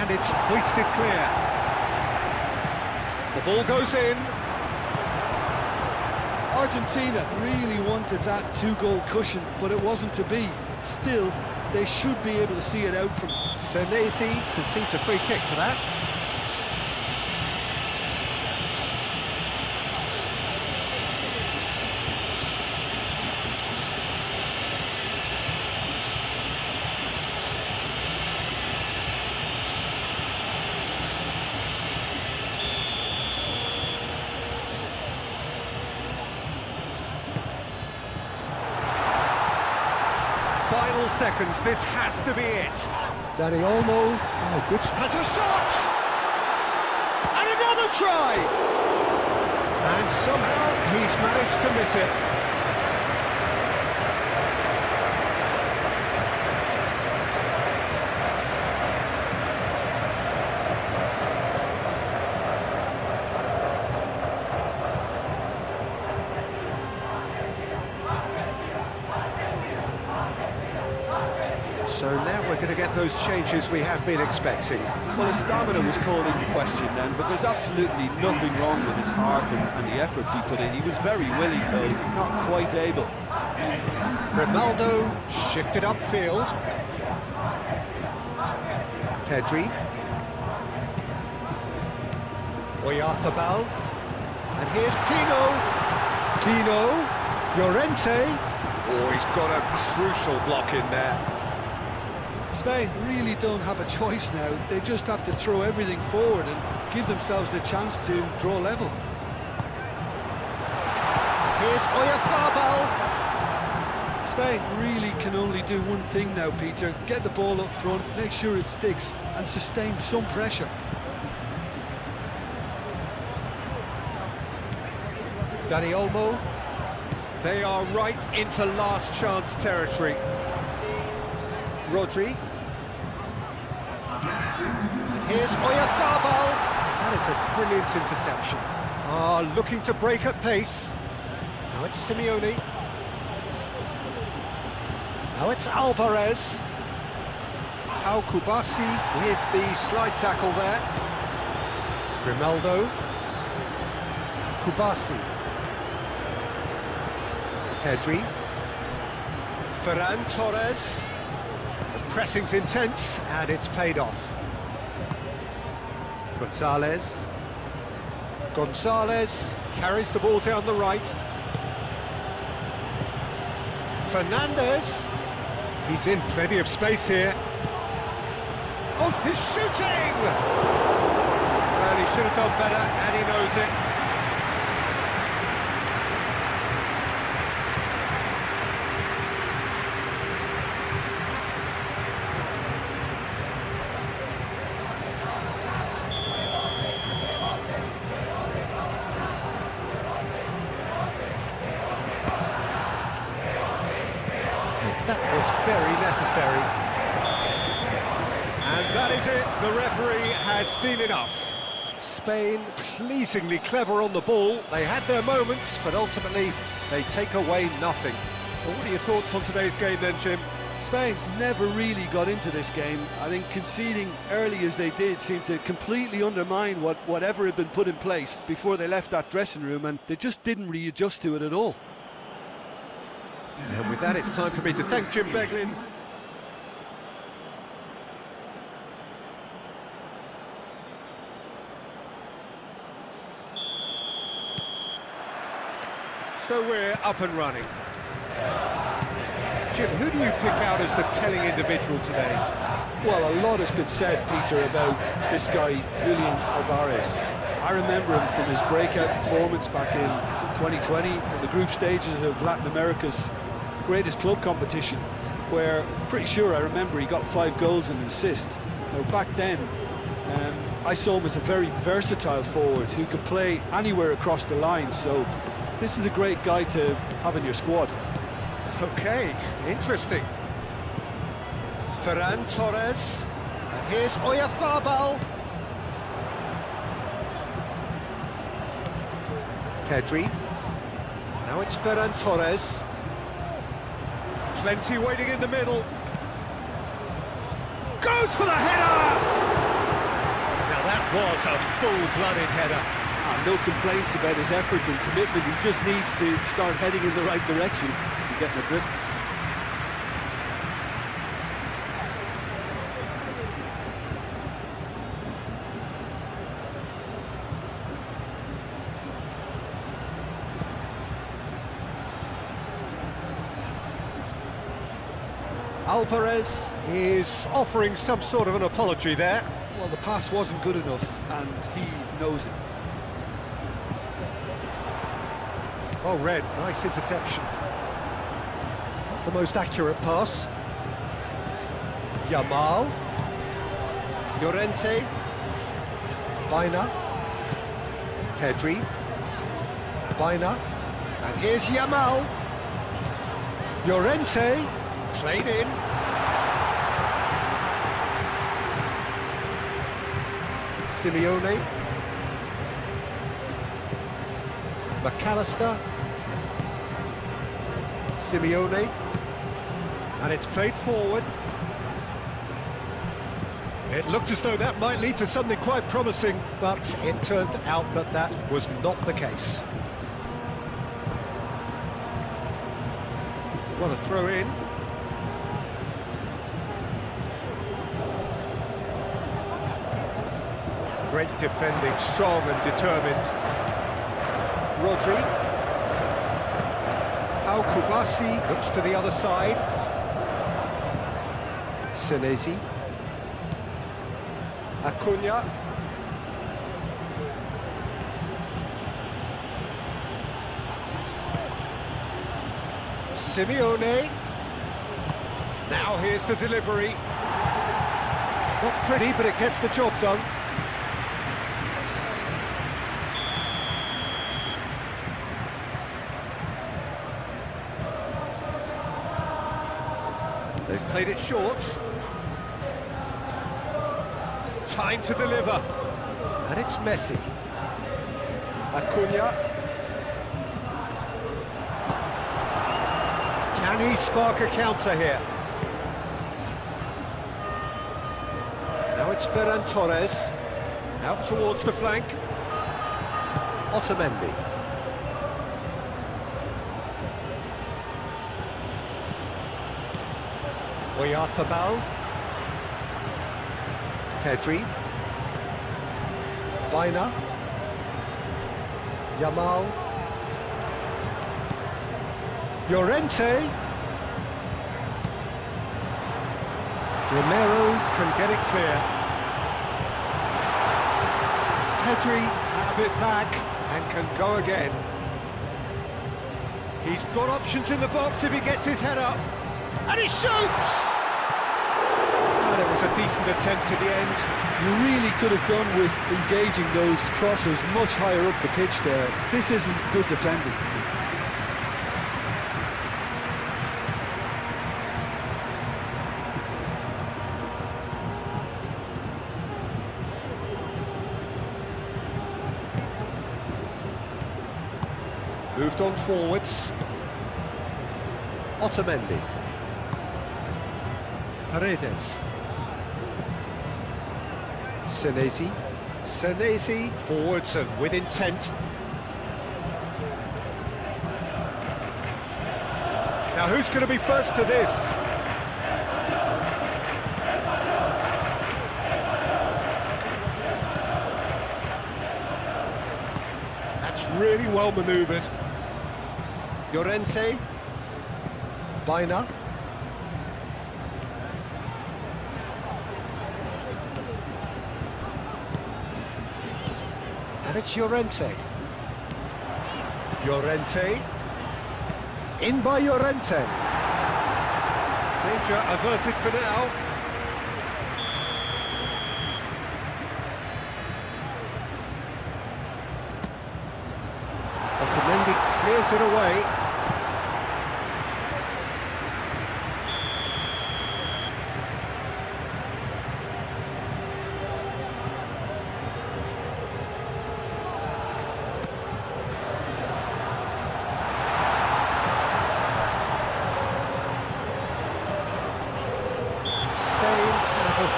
And it's hoisted clear. The ball goes in. Argentina really wanted that 2-goal cushion, but it wasn't to be. Still, they should be able to see it out from... Senesi concedes a free kick for that. Final seconds, this has to be it. Dani Olmo, oh good, has a shot! And another try! And somehow he's managed to miss it. So now we're going to get those changes we have been expecting. Well, his stamina was called into question then, but there's absolutely nothing wrong with his heart and the efforts he put in. He was very willing, though, not quite able. Grimaldo shifted upfield. Pedri. Oyarzabal. And here's Pino. Llorente. Oh, he's got a crucial block in there. Spain really don't have a choice now. They just have to throw everything forward and give themselves a chance to draw level. Here's Oyarzabal. Spain really can only do one thing now, Peter. Get the ball up front, make sure it sticks, and sustain some pressure. Dani Olmo. They are right into last chance territory. Rodri. And here's Oyarzabal. That is a brilliant interception. Looking to break at pace. Now it's Simeone. Now it's Alvarez. Pau Kubasi with the slide tackle there. Grimaldo. Kubasi. Pedri. Ferran Torres. The pressing's intense, and it's paid off. Gonzalez carries the ball down the right. Fernandez. He's in plenty of space here. Oh, he's shooting! Well, he should have done better, and he knows it. That was very necessary. And that is it. The referee has seen enough. Spain pleasingly clever on the ball. They had their moments, but ultimately they take away nothing. Well, what are your thoughts on today's game then, Jim? Spain never really got into this game. I think conceding early as they did seemed to completely undermine whatever had been put in place before they left that dressing room, and they just didn't readjust to it at all. And with that, it's time for me to thank Jim Beglin. So we're up and running. Jim, who do you pick out as the telling individual today? Well, a lot has been said, Peter, about this guy, Julian Alvarez. I remember him from his breakout performance back in 2020 in the group stages of Latin America's greatest club competition, where I'm pretty sure I remember he got 5 goals and an assist. Now, back then, I saw him as a very versatile forward who could play anywhere across the line, so this is a great guy to have in your squad. Okay, interesting. Ferran Torres, and here's Oyarzabal. Pedri. Now it's Ferran Torres. Plenty waiting in the middle. Goes for the header! was a full-blooded header. No complaints about his effort and commitment. He just needs to start heading in the right direction and getting adrift. Alvarez is offering some sort of an apology there. Well, the pass wasn't good enough, and he knows it. Oh, Red, nice interception. Not the most accurate pass. Yamal. Llorente. Baina. Pedri. Baina. And here's Yamal. Llorente. Played in. Simeone. McAllister. Simeone. And it's played forward. It looked as though that might lead to something quite promising, but it turned out that that was not the case. What a throw in. Great defending, strong and determined. Rodri. Pau Kubasi looks to the other side. Senesi. Acuna. Simeone. Now here's the delivery. Not pretty, but it gets the job done. They've played it short. Time to deliver. And it's Messi. Acuna. Can he spark a counter here? Now it's Ferran Torres. Out towards the flank. Otamendi. Oyarzabal. Pedri. Baina. Yamal. Llorente. Romero can get it clear. Pedri have it back and can go again. He's got options in the box if he gets his head up. And he shoots! And it was a decent attempt at the end. You really could have done with engaging those crosses much higher up the pitch there. This isn't good defending. Moved on forwards. Otamendi. Paredes. Senesi. Senesi forwards and with intent. Now who's going to be first to this? That's really well manoeuvred. Llorente. Baina. And it's Llorente. Llorente. In by Llorente. Danger averted for now. Otamendi clears it away.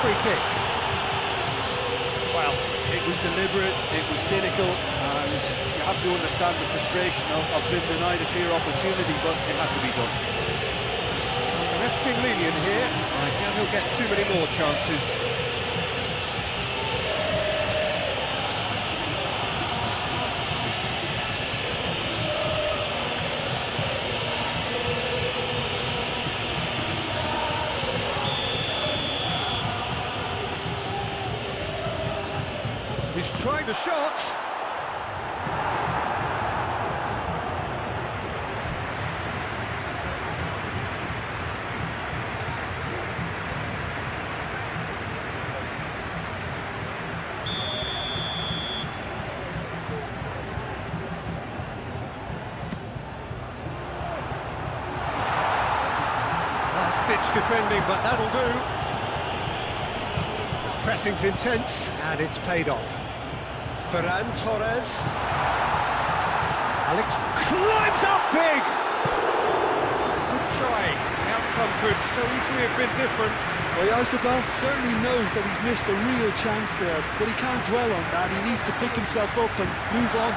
Free kick. Well, it was deliberate, it was cynical, and you have to understand the frustration of being denied a clear opportunity, but it had to be done. Well, the ref's being lenient here. I doubt he'll get too many more chances. He's trying the shot. Last-ditch defending, but that'll do. The pressing's intense, and it's paid off. Ferran Torres. Alex climbs up big! Good try. The outcome could so easily have been different. Well, Oyarzabal certainly knows that he's missed a real chance there, but he can't dwell on that. He needs to pick himself up and move on.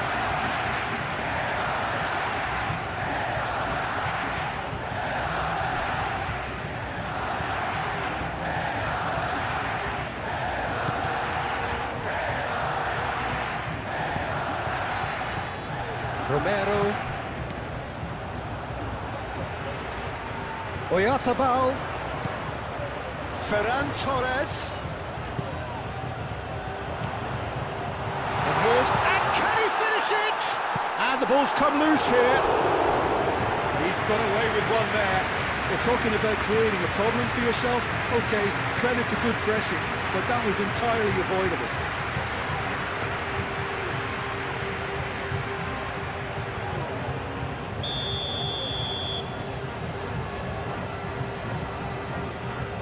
Romero. Oyarzabal. Ferran Torres. And can he finish it? And the ball's come loose here. He's got away with one there. We're talking about creating a problem for yourself. Okay, credit to good pressing, but that was entirely avoidable.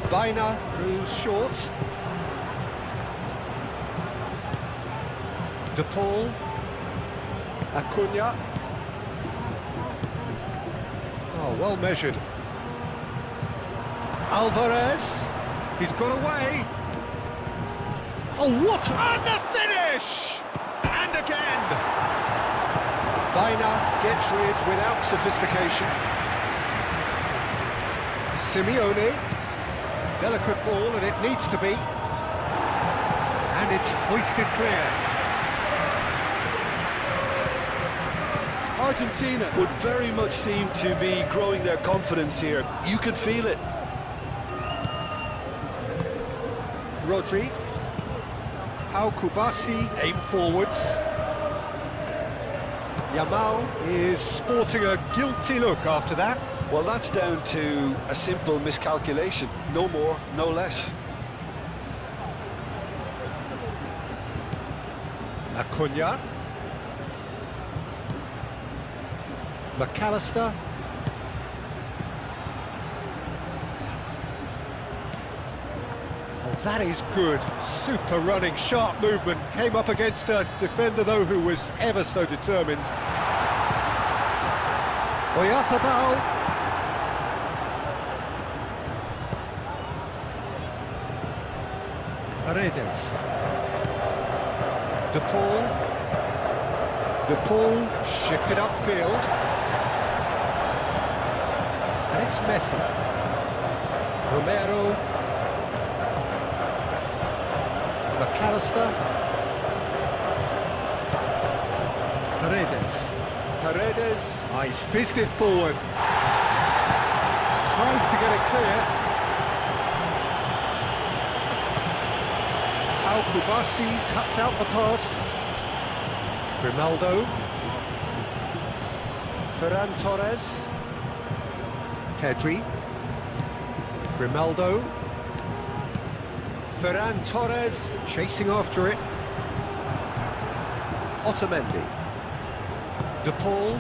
Baina, who's short. De Paul. Acuna. Oh, well measured. Alvarez. He's got away. Oh, what? And the finish! And again. Baina gets rid without sophistication. Simeone. Delicate ball, and it needs to be. And it's hoisted clear. Argentina would very much seem to be growing their confidence here. You could feel it. Rodri. Pau Kubasi, aim forwards. Yamal is sporting a guilty look after that. Well, that's down to a simple miscalculation. No more, no less. Acuna. McAllister. Oh, that is good. Super running, sharp movement. Came up against a defender, though, who was ever so determined. Oyarzabal. Paredes. De Paul. De Paul shifted upfield. And it's Messi. Romero. McAllister. Paredes. Paredes. Oh, he's fizzed it forward. Tries to get it clear. Kubasi cuts out the pass. Grimaldo. Ferran Torres. Pedri. Grimaldo. Ferran Torres chasing after it. Otamendi. De Paul.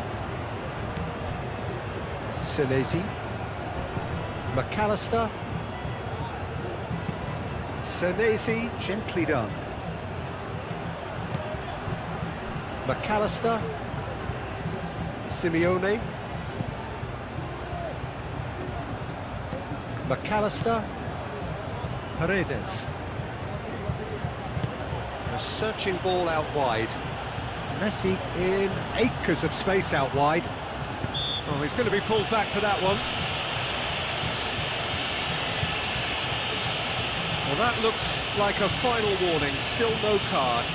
Senesi. McAllister. Senesi, gently done. McAllister. Simeone. McAllister. Paredes. A searching ball out wide. Messi in acres of space out wide. Oh, he's going to be pulled back for that one. Well, that looks like a final warning, still no card.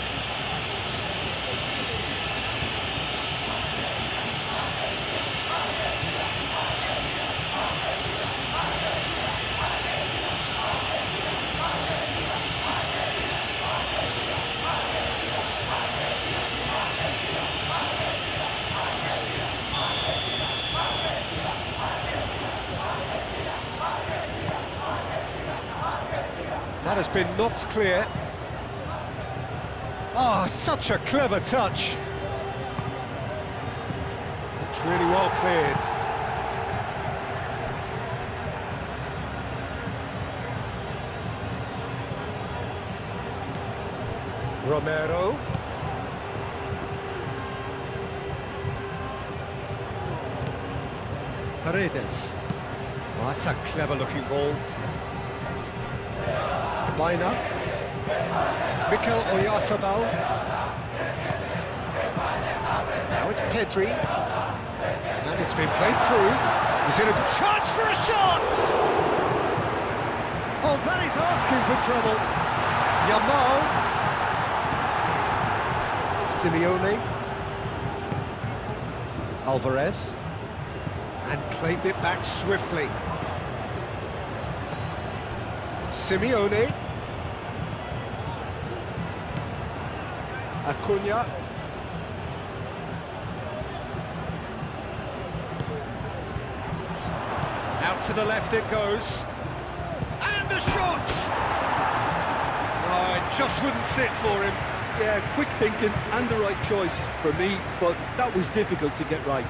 That has been knocked clear. Oh, such a clever touch. It's really well cleared. Romero. Paredes. Oh, that's a clever-looking ball. Baina, Mikel Oyarzabal. Now it's Pedri, and it's been played through. He's in a chance for a shot! Oh, that is asking for trouble. Yamal. Simeone. Alvarez. And claimed it back swiftly. Simeone. Acuna. Out to the left it goes. And a shot! Oh, it just wouldn't sit for him. Yeah, quick thinking and the right choice for me, but that was difficult to get right.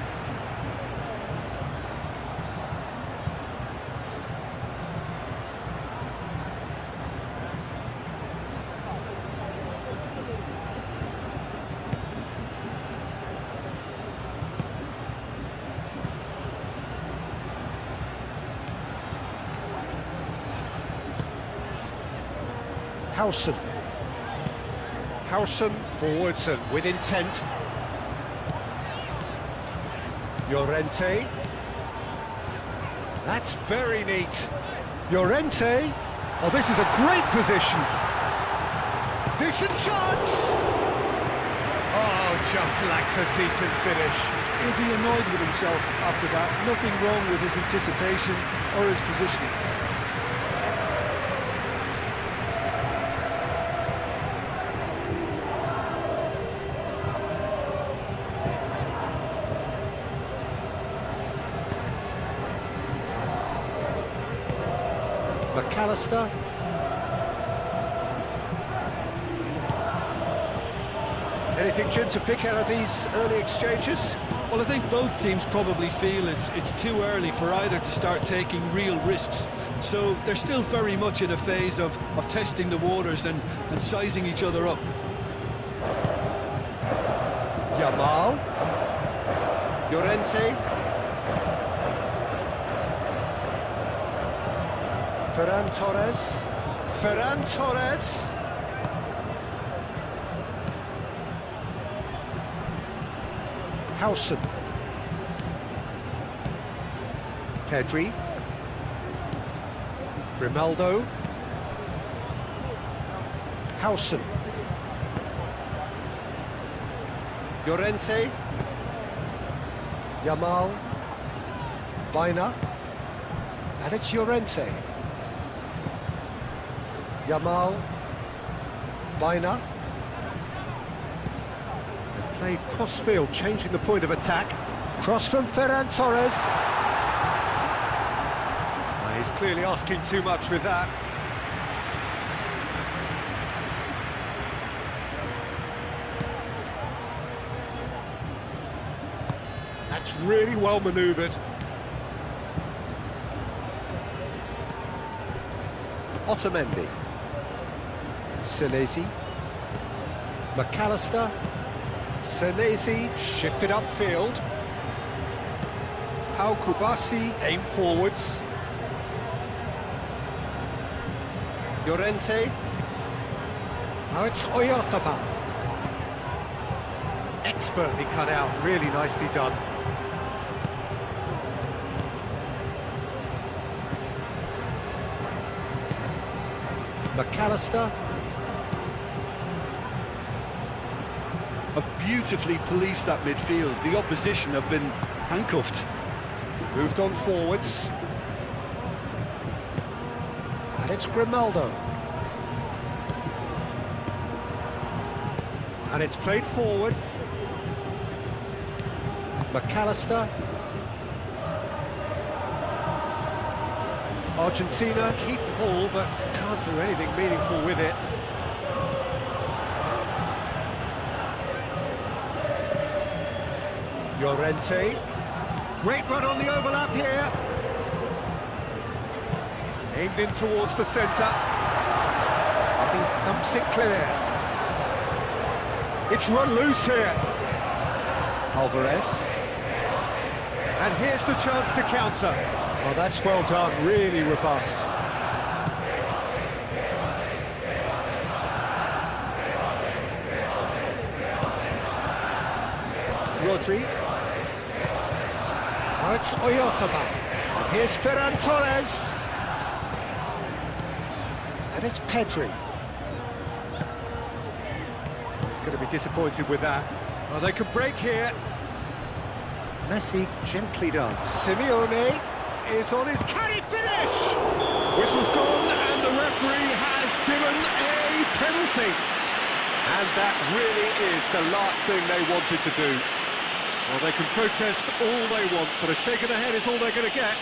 Howson forwards and with intent. Llorente. That's very neat. Llorente. Oh, this is a great position. Decent chance. Oh, just lacked a decent finish. He'll be annoyed with himself after that. Nothing wrong with his anticipation or his positioning. McAllister. Anything, Jim, to pick out of these early exchanges? Well, I think both teams probably feel it's too early for either to start taking real risks. So they're still very much in a phase of testing the waters and sizing each other up. Yamal. Llorente. Ferran Torres. Ferran Torres. Howson. Pedri. Grimaldo. Howson. Llorente. Yamal. Baina. And it's Llorente. Yamal. Baina. Played cross-field, changing the point of attack. Cross from Ferran Torres. He's clearly asking too much with that. That's really well manoeuvred. Otamendi. Senesi. McAllister. Senesi shifted upfield. Pau Kubasi aimed forwards. Llorente. Now it's Oyarzabal. Expertly cut out, really nicely done. McAllister. Have beautifully policed that midfield. The opposition have been handcuffed. Moved on forwards. And it's Grimaldo. And it's played forward. McAllister. Argentina keep the ball, but can't do anything meaningful with it. Llorente. Great run on the overlap here. Aimed in towards the centre. And he thumps it clear. It's run loose here. Alvarez. And here's the chance to counter. Oh, that's well done, really robust. Rodri. Now it's Oyarzabal. And here's Ferran Torres. And it's Pedri. He's going to be disappointed with that. Oh, they could break here. Messi gently done. Simeone is on his... Can he finish? Whistle's gone and the referee has given a penalty. And that really is the last thing they wanted to do. Well, they can protest all they want, but a shake of the head is all they're going to get.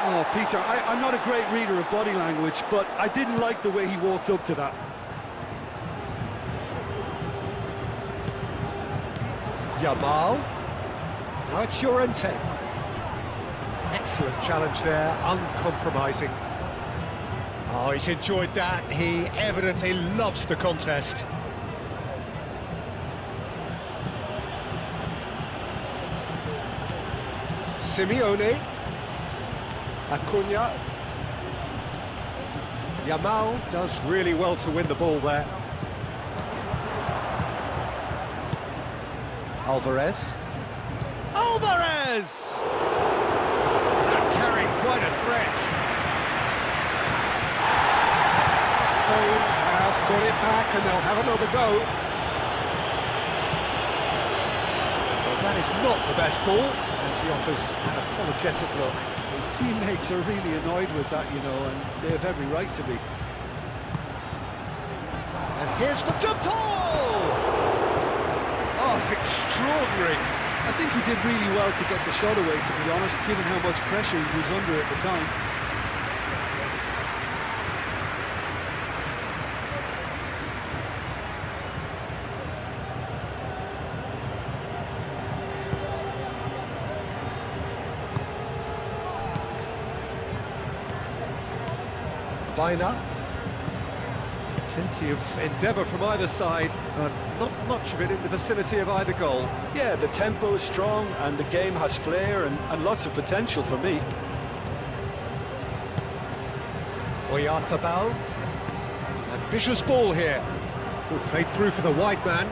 Oh, Peter, I'm not a great reader of body language, but I didn't like the way he walked up to that. Yamal. Now it's Llorente. Excellent challenge there, uncompromising. Oh, he's enjoyed that. He evidently loves the contest. Simeone. Acuna. Yamal does really well to win the ball there. Alvarez. Alvarez! That carrying quite a threat. Spain have got it back and they'll have another go. Well, that is not the best ball, and he offers an apologetic look. His teammates are really annoyed with that, you know, and they have every right to be. And here's the Paul! Oh, extraordinary. I think he did really well to get the shot away, to be honest, given how much pressure he was under at the time. Bina. Plenty of endeavour from either side, but not much of it in the vicinity of either goal. Yeah, the tempo is strong and the game has flair and lots of potential for me. Oyarzabal. Ambitious ball here. Who played through for the wide man.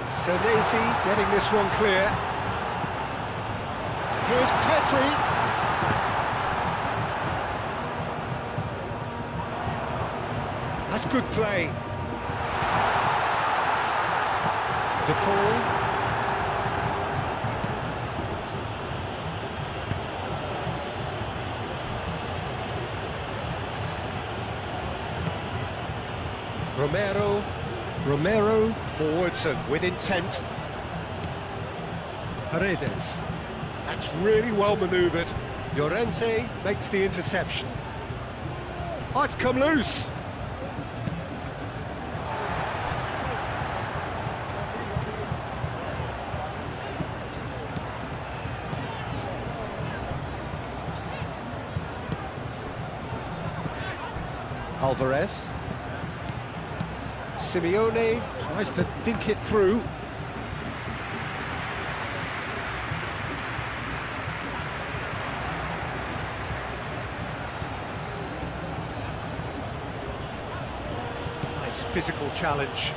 Senesi getting this one clear. Here's Pedri. That's good play. Paul. Romero forwards and with intent. Paredes. That's really well manoeuvred. Llorente makes the interception. Oh, it's come loose. Alvarez. Simeone tries to dink it through. Nice physical challenge.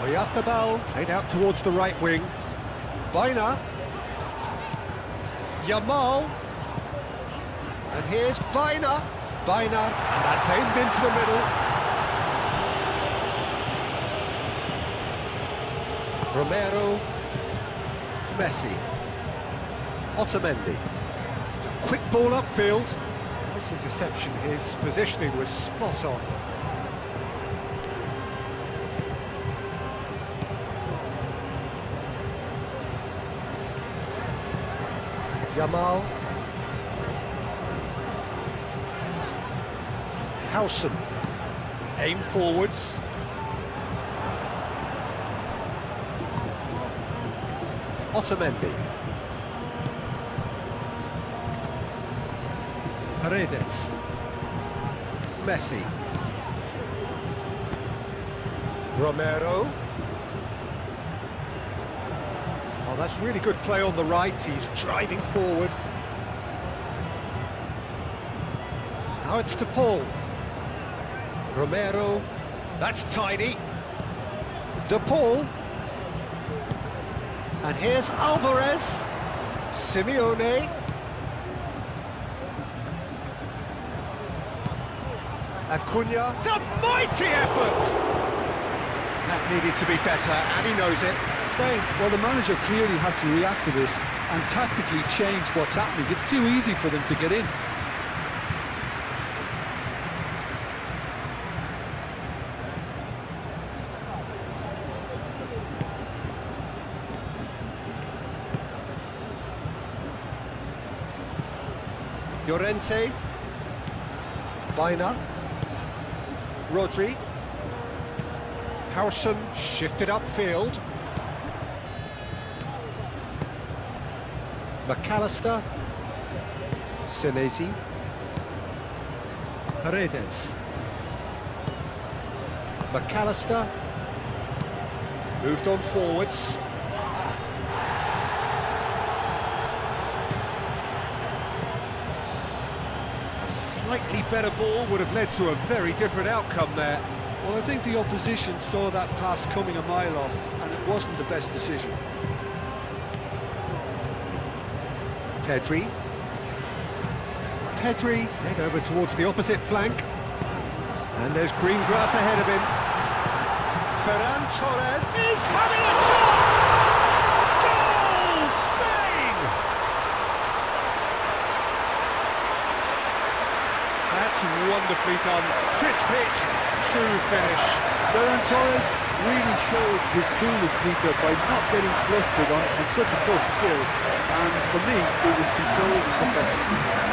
Oyarzábal played out towards the right wing. Baina. Yamal. And here's Baina. Baina, and that's aimed into the middle. Romero. Messi. Otamendi. It's a quick ball upfield. Nice interception. His positioning was spot on. Yamal. Howson. Aim forwards. Otamendi. Paredes. Messi. Romero. Oh, that's really good play on the right. He's driving forward. Now it's to Paul. Romero. That's tidy. De Paul. And here's Alvarez. Simeone. Acuna. It's a mighty effort! That needed to be better, and he knows it. Spain, well, the manager clearly has to react to this and tactically change what's happening. It's too easy for them to get in. Llorente. Baina. Rodri. Howson shifted upfield. McAllister. Senesi. Paredes. McAllister. Moved on forwards. A slightly better ball would have led to a very different outcome there. Well, I think the opposition saw that pass coming a mile off, and it wasn't the best decision. Pedri. Pedri played over towards the opposite flank. And there's green grass ahead of him. Ferran Torres is having a shot! Goal! Spain! That's wonderfully done. Crisp hit, true finish. Ferran Torres really showed his coolness, Peter, by not getting flustered on such a tough skill. And for me, it was controlled perfection.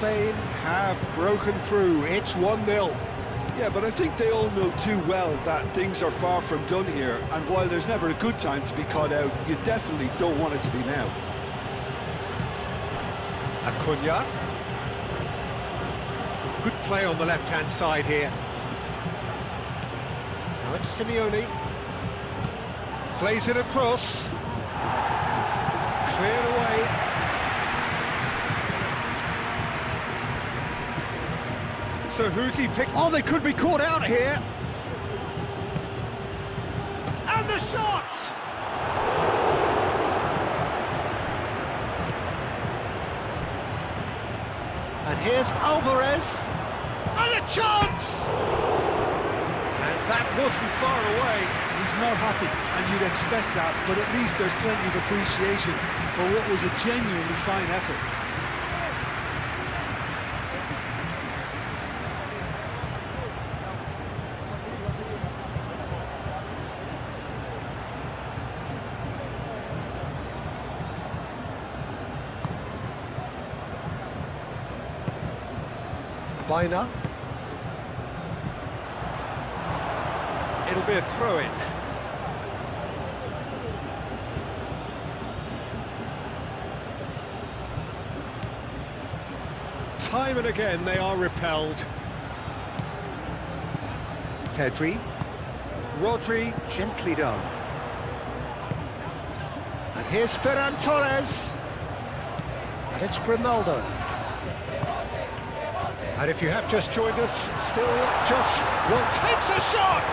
Spain have broken through. It's 1-0. Yeah, but I think they all know too well that things are far from done here, and while there's never a good time to be caught out, you definitely don't want it to be now. Acuna. Good play on the left-hand side here. Now it's Simeone. Plays it across. Cleared away. So who's he picked? Oh, they could be caught out here. And the shot! And here's Alvarez. And a chance! And that wasn't far away. He's not happy, and you'd expect that, but at least there's plenty of appreciation for what was a genuinely fine effort. Bina. It'll be a throw-in. Time and again they are repelled. Pedri. Rodri, gently done. And here's Ferran Torres. And it's Grimaldo. And if you have just joined us, still just one takes a shot!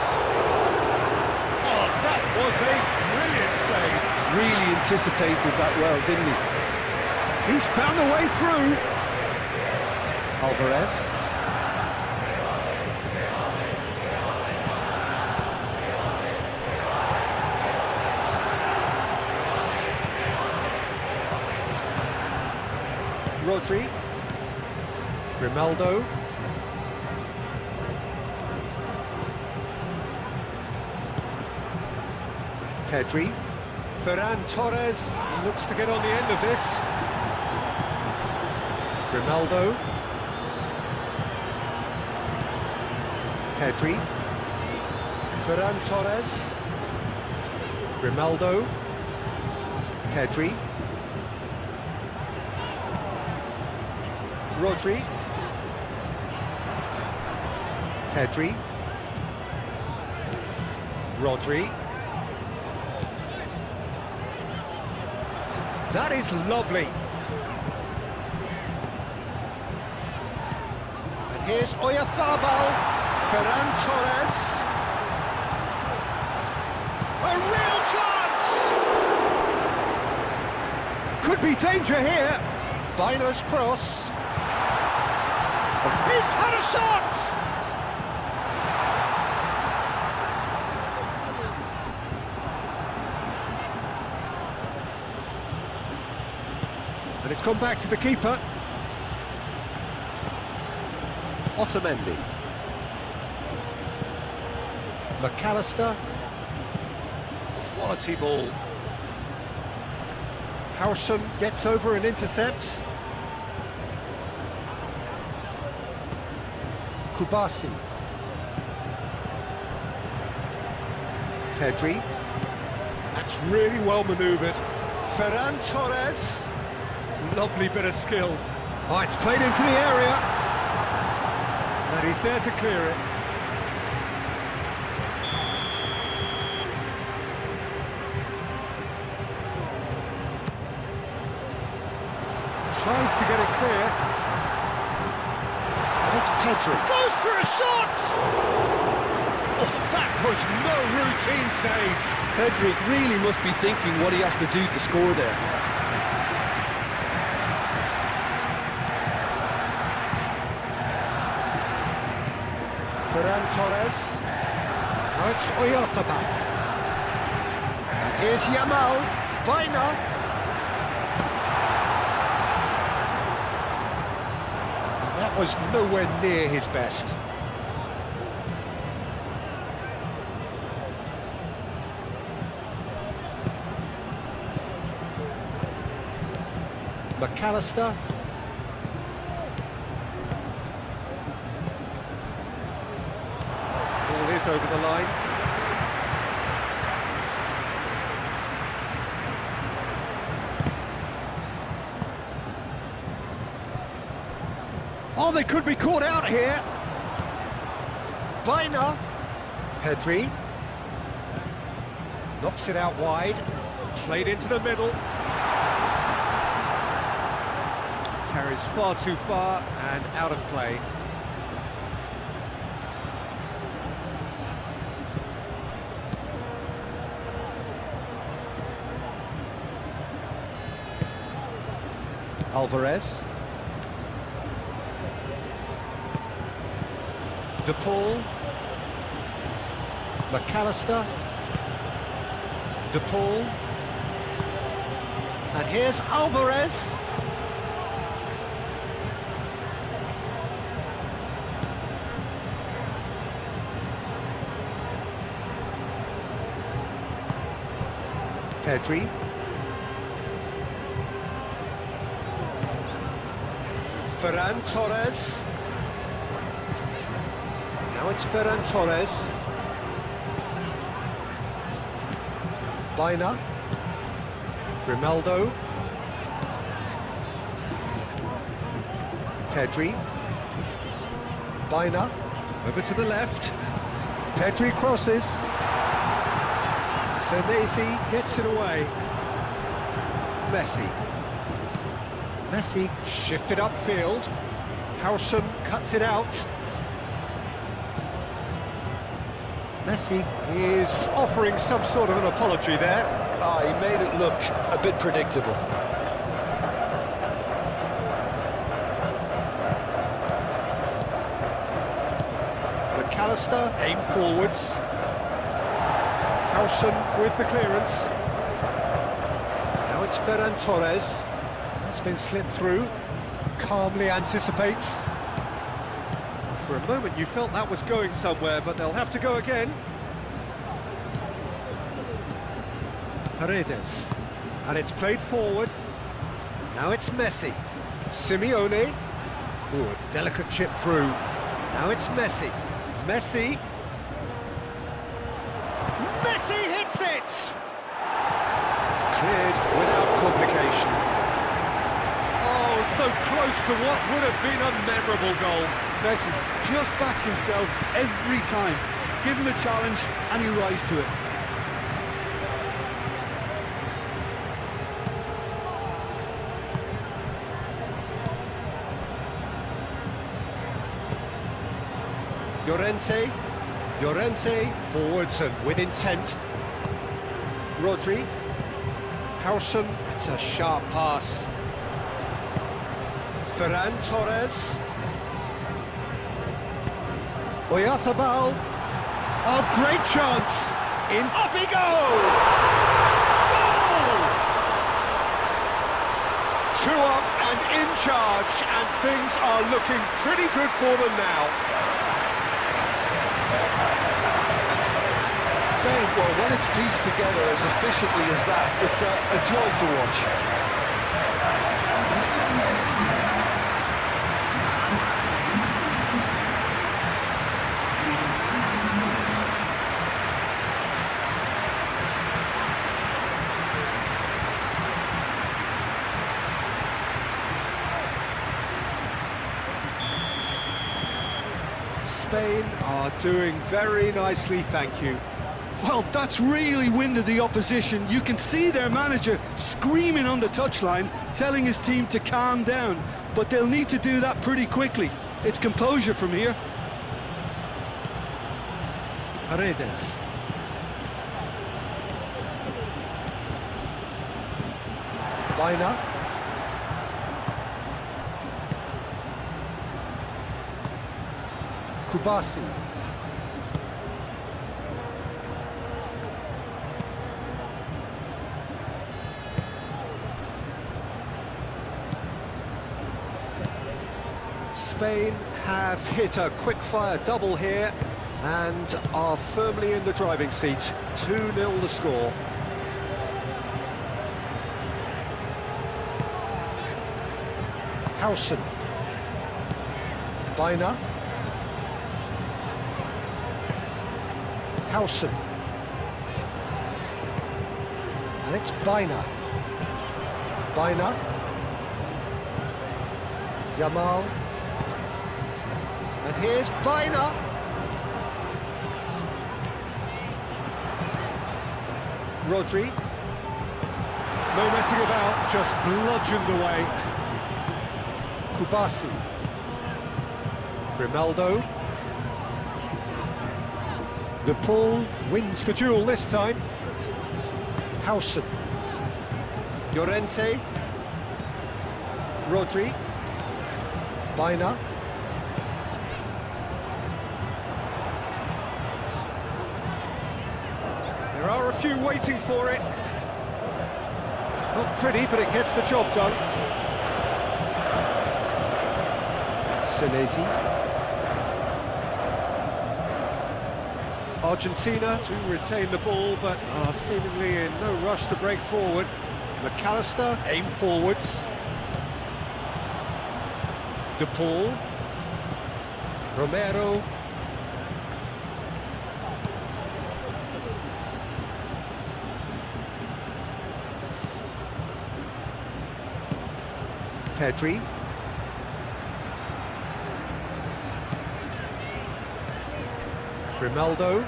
Oh, that was a brilliant save. Really anticipated that well, didn't he? He's found the way through. Alvarez. Rodri. Grimaldo. Pedri. Ferran Torres looks to get on the end of this. Grimaldo. Pedri. Ferran Torres. Grimaldo. Pedri. Rodri. Pedri. Rodri. That is lovely. And here's Oyarzabal. Ferran Torres. A real chance! Could be danger here. Bina's cross. He's had a shot! And it's come back to the keeper. Otamendi. McAllister. Quality ball. Howson gets over and intercepts. Kubasi. Pedri. That's really well manoeuvred. Ferran Torres. Lovely bit of skill. Oh, it's played into the area. And he's there to clear it. Tries to get it clear. And it's Pedri. Goes for a shot! Oh, that was no routine save. Pedri really must be thinking what he has to do to score there. Ferran Torres. Now it's Oyarzabal. And here's Yamal. Bina. That was nowhere near his best. McAllister. Ball is over the line. Oh, they could be caught out here. Bina. Pedri. Knocks it out wide. Played into the middle. Carries far too far and out of play. Alvarez. De Paul. McAllister. De Paul. And here's Alvarez. Pedri. Ferran Torres. Now it's Ferran Torres. Baina. Grimaldo. Pedri. Baina. Over to the left. Pedri crosses. Senesi gets it away. Messi. Messi shifted upfield. Howson cuts it out. Messi is offering some sort of an apology there. Ah, he made it look a bit predictable. McAllister, aim forwards. Howson with the clearance. Now it's Ferran Torres. That's been slipped through. Calmly anticipates. For a moment you felt that was going somewhere, but they'll have to go again. Paredes. And it's played forward. Now it's Messi. Simeone. Ooh, a delicate chip through. Now it's Messi. Messi. Messi hits it! Cleared without complication. Oh, so close to what would have been a memorable goal. Messi just backs himself every time. Give him a challenge and he'll rise to it. Llorente, forwards and with intent. Rodri, Howson, it's a sharp pass. Ferran Torres. Oyarzabal, oh, great chance, up he goes! Goal! 2 up and in charge, and things are looking pretty good for them now. Spain, well, when it's pieced together as efficiently as that, it's a joy to watch. Spain are doing very nicely, thank you. Well, that's really winded the opposition. You can see their manager screaming on the touchline, telling his team to calm down. But they'll need to do that pretty quickly. It's composure from here. Paredes. Baina. Kubasi. Spain have hit a quick-fire double here and are firmly in the driving seat. 2-0 the score. Howson. Baina. Howson. And it's Baina. Baina. Yamal. And here's Baina. Rodri. No messing about, just bludgeoned away. Kubasi. Grimaldo. De Paul wins the duel this time. Howson. Llorente. Rodri. Baina. There are a few waiting for it. Not pretty, but it gets the job done. Senesi. Argentina to retain the ball, but are seemingly in no rush to break forward. McAllister, aim forwards. De Paul. Romero. Pedri. Grimaldo.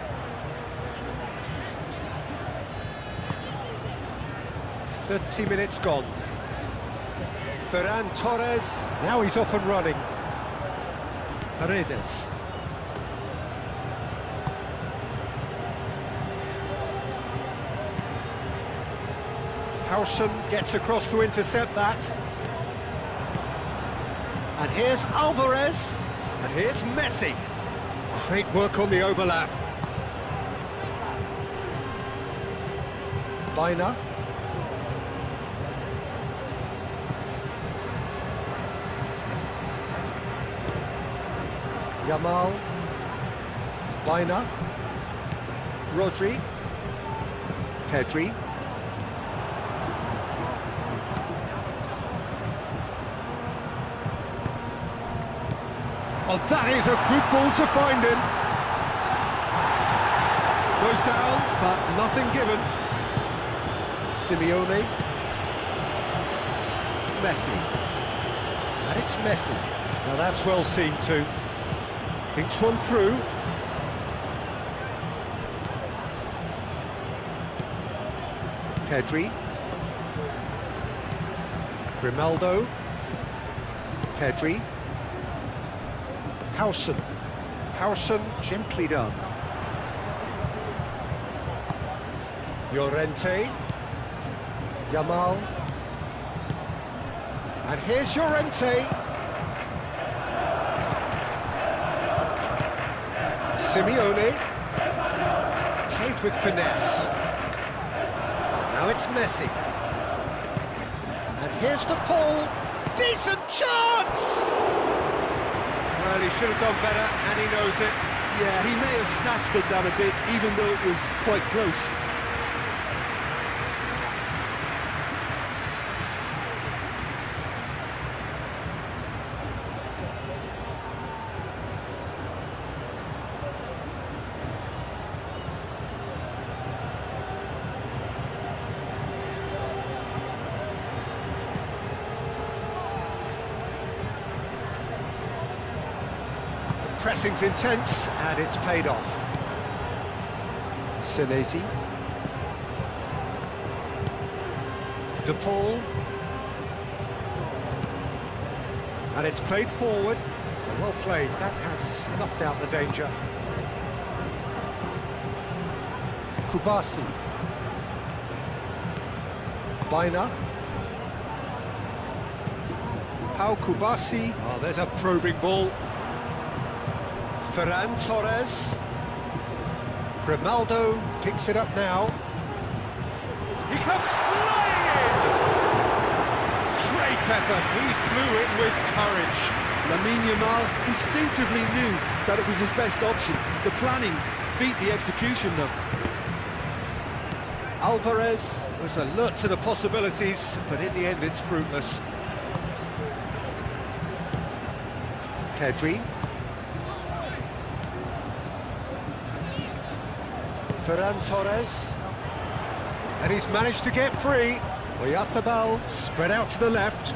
.30 minutes gone. Ferran Torres. Now he's off and running. Paredes. Howson gets across to intercept that. And here's Alvarez. And here's Messi. Great work on the overlap. Baina. Yamal. Baina. Rodri. Pedri. Oh, that is a good ball to find him. Goes down, but nothing given. Simeone. Messi. And it's Messi. Now that's well seen too. Thinks one through. Pedri. Grimaldo. Pedri. Howson. Howson, gently done. Llorente. Yamal. And here's Llorente. Simeone. Played with finesse. Now it's Messi. And here's the ball. Decent chance! Well, he should have done better, and he knows it. Yeah, he may have snatched at that a bit, even though it was quite close. Pressing's intense, and it's paid off. Senesi. De Paul. And it's played forward. Well played, that has snuffed out the danger. Kubasi. Baina. Pau Kubasi. Oh, there's a probing ball. Ferran Torres. Grimaldo picks it up now. He comes flying in! Great effort, he flew in with courage. Lamine Yamal instinctively knew that it was his best option. The planning beat the execution though. Alvarez was alert to the possibilities, but in the end it's fruitless. Pedri. Ferran Torres. And he's managed to get free. Oyarzábal spread out to the left.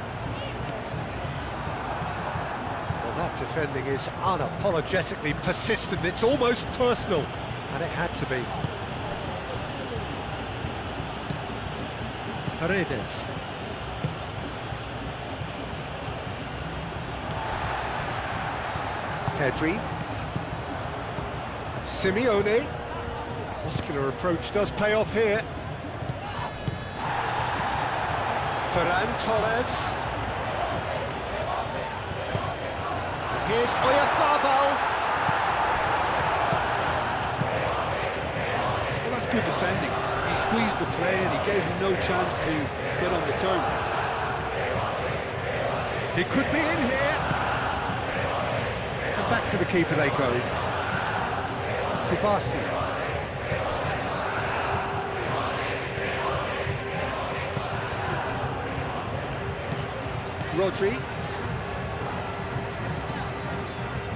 Well, that defending is unapologetically persistent. It's almost personal, and it had to be. Paredes. Pedri. Simeone. Muscular approach does pay off here. Ferran Torres. And here's Oyarzábal. Well, that's good defending. He squeezed the play and he gave him no chance to get on the turn. He could be in here. And back to the keeper they go. Kubasi. Rodri.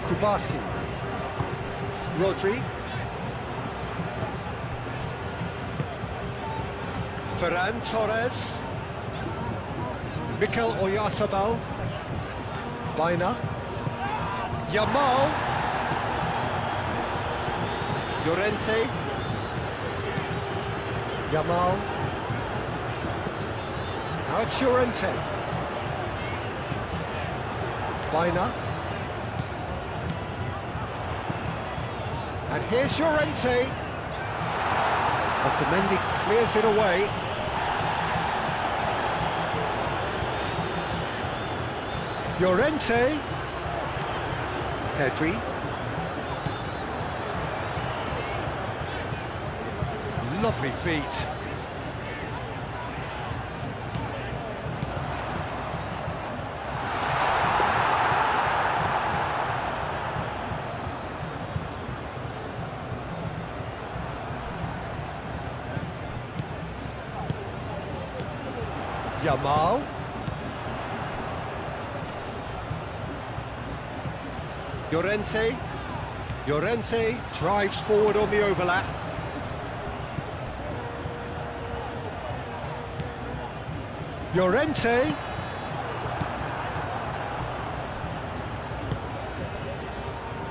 Kubasi. Rodri. Ferran Torres. Mikel Oyarzabal. Baina. Yamal. Llorente. Yamal. Now it's Llorente. Baina. And here's Llorente. Otamendi clears it away. Llorente. Pedri. Lovely feet. Yamal. Llorente. Llorente drives forward on the overlap. Llorente.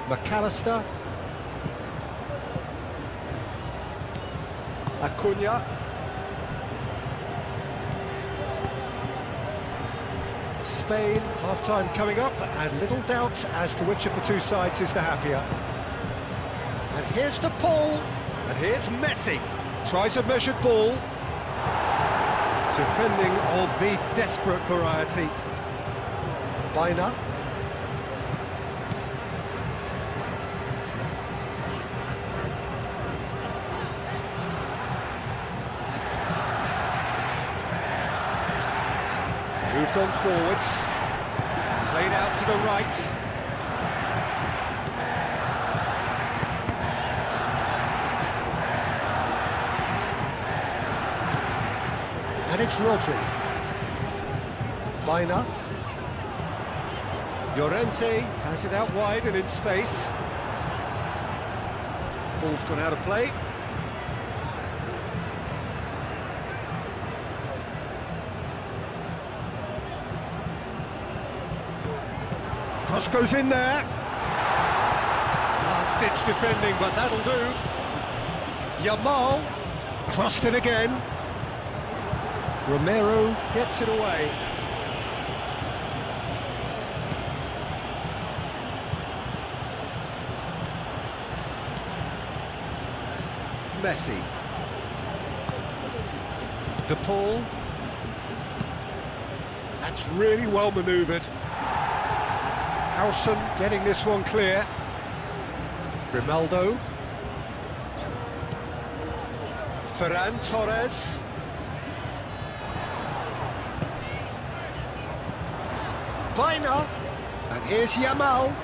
McAllister. Acuna. Spain, half-time coming up, and little doubt as to which of the two sides is the happier. And here's the pull, and here's Messi. Tries a measured ball. Defending of the desperate variety. Baina. Moved on forwards, played out to the right. And it's Rodri. Baina. Llorente has it out wide and in space. Ball's gone out of play. Cross goes in there. Last-ditch defending, but that'll do. Yamal, crossed in again. Romero gets it away. Messi. De Paul. That's really well manoeuvred. Howson getting this one clear. Grimaldo. Ferran Torres. Baina. And here's Yamal.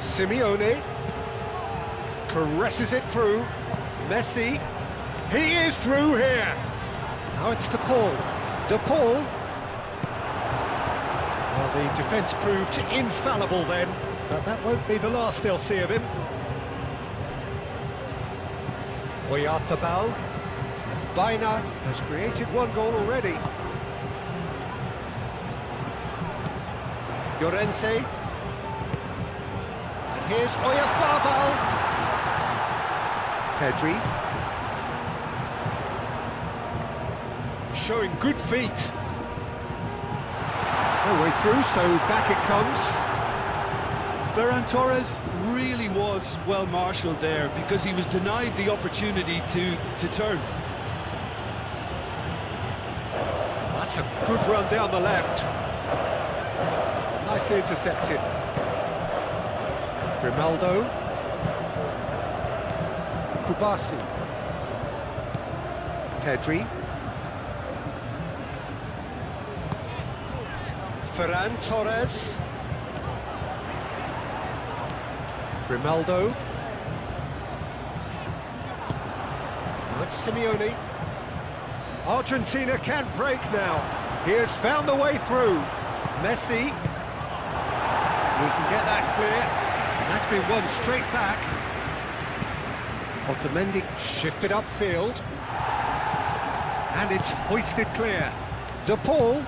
Simeone. Caresses it through. Messi. He is through here. Now it's De Paul. De Paul. Well, the defence proved infallible then, but that won't be the last they'll see of him. Oyarzabal. Baina has created one goal already. Llorente. And here's Oyarzabal. Pedri. Showing good feet. No way through, so back it comes. Ferran Torres really was well marshalled there because he was denied the opportunity to turn. That's a good run down the left. Nicely intercepted. Grimaldo. Kubasi. Pedri. Ferran Torres. Grimaldo. Now it's Simeone. Argentina can't break now. He has found the way through. Messi. He can get that clear. That's been won straight back. Otamendi shifted upfield. And it's hoisted clear. De Paul.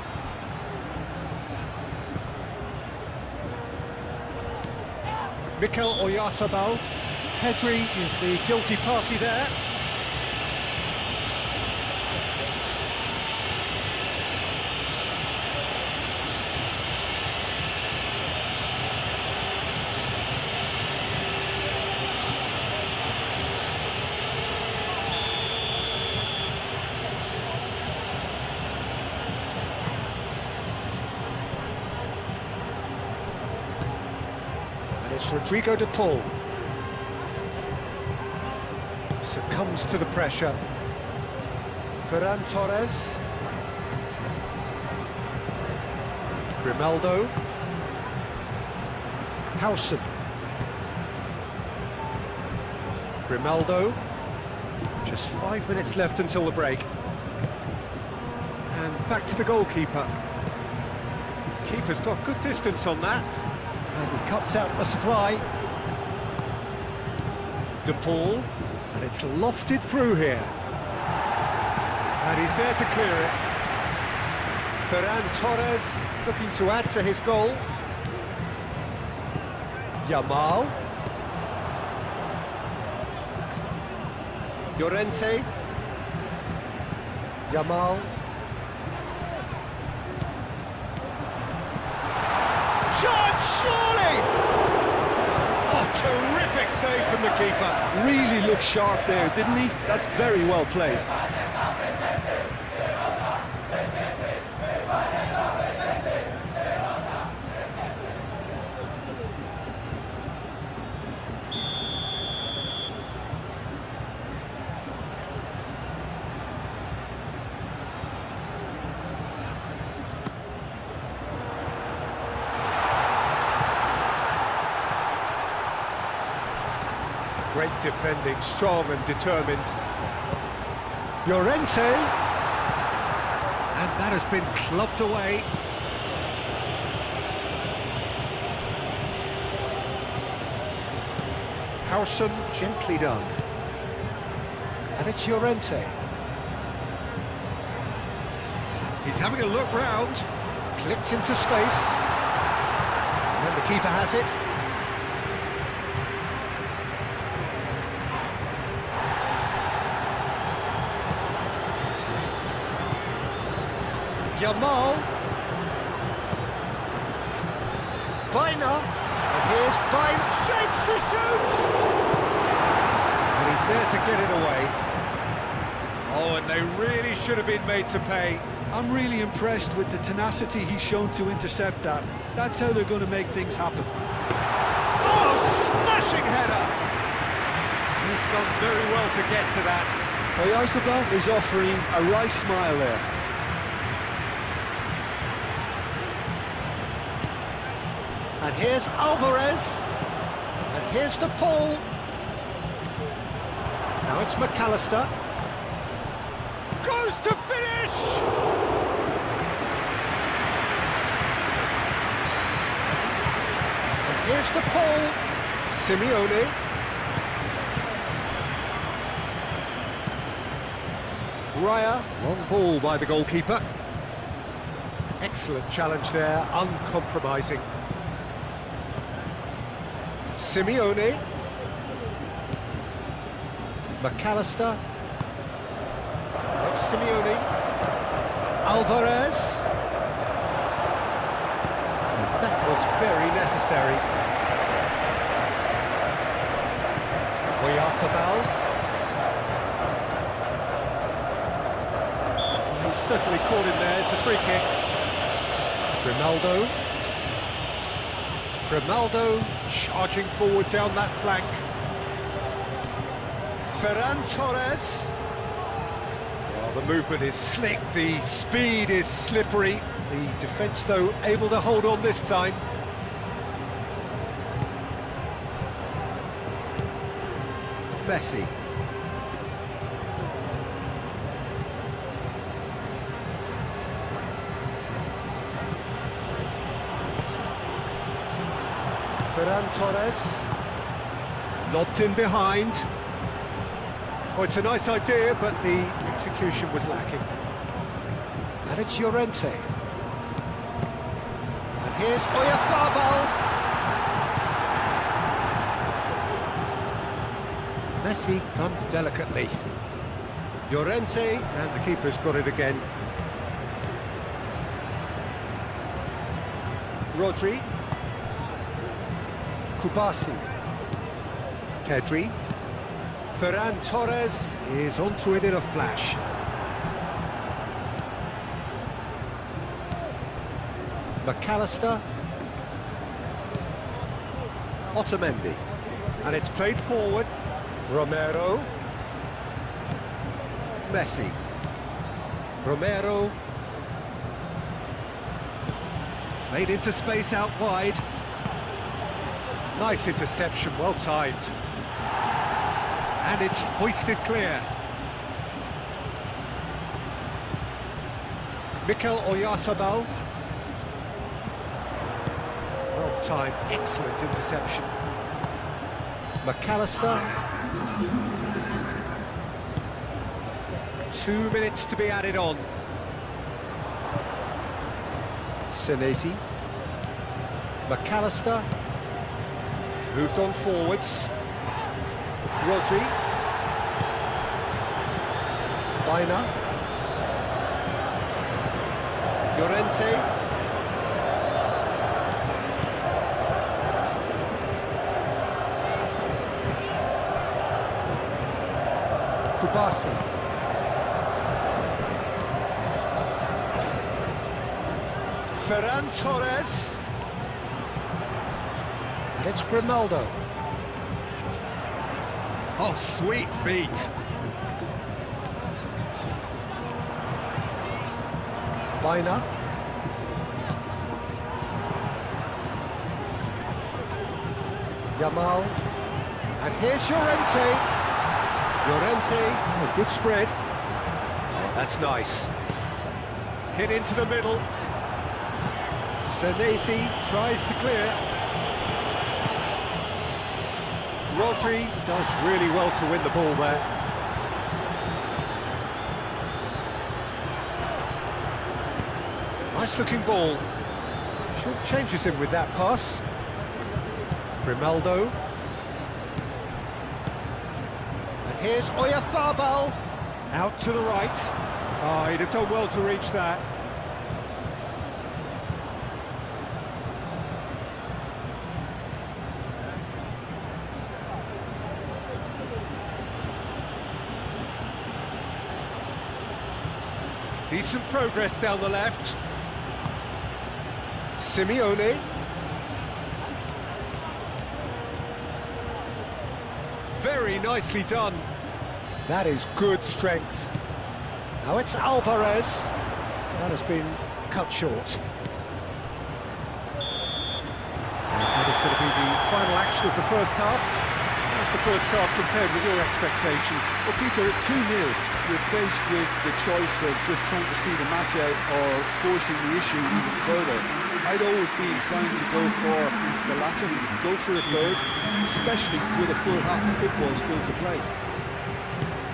Mikel Oyarzabal. Pedri is the guilty party there. It's Rodrigo de Paul. Succumbs to the pressure. Ferran Torres. Grimaldo. Howson. Grimaldo. Just 5 minutes left until the break. And back to the goalkeeper. Keeper's got good distance on that. And he cuts out the supply. De Paul, and it's lofted through here. And he's there to clear it. Ferran Torres looking to add to his goal. Yamal. Llorente. Yamal. Surely! Oh, terrific save from the keeper. Really looked sharp there, didn't he? That's very well played. Great defending, strong and determined. Llorente. And that has been clubbed away. Howson, gently done. And it's Llorente. He's having a look round. Clipped into space. And the keeper has it. Yamal. Baina. And here's Bain. Shapes to shoot! And he's there to get it away. Oh, and they really should have been made to pay. I'm really impressed with the tenacity he's shown to intercept that. That's how they're going to make things happen. Oh, smashing header! He's done very well to get to that. Oyarzabal is offering a wry smile there. And here's Alvarez. And here's De Paul. Now it's McAllister. Goes to finish! And here's De Paul. Simeone. Raya, long ball by the goalkeeper. Excellent challenge there, uncompromising. Simeone. McAllister. Now it's Simeone. Alvarez. And that was very necessary. Oyarzabal. He's certainly caught him there, it's a free kick. Grimaldo. Grimaldo charging forward down that flank. Ferran Torres. Well, the movement is slick, the speed is slippery. The defence, though, able to hold on this time. Messi. Ferran Torres. Lobbed in behind. Oh, it's a nice idea, but the execution was lacking. And it's Llorente. And here's Oyarzabal. Messi done delicately. Llorente, and the keeper's got it again. Rodri. Kubasi. Pedri. Ferran Torres is onto it in a flash. McAllister. Otamendi. And it's played forward. Romero. Messi. Romero. Played into space out wide. Nice interception, well timed. And it's hoisted clear. Mikel Oyarzabal. Well timed, excellent interception. McAllister. 2 minutes to be added on. Senesi. McAllister. Moved on forwards. Rodri. Baina. Llorente. Kubasi. Ferran Torres. And it's Grimaldo. Oh, sweet feet. Baina. Yamal. And here's Llorente. Llorente. Oh, good spread. Oh, that's nice. Hit into the middle. Senesi tries to clear. Rodri does really well to win the ball there. Nice looking ball. Short changes him with that pass. Grimaldo. And here's Oyarzabal. Out to the right. Oh, he'd have done well to reach that. Decent progress down the left. Simeone. Very nicely done. That is good strength. Now it's Alvarez. That has been cut short. And that is going to be the final action of the first half. How's the first half compared with your expectation? Well, Peter, 2-0. You're faced with the choice of just trying to see the match out or forcing the issue even further. I'd always be inclined to go for the latter, go for a third, especially with a full half of football still to play.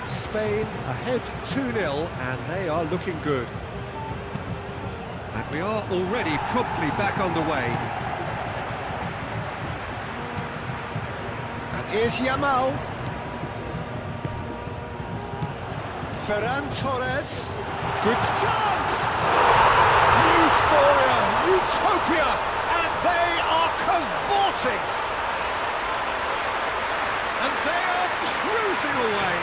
Spain ahead 2-0, and they are looking good. And we are already promptly back on the way. And here's Yamal. Ferran Torres. Good chance! Euphoria, utopia, and they are cavorting. And they are cruising away.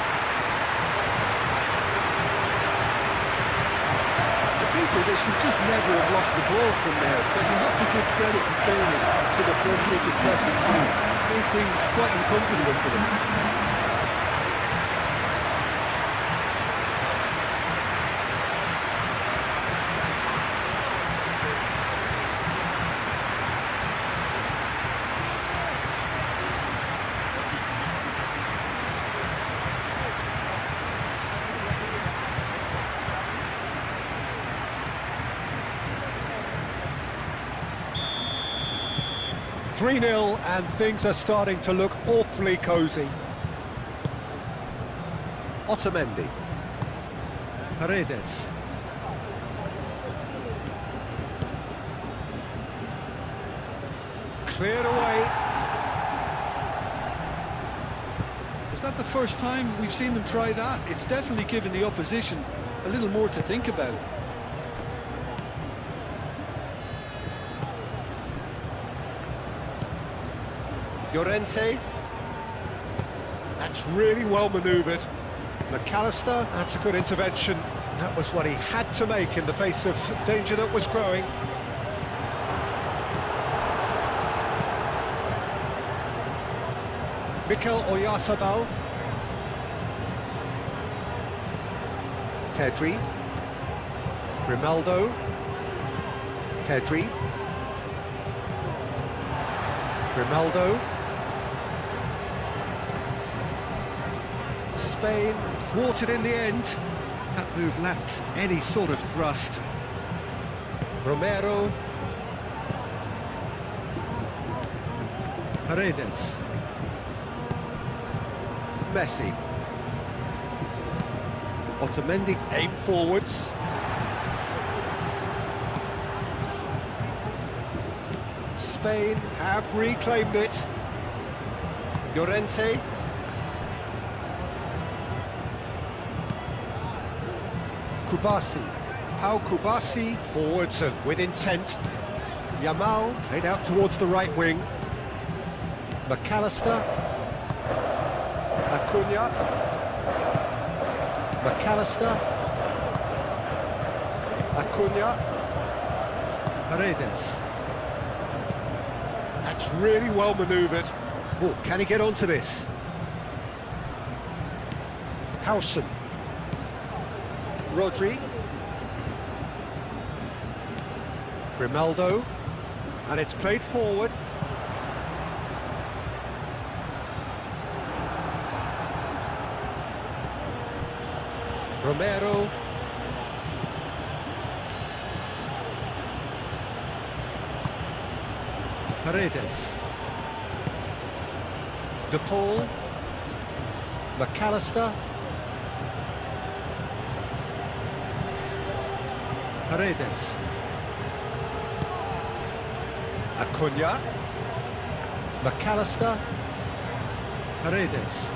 Peter, they should just never have lost the ball from there, but you have to give credit and fairness to the front-footed pressing team. Made things quite uncomfortable for them. 3-0, and things are starting to look awfully cosy. Otamendi. Paredes. Cleared away. Is that the first time we've seen them try that? It's definitely given the opposition a little more to think about. Llorente. That's really well manoeuvred. McAllister, that's a good intervention. That was what he had to make in the face of danger that was growing. Mikel Oyarzabal. Pedri. Grimaldo. Pedri. Grimaldo. Spain thwarted in the end. That move lacked any sort of thrust. Romero. Paredes. Messi. Otamendi aim forwards. Spain have reclaimed it. Llorente. Kubasi. Pau Kubasi forwards and with intent. Yamal played out towards the right wing. McAllister. Acuna. McAllister. Acuna. Paredes. That's really well manoeuvred. Oh, can he get onto this? Howson. Rodri. Grimaldo. And it's played forward. Romero. Paredes. De Paul. McAllister. Paredes. Acuna. McAllister. Paredes.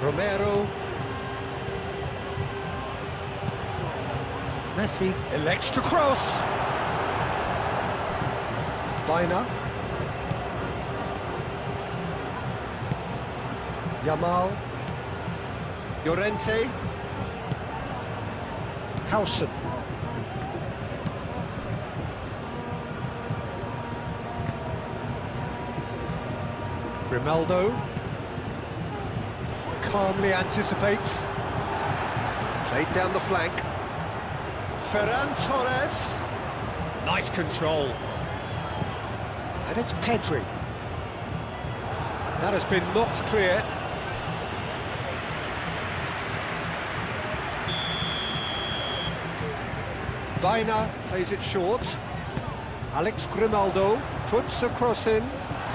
Romero. Messi elects to cross. Baina. Yamal. Llorente. Howson. Grimaldo. Calmly anticipates. Played down the flank. Ferran Torres. Nice control. And it's Pedri. That has been knocked clear. Baina plays it short. Alex Grimaldo puts a cross in.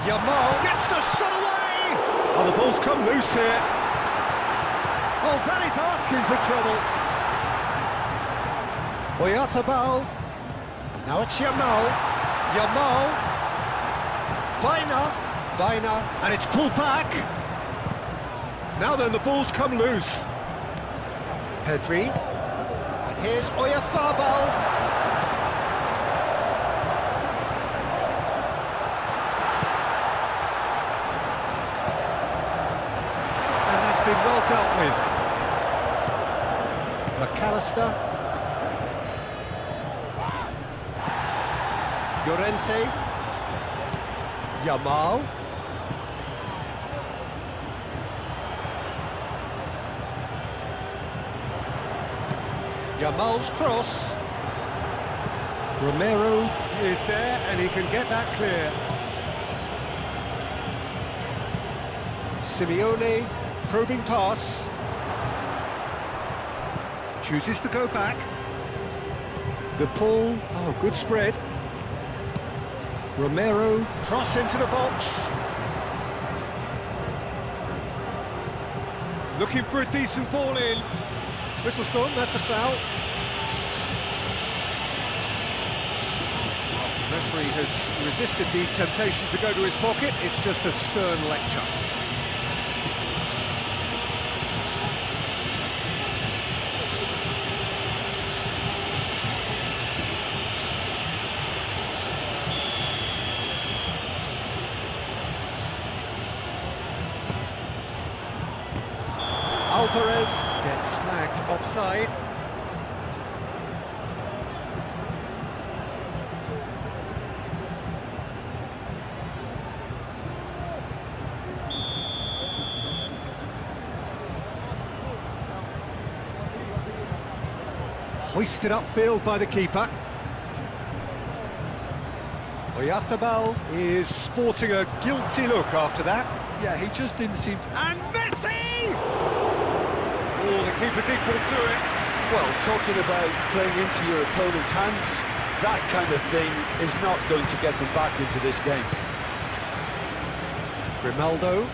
Yamal gets the shot away! Oh, the ball's come loose here. Oh, that is asking for trouble. Oyarzabal. Now it's Yamal. Yamal. Baina, and it's pulled back. Now then, the ball's come loose. Pedri. And here's Oyarzabal. And that's been well dealt with. McAllister. Llorente. Yamal. Yamal's cross. Romero is there and he can get that clear. Simeone, probing pass. Chooses to go back. De Paul, oh, good spread. Romero, cross into the box. Looking for a decent ball in. Whistle's gone, that's a foul. The referee has resisted the temptation to go to his pocket. It's just a stern lecture. Alvarez gets flagged offside. Hoisted upfield by the keeper. Oyarzabal is sporting a guilty look after that. Yeah, he just didn't seem to... And Messi! Oh, the keeper's equal to it. Well, talking about playing into your opponent's hands, that kind of thing is not going to get them back into this game. Grimaldo.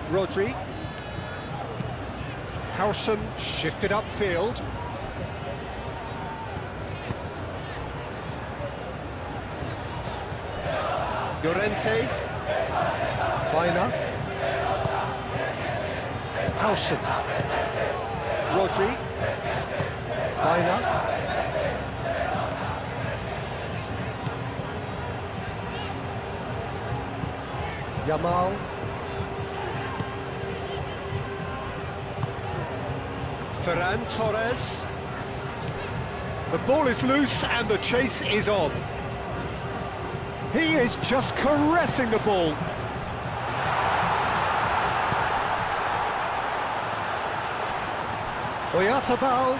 Rodri. Howson shifted upfield. Llorente. Baina. Howson. Rodri. Baina. Yamal. Ferran Torres. The ball is loose and the chase is on. He is just caressing the ball. Oyarzabal.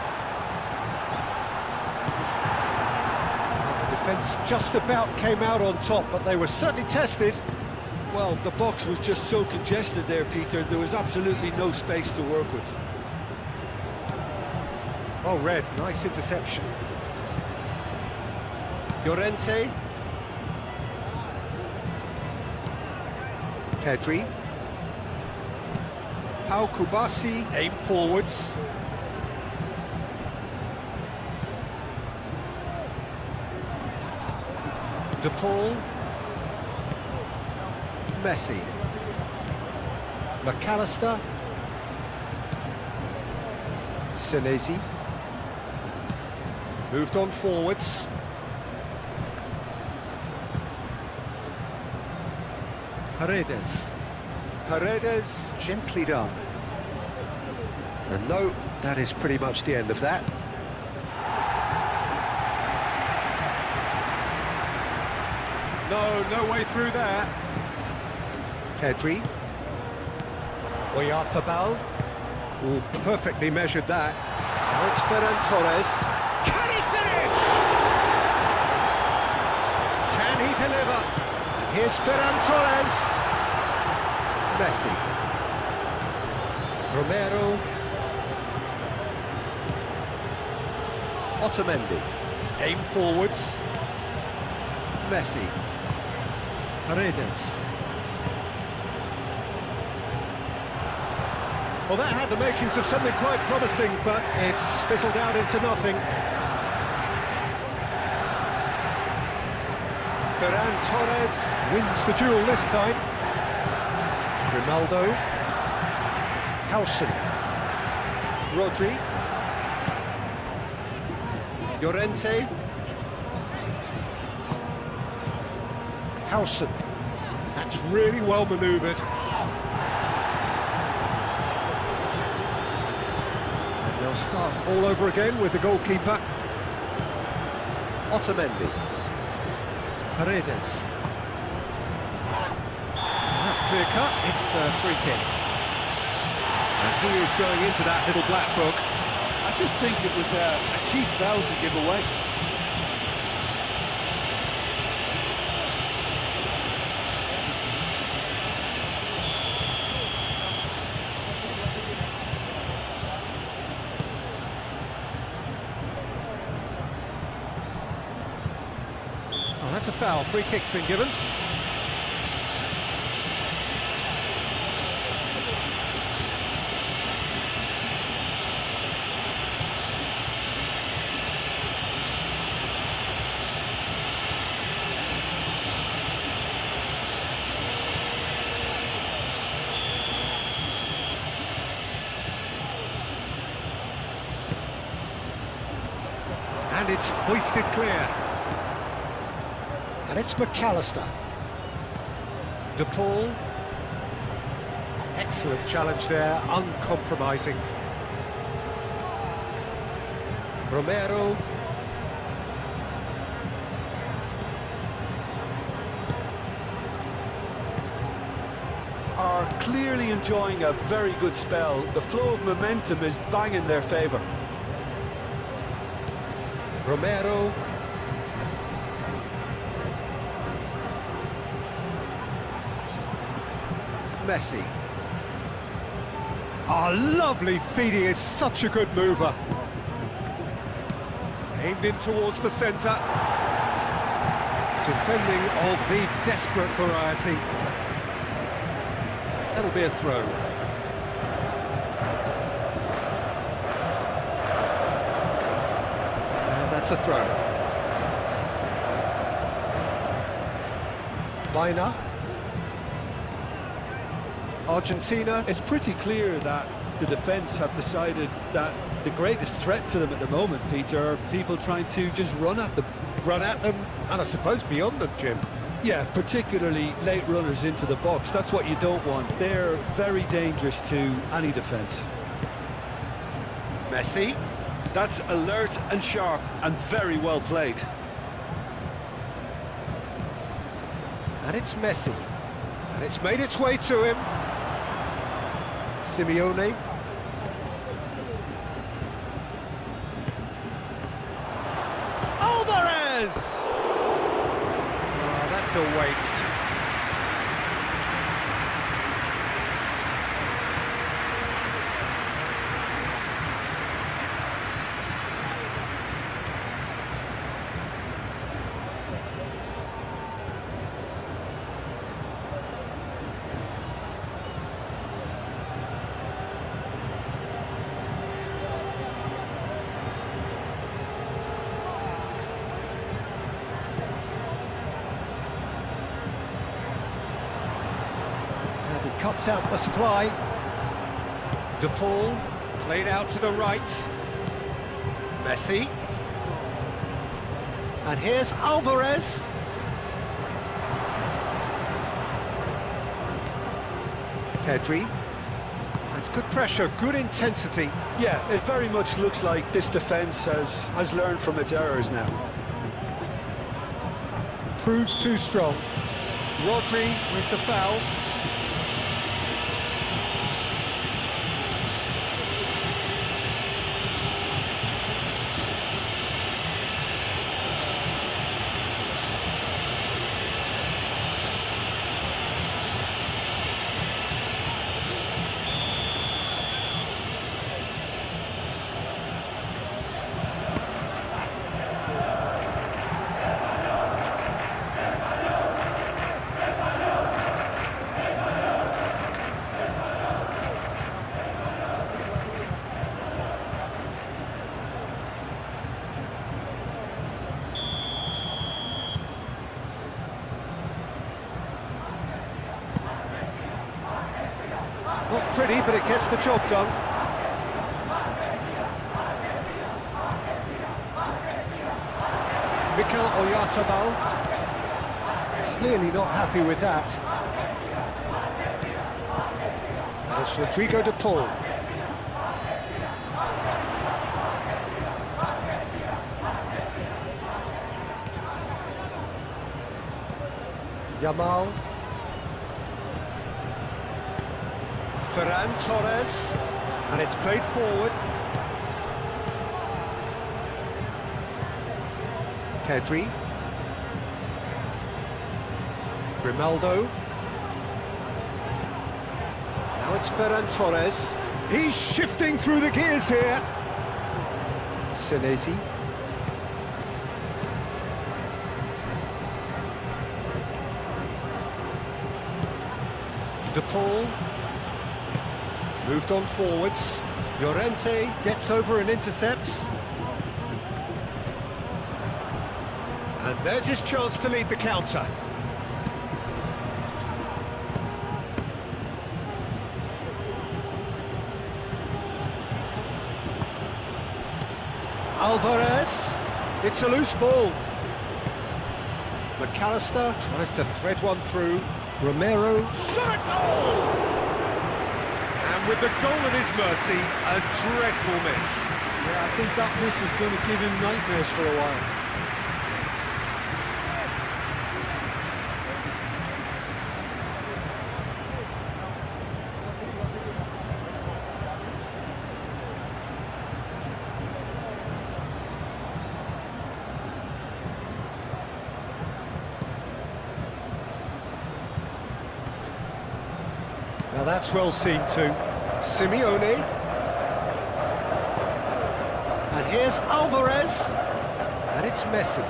The defence just about came out on top, but they were certainly tested. Well, the box was just so congested there, Peter, there was absolutely no space to work with. Oh, Red, nice interception. Llorente. Pedri. Pau Kubasi, aim forwards. De Paul. Messi. McAllister. Senesi. Moved on forwards. Paredes. Paredes, gently done. And no, that is pretty much the end of that. No way through there. Pedri. Oyarzabal. Oh, perfectly measured that. Now it's Ferran Torres. Can he finish? Can he deliver? And here's Ferran Torres. Messi. Romero. Otamendi. Aim forwards. Messi. Paredes. Well, that had the makings of something quite promising, but it's fizzled out into nothing. Ferran Torres wins the duel this time. Grimaldo. Howson. Rodri. Llorente. Howson. That's really well manoeuvred. And they'll start all over again with the goalkeeper. Otamendi. Paredes. That's clear cut, it's a free kick. And he is going into that little black book. I just think it was a cheap foul to give away. Oh, that's a foul. Free kick's been given. And it's hoisted clear. And it's McAllister. De Paul. Excellent challenge there, uncompromising. Romero. Are clearly enjoying a very good spell. The flow of momentum is bang in their favour. Romero. Messi. Oh, lovely feed, he is such a good mover. Aimed in towards the centre. Defending of the desperate variety. That'll be a throw. And that's a throw. Baina. Argentina. It's pretty clear that the defence have decided that the greatest threat to them at the moment, Peter, are people trying to just run at them. Run at them, and I suppose beyond them, Jim. Yeah, particularly late runners into the box. That's what you don't want. They're very dangerous to any defence. Messi. That's alert and sharp and very well played. And it's Messi. And it's made its way to him. Simeone. Alvarez! Oh, that's a waste. Cuts out the supply. De Paul, played out to the right. Messi. And here's Alvarez. Pedri. That's good pressure, good intensity. Yeah, it very much looks like this defence has learned from its errors now. Proves too strong. Rodri with the foul. Not pretty, but it gets the job done. Mikel Oyarzabal. Clearly not happy with that. And it's Rodrigo de Paul. Yamal. Ferran Torres, and it's played forward. Pedri. Grimaldo. Now it's Ferran Torres. He's shifting through the gears here. Senesi. De Paul. Moved on forwards. Llorente gets over and intercepts. And there's his chance to lead the counter. Alvarez. It's a loose ball. McAllister tries to thread one through. Romero, shot a goal! And with the goal at his mercy, a dreadful miss. Yeah, I think that miss is going to give him nightmares for a while. Now that's well seen too. Simeone. And here's Alvarez. And it's Messi.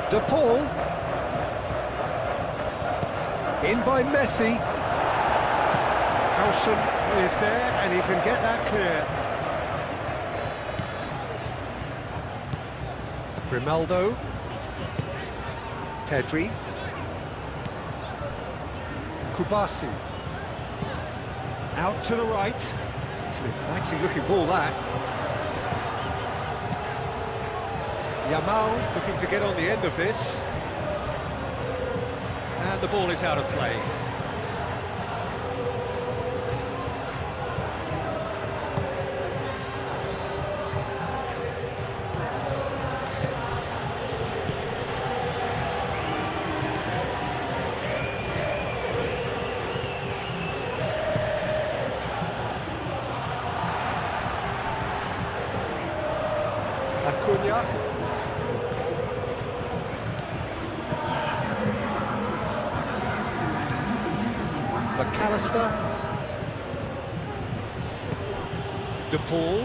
De Paul. In by Messi. Howson is there and he can get that clear. Grimaldo. Pedri. Kubasi. Out to the right. It's an exciting looking ball, that. Yamal looking to get on the end of this. And the ball is out of play. Acuna. McAllister. De Paul.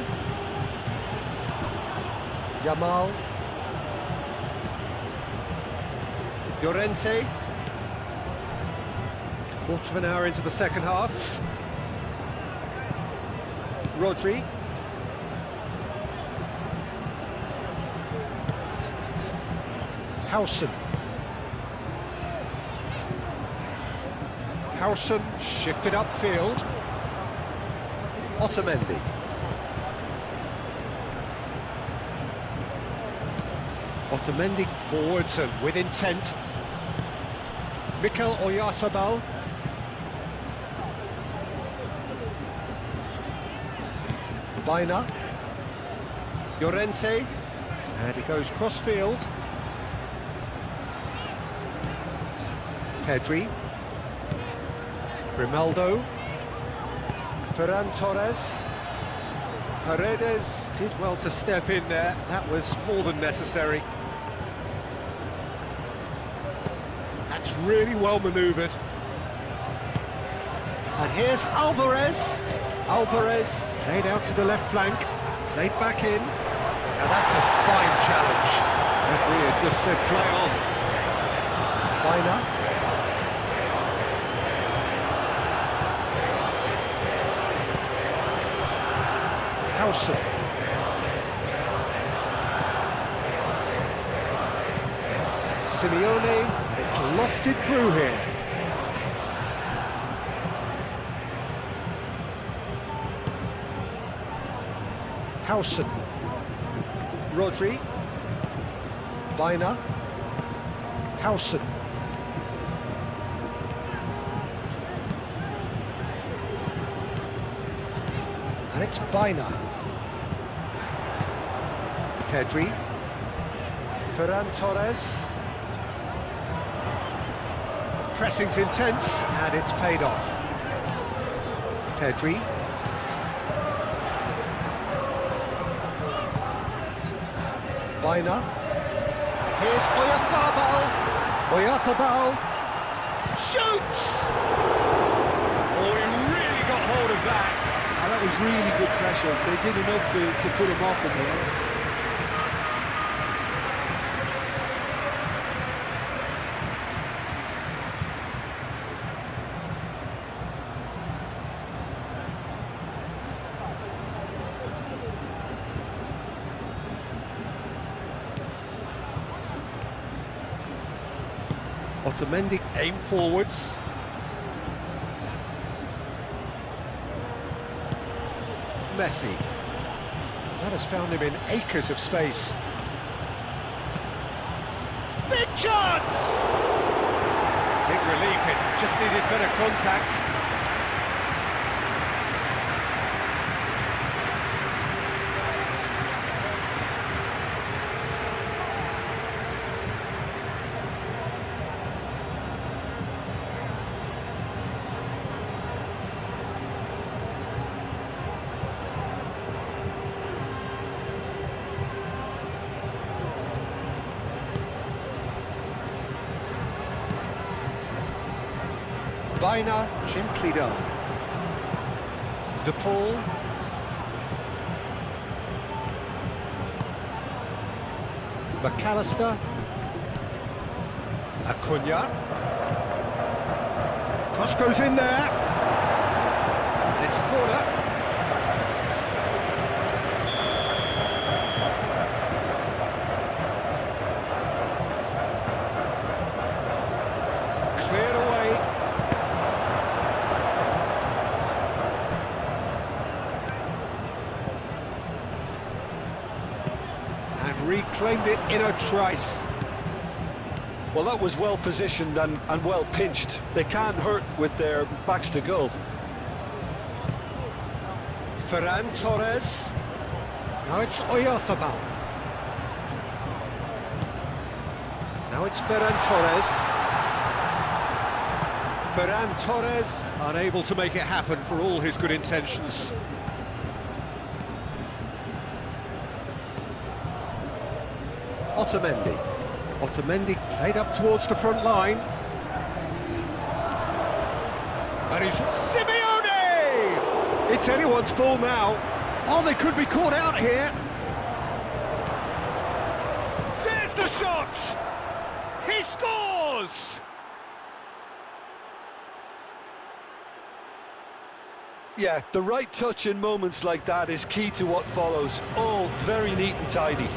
Yamal. Llorente. Quarter of an hour into the second half. Rodri. Howson. Howson shifted upfield. Otamendi. Otamendi forwards and with intent. Mikel Oyarzabal. Baina. Llorente. And he goes cross-field. Pedri. Grimaldo. Ferran Torres. Paredes did well to step in there. That was more than necessary. That's really well manoeuvred. And here's Alvarez. Alvarez laid out to the left flank. Laid back in. Now that's a fine challenge. Referee has just said play on. Baina. Howson. Simeone, it's lofted through here. Howson. Rodri. Baina. Howson. And it's Baina. Pedri. Ferran Torres. Pressing's intense, and it's paid off. Pedri. Baina. Here's Oyarzabal. Oyarzabal. Shoots! Oh, he really got hold of that. Oh, that was really good pressure. They did enough to put him off in the end. Otamendi aim forwards. Messi. That has found him in acres of space. Big chance! Big relief, it just needed better contact. Baina, gently done. De Paul. McAllister. Acuna. Cross goes in there. And it's a corner. Cleared away. Reclaimed it in a trice. Well, that was well positioned and well pinched. They can't hurt with their backs to goal. Ferran Torres. Now it's Oyarzabal. Now it's Ferran Torres. Ferran Torres unable to make it happen for all his good intentions. Otamendi. Otamendi played up towards the front line. And he's Simeone! It's anyone's ball now. Oh, they could be caught out here. There's the shot! He scores! Yeah, the right touch in moments like that is key to what follows. All very neat and tidy.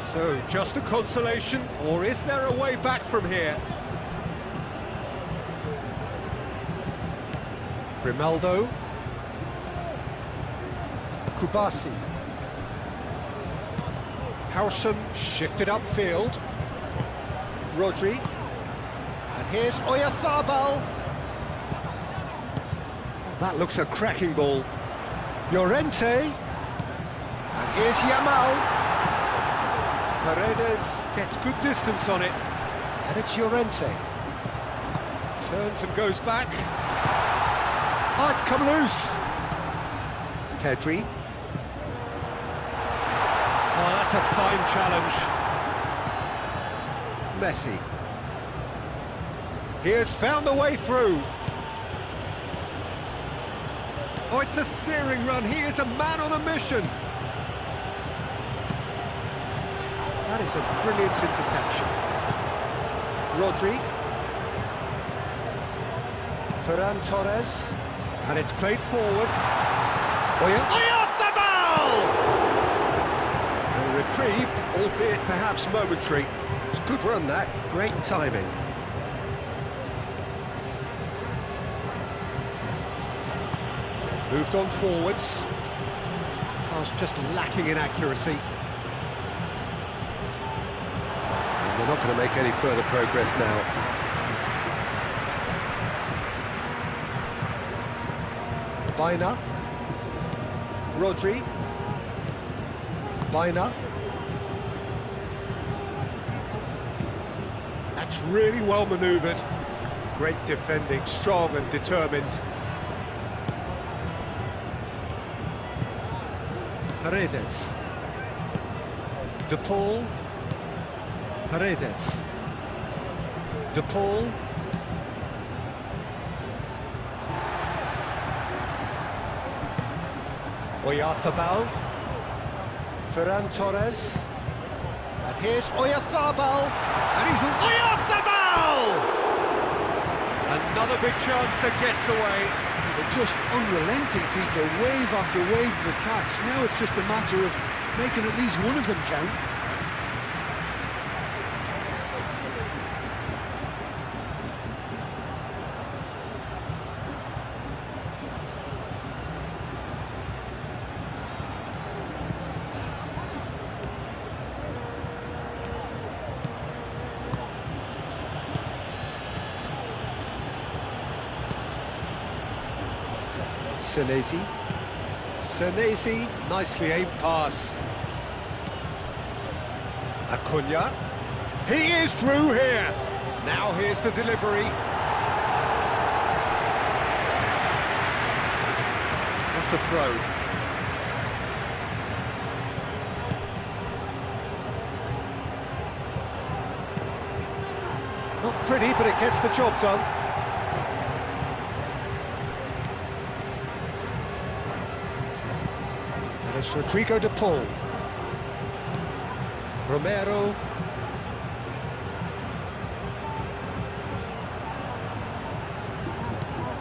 So, just a consolation, or is there a way back from here? Grimaldo. Kubasi. Howson shifted upfield. Rodri. And here's Oyarzabal. Oh, that looks a cracking ball. Llorente. And here's Yamal. Paredes gets good distance on it, and it's Llorente. Turns and goes back. Oh, it's come loose. Pedri. Oh, that's a fine challenge. Messi. He has found a way through. Oh, it's a searing run. He is a man on a mission. That is a brilliant interception. Rodri. Ferran Torres. And it's played forward. Oyarzabal! A reprieve, albeit perhaps momentary. It's a good run, that. Great timing. Moved on forwards. Pass just lacking in accuracy. They're not going to make any further progress now. Baina. Rodri. Baina. That's really well manoeuvred. Great defending, strong and determined. Paredes. De Paul. Paredes. De Paul. Oyarzabal. Ferran Torres. And here's Oyarzabal. And he's Oyarzabal! Another big chance that gets away. They're just unrelenting, Peter, wave after wave of attacks. Now it's just a matter of making at least one of them count. Senesi, nicely aimed pass. Acuna, he is through here. Now here's the delivery. That's a throw. Not pretty, but it gets the job done. It's Rodrigo de Paul. Romero.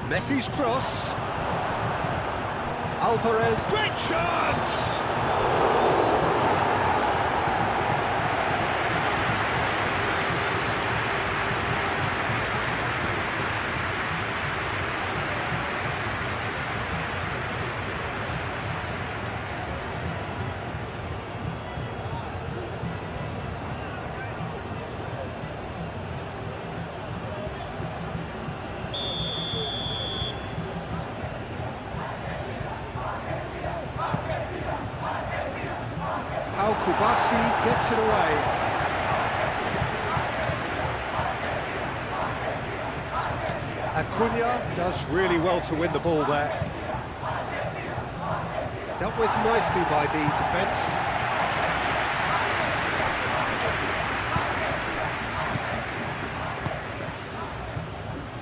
Messi's cross. Alvarez. Great chance! Kubasi gets it away. Acuna does really well to win the ball there. Dealt with nicely by the defence.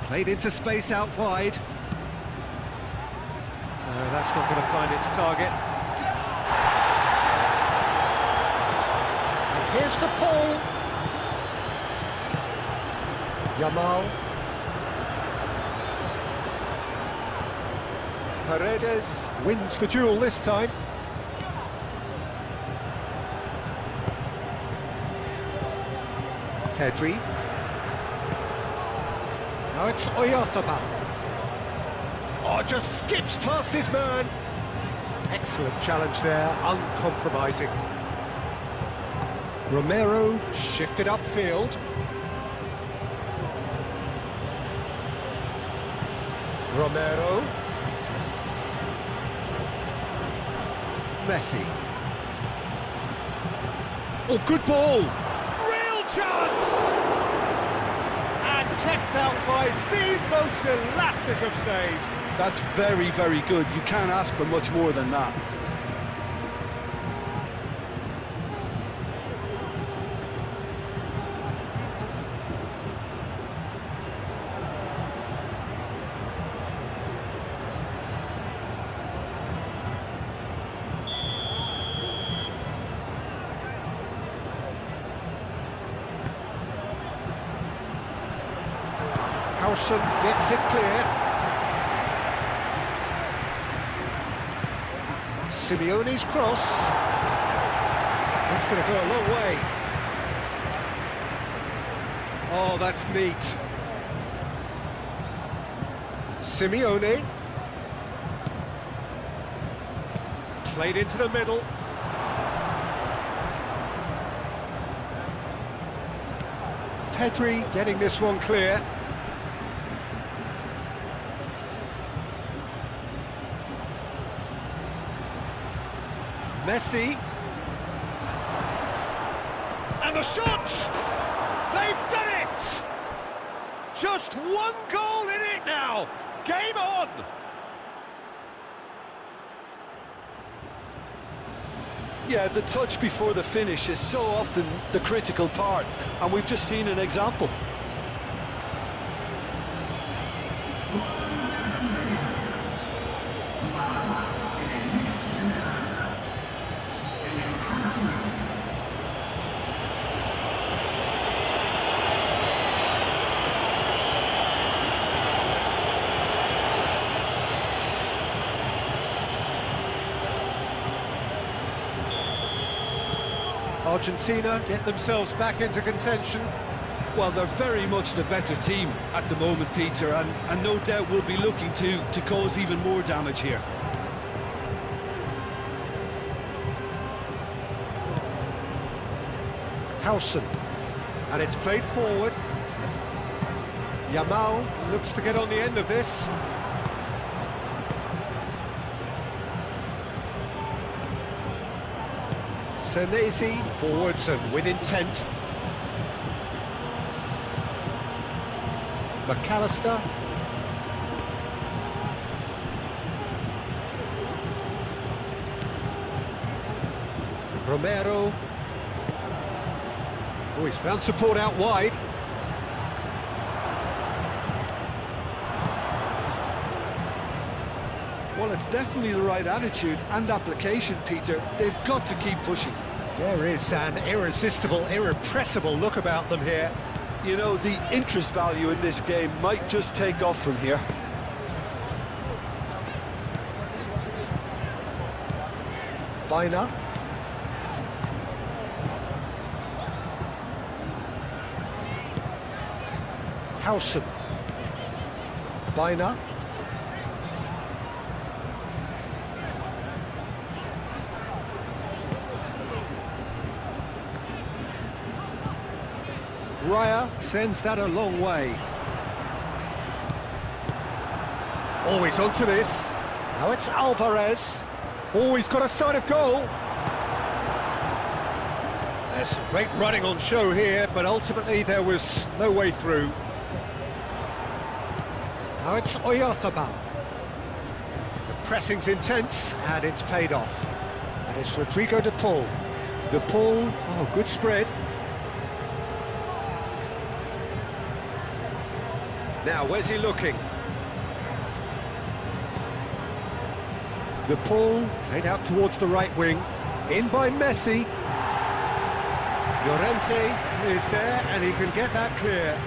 Played into space out wide. That's not going to find its target. Here's the Paul. Yamal. Paredes wins the duel this time. Pedri. Now it's Oyarzabal. Oh, just skips past his man. Excellent challenge there, uncompromising. Romero shifted upfield. Romero. Messi. Oh, good ball! Real chance! And kept out by the most elastic of saves. That's very, very good. You can't ask for much more than that. Howson gets it clear. Simeone's cross. That's going to go a long way. Oh, that's neat. Simeone. Played into the middle. Pedri getting this one clear. Messi. And the shot! They've done it! Just one goal in it now! Game on! Yeah, the touch before the finish is so often the critical part, and we've just seen an example. Argentina get themselves back into contention. Well, they're very much the better team at the moment, Peter, and no doubt will be looking to cause even more damage here. Howson, and it's played forward. Yamal looks to get on the end of this. Senesi forwards and with intent. McAllister. Romero. Oh, he's found support out wide. Well, it's definitely the right attitude and application, Peter. They've got to keep pushing. There is an irresistible, irrepressible look about them here. You know, the interest value in this game might just take off from here. Bina. Howson. Bina. Raya sends that a long way. Always onto this. Now it's Alvarez. Oh, he's got a sight of goal. There's some great running on show here, but ultimately there was no way through. Now it's Oyarzabal. The pressing's intense, and it's paid off. And it's Rodrigo de Paul. De Paul, oh, good spread. Now, where's he looking? De Paul, played out towards the right wing. In by Messi. Llorente is there, and he can get that clear.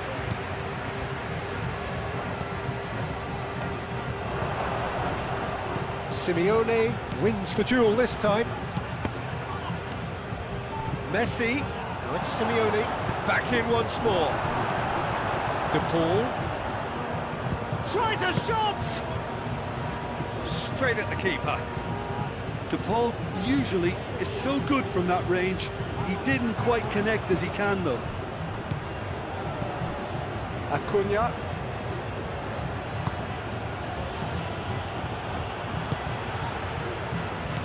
Simeone wins the duel this time. Messi, now it's Simeone. Back in once more. De Paul. Tries a shot! Straight at the keeper. De Paul usually is so good from that range. He didn't quite connect as he can, though. Acuna.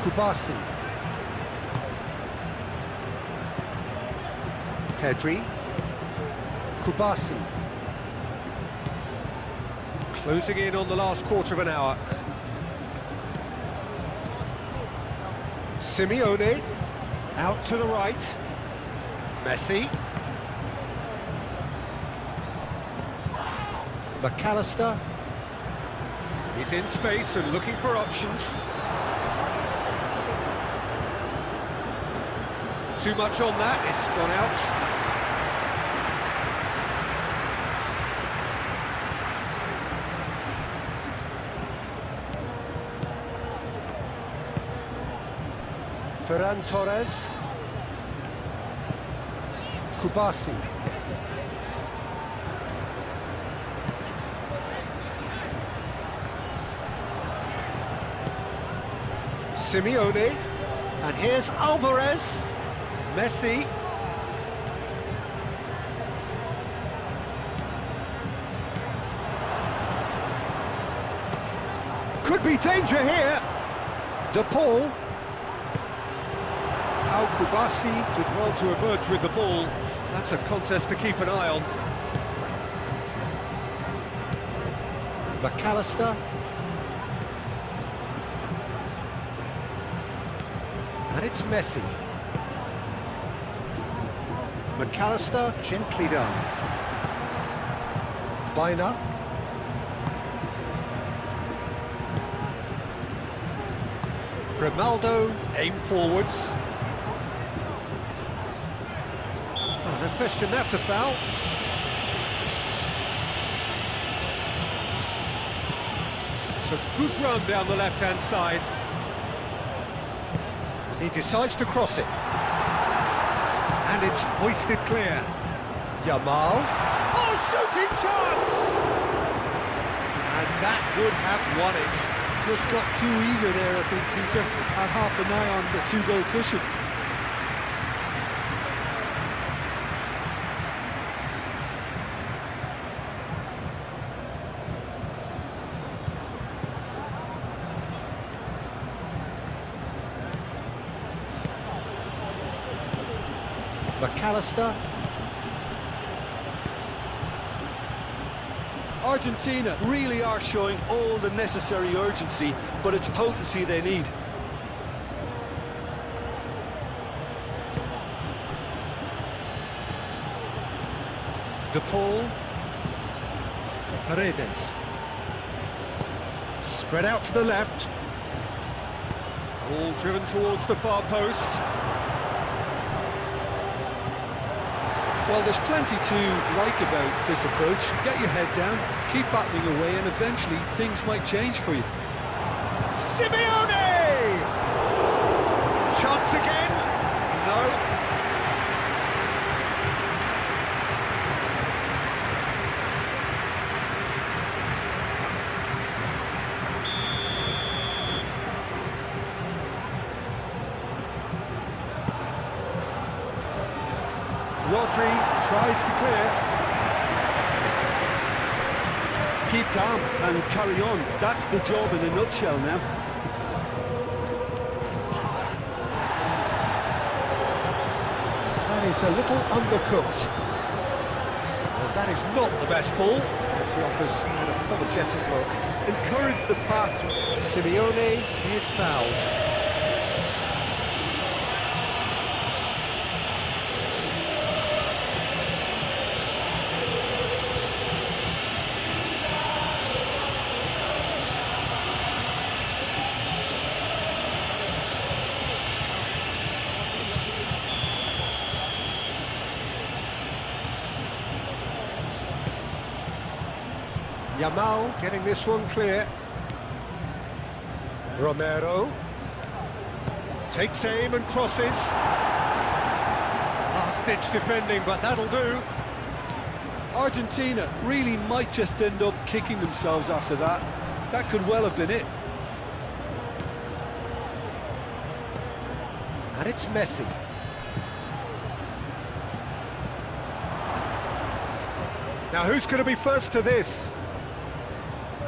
Kubasi. Pedri. Kubasi. Closing in on the last quarter of an hour. Simeone. Out to the right. Messi. McAllister. He's in space and looking for options. Too much on that, it's gone out. Ferran Torres. Kubasi. Simeone. And here's Alvarez. Messi. Could be danger here. De Paul. Kubasi did well to emerge with the ball. That's a contest to keep an eye on. McAllister. And it's Messi. McAllister, gently done. Bina. Grimaldo, aim forwards. No question, that's a foul. It's a good run down the left-hand side. He decides to cross it. And it's hoisted clear. Yamal. Oh, shooting chance! And that would have won it. Just got too eager there, I think, Peter. Had half an eye on the two-goal cushion. McAllister. Argentina really are showing all the necessary urgency, but it's potency they need. De Paul. Paredes. Spread out to the left. All driven towards the far post. Well, there's plenty to like about this approach. Get your head down, keep battling away, and eventually things might change for you. Simeone! Chance again? No. Rodri tries to clear. Keep calm and carry on. That's the job in a nutshell now. That is a little undercooked. Well, that is not the best ball. And he offers an apologetic look. Encourage the pass. Simeone is fouled. Yamal getting this one clear. Romero takes aim and crosses. Last-ditch defending, but that'll do. Argentina really might just end up kicking themselves after that. That could well have been it. And it's Messi. Now who's going to be first to this?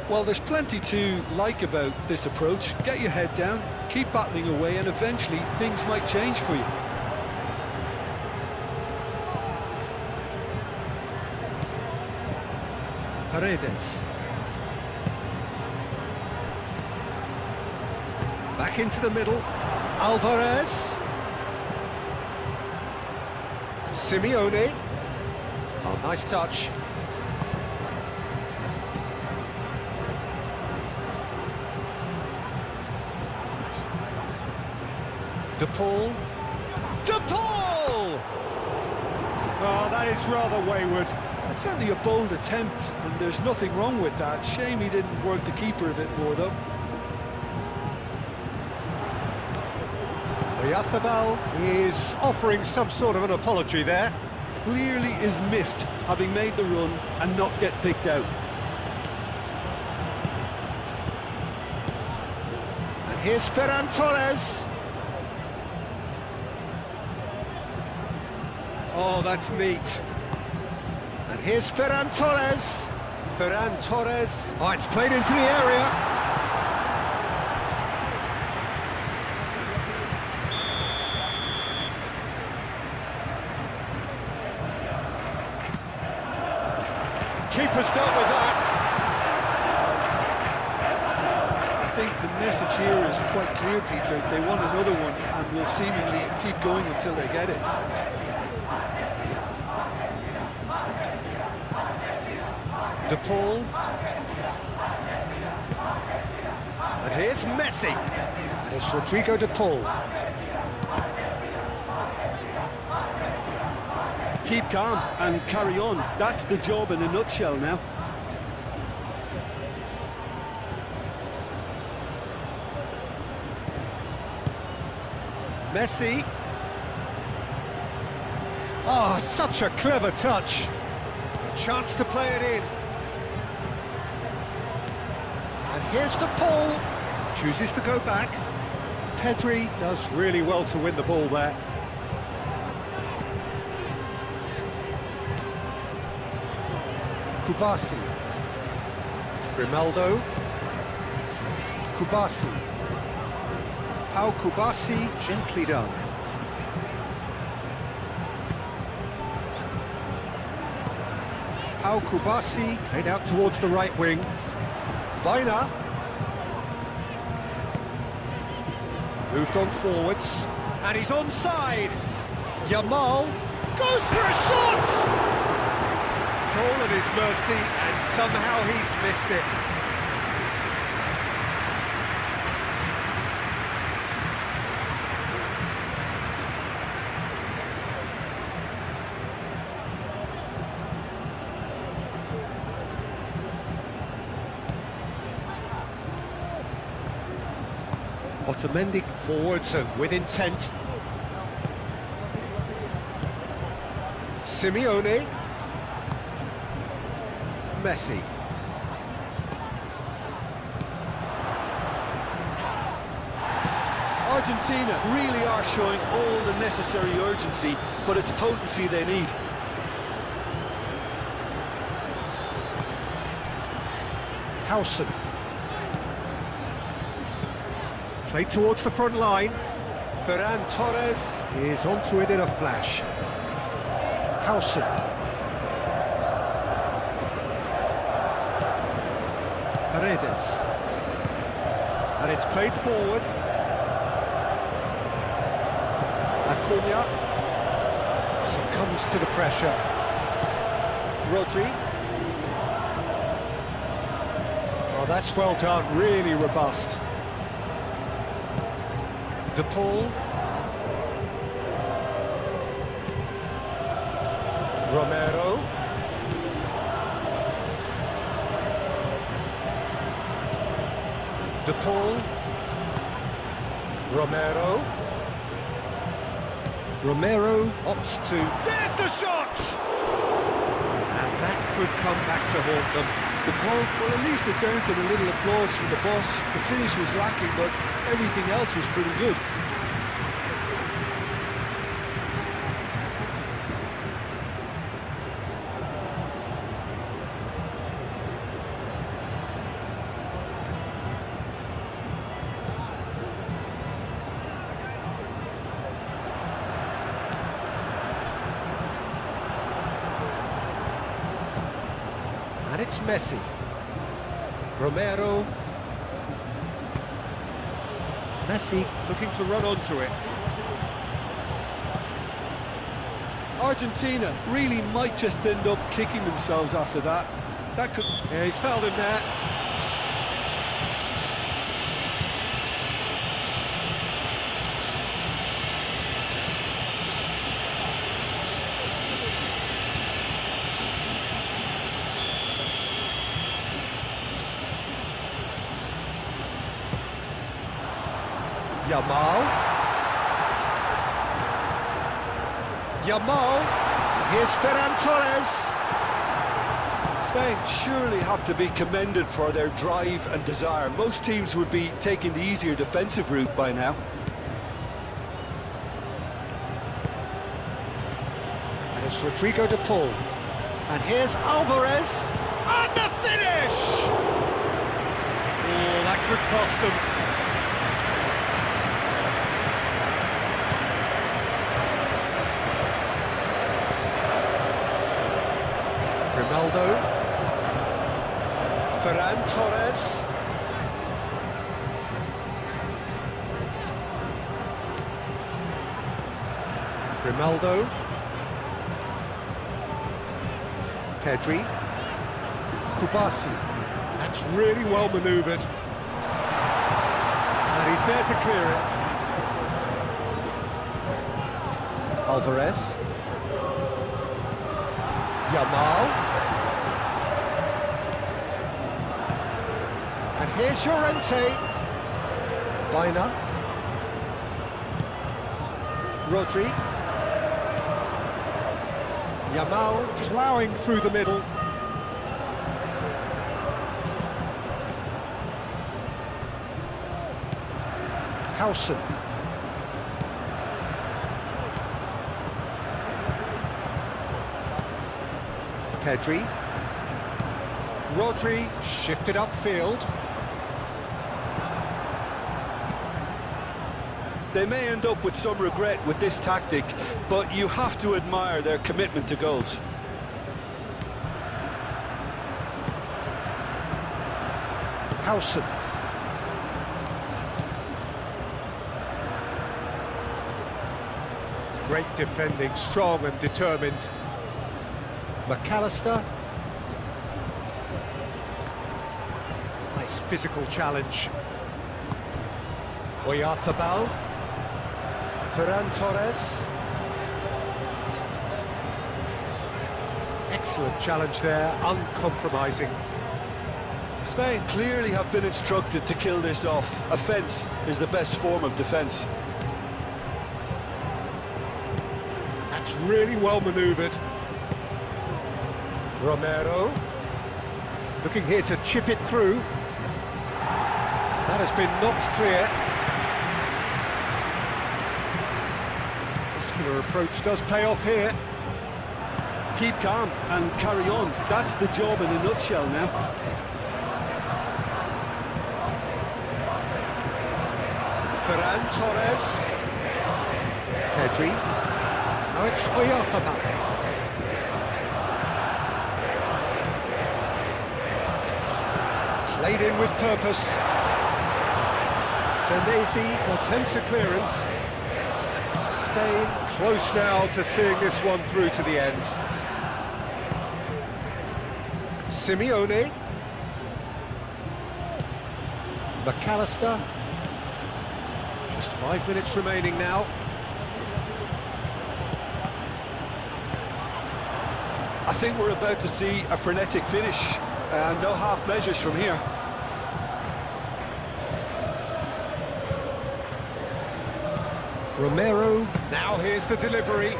Well, there's plenty to like about this approach. Get your head down, keep battling away, and eventually things might change for you. Paredes. Back into the middle. Alvarez. Simeone. Oh, nice touch. De Paul. De Paul! Oh, that is rather wayward. It's certainly a bold attempt, and there's nothing wrong with that. Shame he didn't work the keeper a bit more, though. Oyarzábal is offering some sort of an apology there. Clearly is miffed, having made the run and not get picked out. And here's Ferran Torres. Oh, that's neat. And here's Ferran Torres. Ferran Torres. Oh, it's played into the area. Keeper's dealt with that. I think the message here is quite clear, Peter. They want another one and will seemingly keep going until they get it. De Paul. And here's Messi. And it's Rodrigo De Paul. Keep calm and carry on. That's the job in a nutshell now. Messi. Oh, such a clever touch. A chance to play it in. And here's the pull. Chooses to go back. Pedri does really well to win the ball there. Kubasi. Grimaldo. Kubasi. Pau Kubasi, gently done. Pau Kubasi, played out towards the right wing. Baina. Moved on forwards. And he's onside. Yamal goes for a shot! Goal at his mercy, and somehow he's missed it. Otamendi forwards and with intent. Simeone. Messi. Argentina really are showing all the necessary urgency, but it's potency they need. Howson. Played towards the front line. Ferran Torres is onto it in a flash. Howson. Paredes. And it's played forward. Acuna succumbs to the pressure. Rodri. Oh, that's well done, really robust. De Paul. Romero. De Paul. Romero. Romero opts to... There's the shot! And that could come back to haunt them. The Paul, well, at least it's earned them a little applause from the boss. The finish was lacking, but everything else was pretty good. And it's Messi. Romero. Messi looking to run onto it. Argentina really might just end up kicking themselves after that. That could... Yeah, he's fouled him there. Yamal. And here's Ferran Torres. Spain surely have to be commended for their drive and desire. Most teams would be taking the easier defensive route by now. And it's Rodrigo de Paul. And here's Alvarez. And the finish! Oh, that could cost them. Grimaldo. Ferran Torres. Grimaldo. Pedri. Kubasi. That's really well manoeuvred. And he's there to clear it. Alvarez. Yamal. And here's Llorente. Baina. Rodri. Yamal ploughing through the middle. Howson. Pedri. Rodri shifted upfield. They may end up with some regret with this tactic, but you have to admire their commitment to goals. Howson. Great defending, strong and determined. McAllister. Nice physical challenge. Oyarzabal. Ferran Torres. Excellent challenge there, uncompromising. Spain clearly have been instructed to kill this off. Offence is the best form of defence. That's really well manoeuvred. Romero. Looking here to chip it through. That has been knocked clear. Muscular approach does pay off here. Keep calm and carry on. That's the job in a nutshell now. Ferran Torres. Pedri. Now it's Oyarzabal. Played in with purpose. Senesi attempts a clearance. Spain close now to seeing this one through to the end. Simeone. McAllister. Just 5 minutes remaining now. I think we're about to see a frenetic finish. No half measures from here. Romero. Now here's the delivery.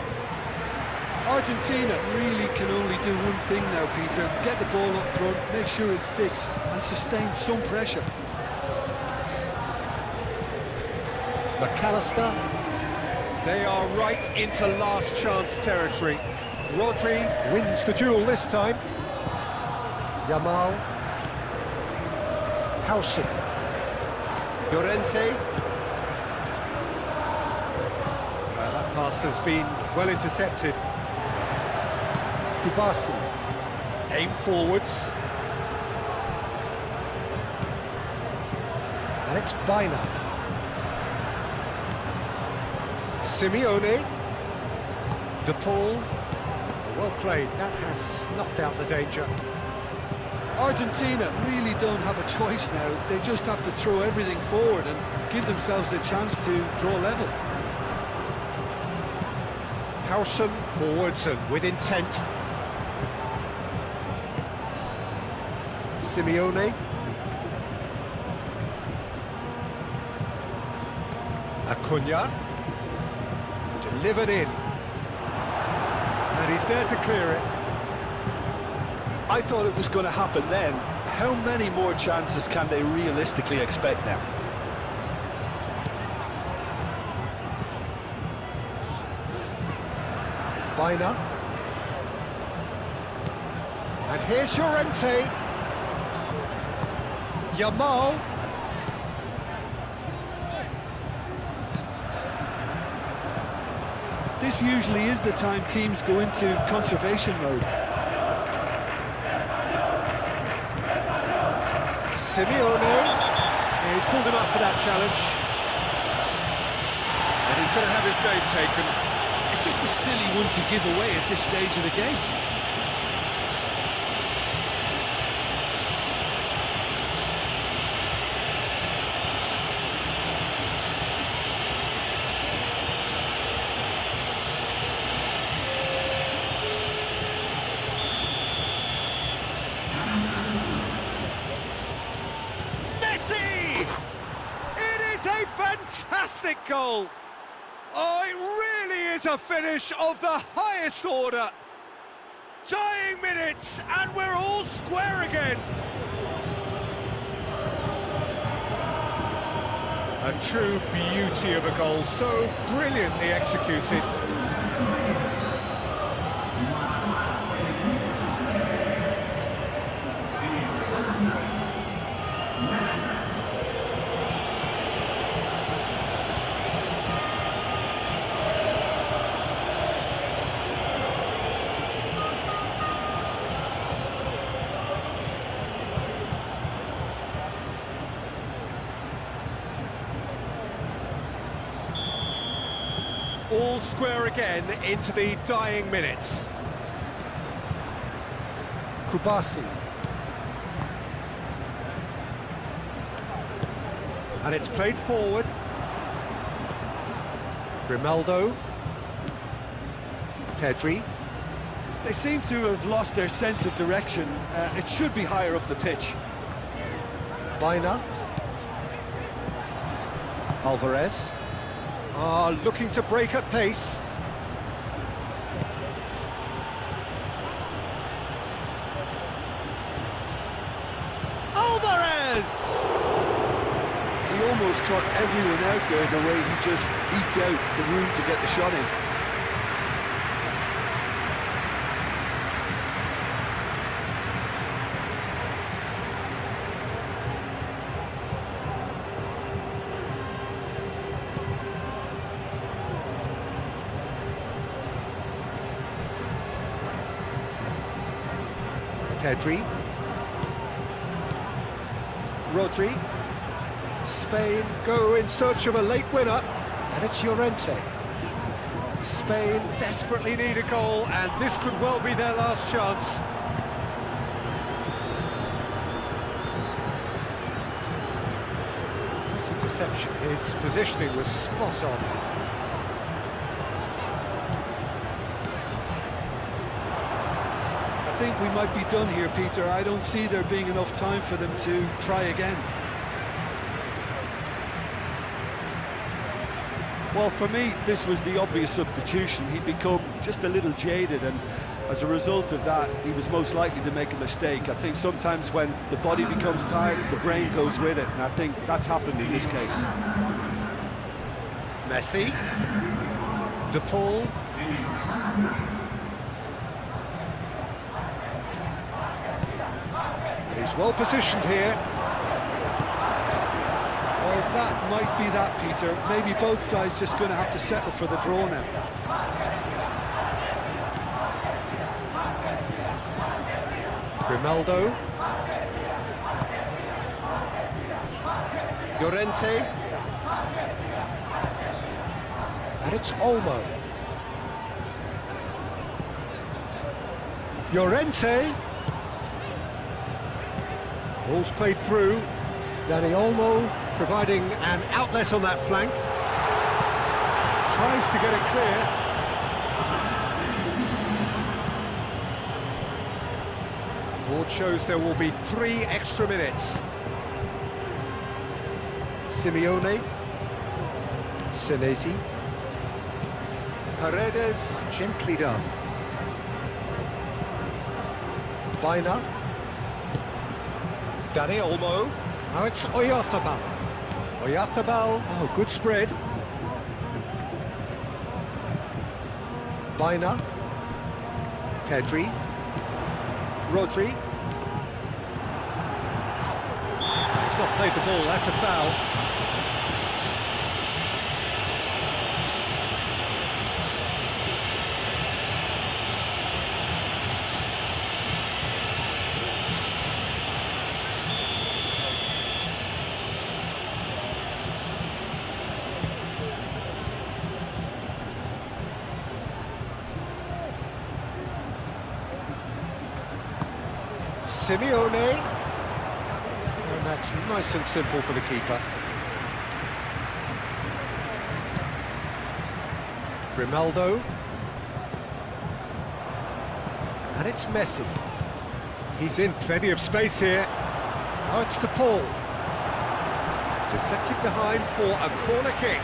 Argentina really can only do one thing now, Peter. Get the ball up front, make sure it sticks, and sustain some pressure. McAllister. They are right into last chance territory. Rodri wins the duel this time. Yamal. Howson. Llorente. That pass has been well intercepted. Kubasi. Aim forwards. And it's Bina. Simeone. De Paul. Well played, that has snuffed out the danger. Argentina really don't have a choice now. They just have to throw everything forward and give themselves a chance to draw level. Howson forwards and with intent. Simeone. Acuna. Delivered in. And he's there to clear it. I thought it was going to happen then. How many more chances can they realistically expect now? Bina. And here's Llorente. Yamal. This usually is the time teams go into conservation mode. Simeone. He's pulled him up for that challenge. And he's going to have his name taken. It's just a silly one to give away at this stage of the game. Fantastic goal! Oh, it really is a finish of the highest order. Dying minutes, and we're all square again. A true beauty of a goal, so brilliantly executed. All square again into the dying minutes. Kubasi. And it's played forward. Grimaldo. Pedri. They seem to have lost their sense of direction. It should be higher up the pitch. Baina. Alvarez. Looking to break at pace. Alvarez! He almost caught everyone out there the way he just eked out the room to get the shot in. Pedri. Rodri. Spain go in search of a late winner, and it's Llorente. Spain desperately need a goal, and this could well be their last chance. Nice interception. His positioning was spot on. I think we might be done here, Peter. I don't see there being enough time for them to try again. Well, for me, this was the obvious substitution. He'd become just a little jaded, and as a result of that, he was most likely to make a mistake. I think sometimes when the body becomes tired, the brain goes with it, and I think that's happened in this case. Messi. De Paul. He's well positioned here. Well, that might be that, Peter. Maybe both sides just going to have to settle for the draw now. Grimaldo. Llorente. And it's Olmo. Llorente. Ball's played through. Dani Olmo providing an outlet on that flank. Tries to get it clear. The board shows there will be 3 extra minutes. Simeone. Senesi. Paredes, gently done. Baina. Dani Olmo. Now it's Oyarzabal. Oyarzabal, oh, good spread. Baina. Pedri. Rodri. He's not played the ball, that's a foul. Simeone, and that's nice and simple for the keeper. Grimaldo, and it's Messi. He's in plenty of space here. Now it's De Paul. Deflected behind for a corner kick.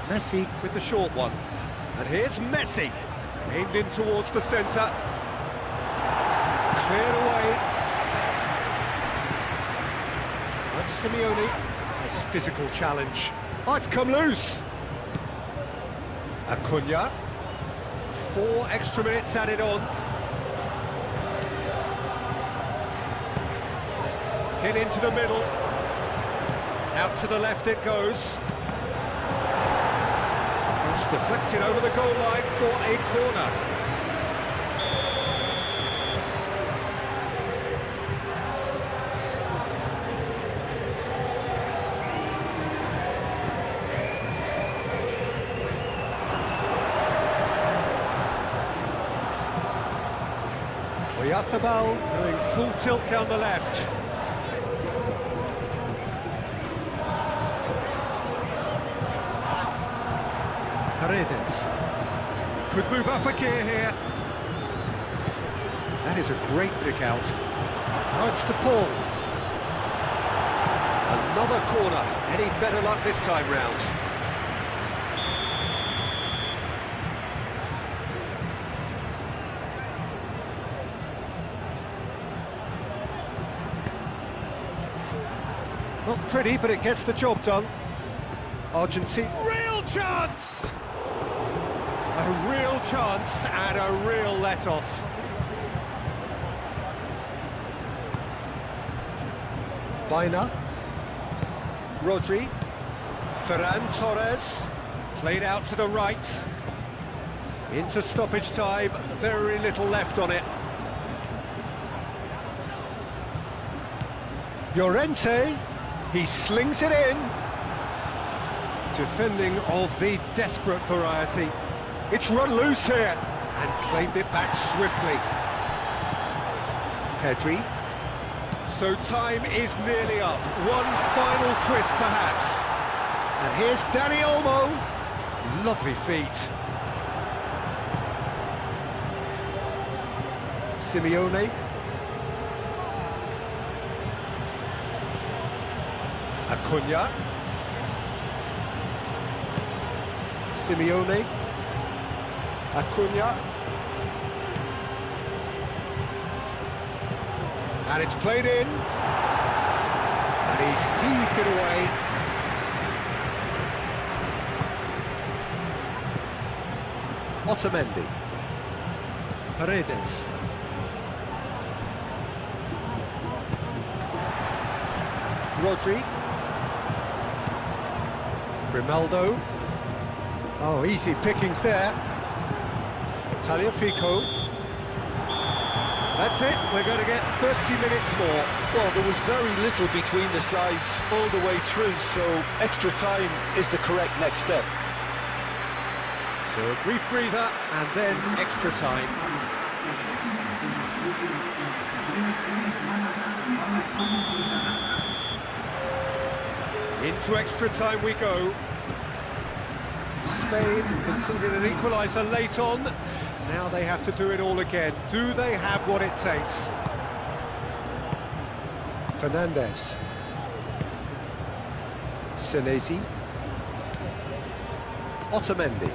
Messi with the short one. And here's Messi, aimed in towards the centre. Cleared away. That's Simeone. Nice physical challenge. Oh, it's come loose. Acuna. 4 extra minutes added on. Hit into the middle. Out to the left it goes. Cross deflected over the goal line for a corner. Oyarzabal doing full tilt down the left. Paredes could move up a gear here. That is a great pick out. Now it's to Paul. Another corner. Any better luck this time round? Not pretty, but it gets the job done. Argentina. Real chance! A real chance and a real let-off. Baina. Rodri. Ferran Torres. Played out to the right. Into stoppage time. Very little left on it. Llorente. He slings it in. Defending of the desperate variety. It's run loose here, and claimed it back swiftly. Pedri. So time is nearly up. One final twist, perhaps. And here's Dani Olmo. Lovely feet. Simeone. Acuna. Simeone. Acuna. And it's played in. And he's heaved it away. Otamendi. Paredes. Rodri. Grimaldo. Oh, easy pickings there. Tagliafico. That's it, we're going to get 30 minutes more. Well, there was very little between the sides all the way through, so extra time is the correct next step. So a brief breather and then extra time. Into extra time we go. Spain conceded an equaliser late on. Now they have to do it all again. Do they have what it takes? Fernandez. Senesi. Otamendi.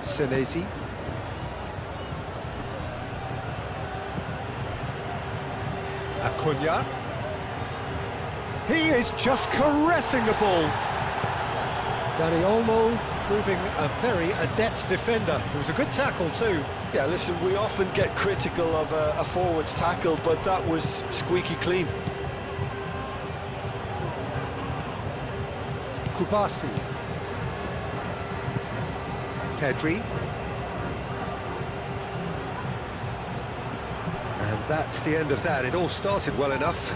Senesi. Acuna. He is just caressing the ball. Dani Olmo proving a very adept defender. It was a good tackle too. Yeah, listen, we often get critical of a forward's tackle, but that was squeaky clean. Kubasi. Pedri. And that's the end of that. It all started well enough.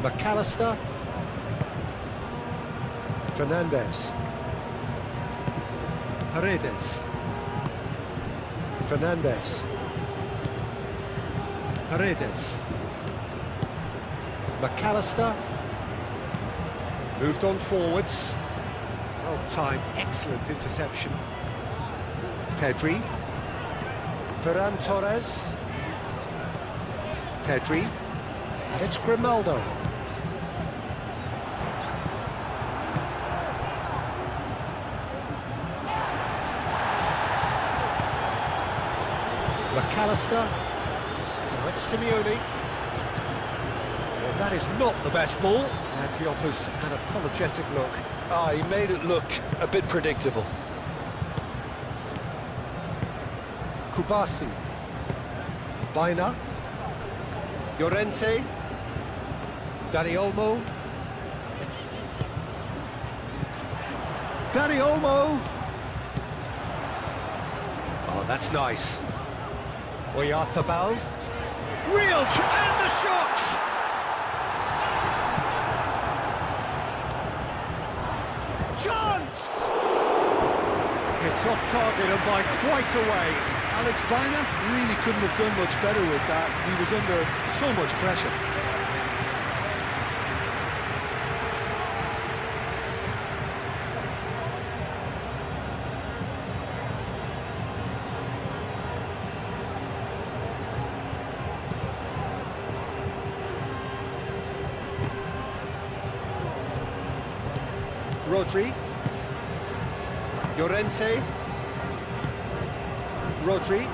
McAllister. Fernandez. Paredes. Fernandez. Paredes. McAllister. Moved on forwards. Well timed, excellent interception. Pedri. Ferran Torres. Pedri. And it's Grimaldo. McAllister. Now it's Simeone. Well, that is not the best ball, and he offers an apologetic look. Ah, he made it look a bit predictable. Kubasi. Baina. Llorente. Dani Olmo. Dani Olmo! Oh, that's nice. Oyarzabal. And the shot! Chance! It's off target and by quite a way. Alex Baina really couldn't have done much better with that. He was under so much pressure. Rodri. Llorente. Rodri.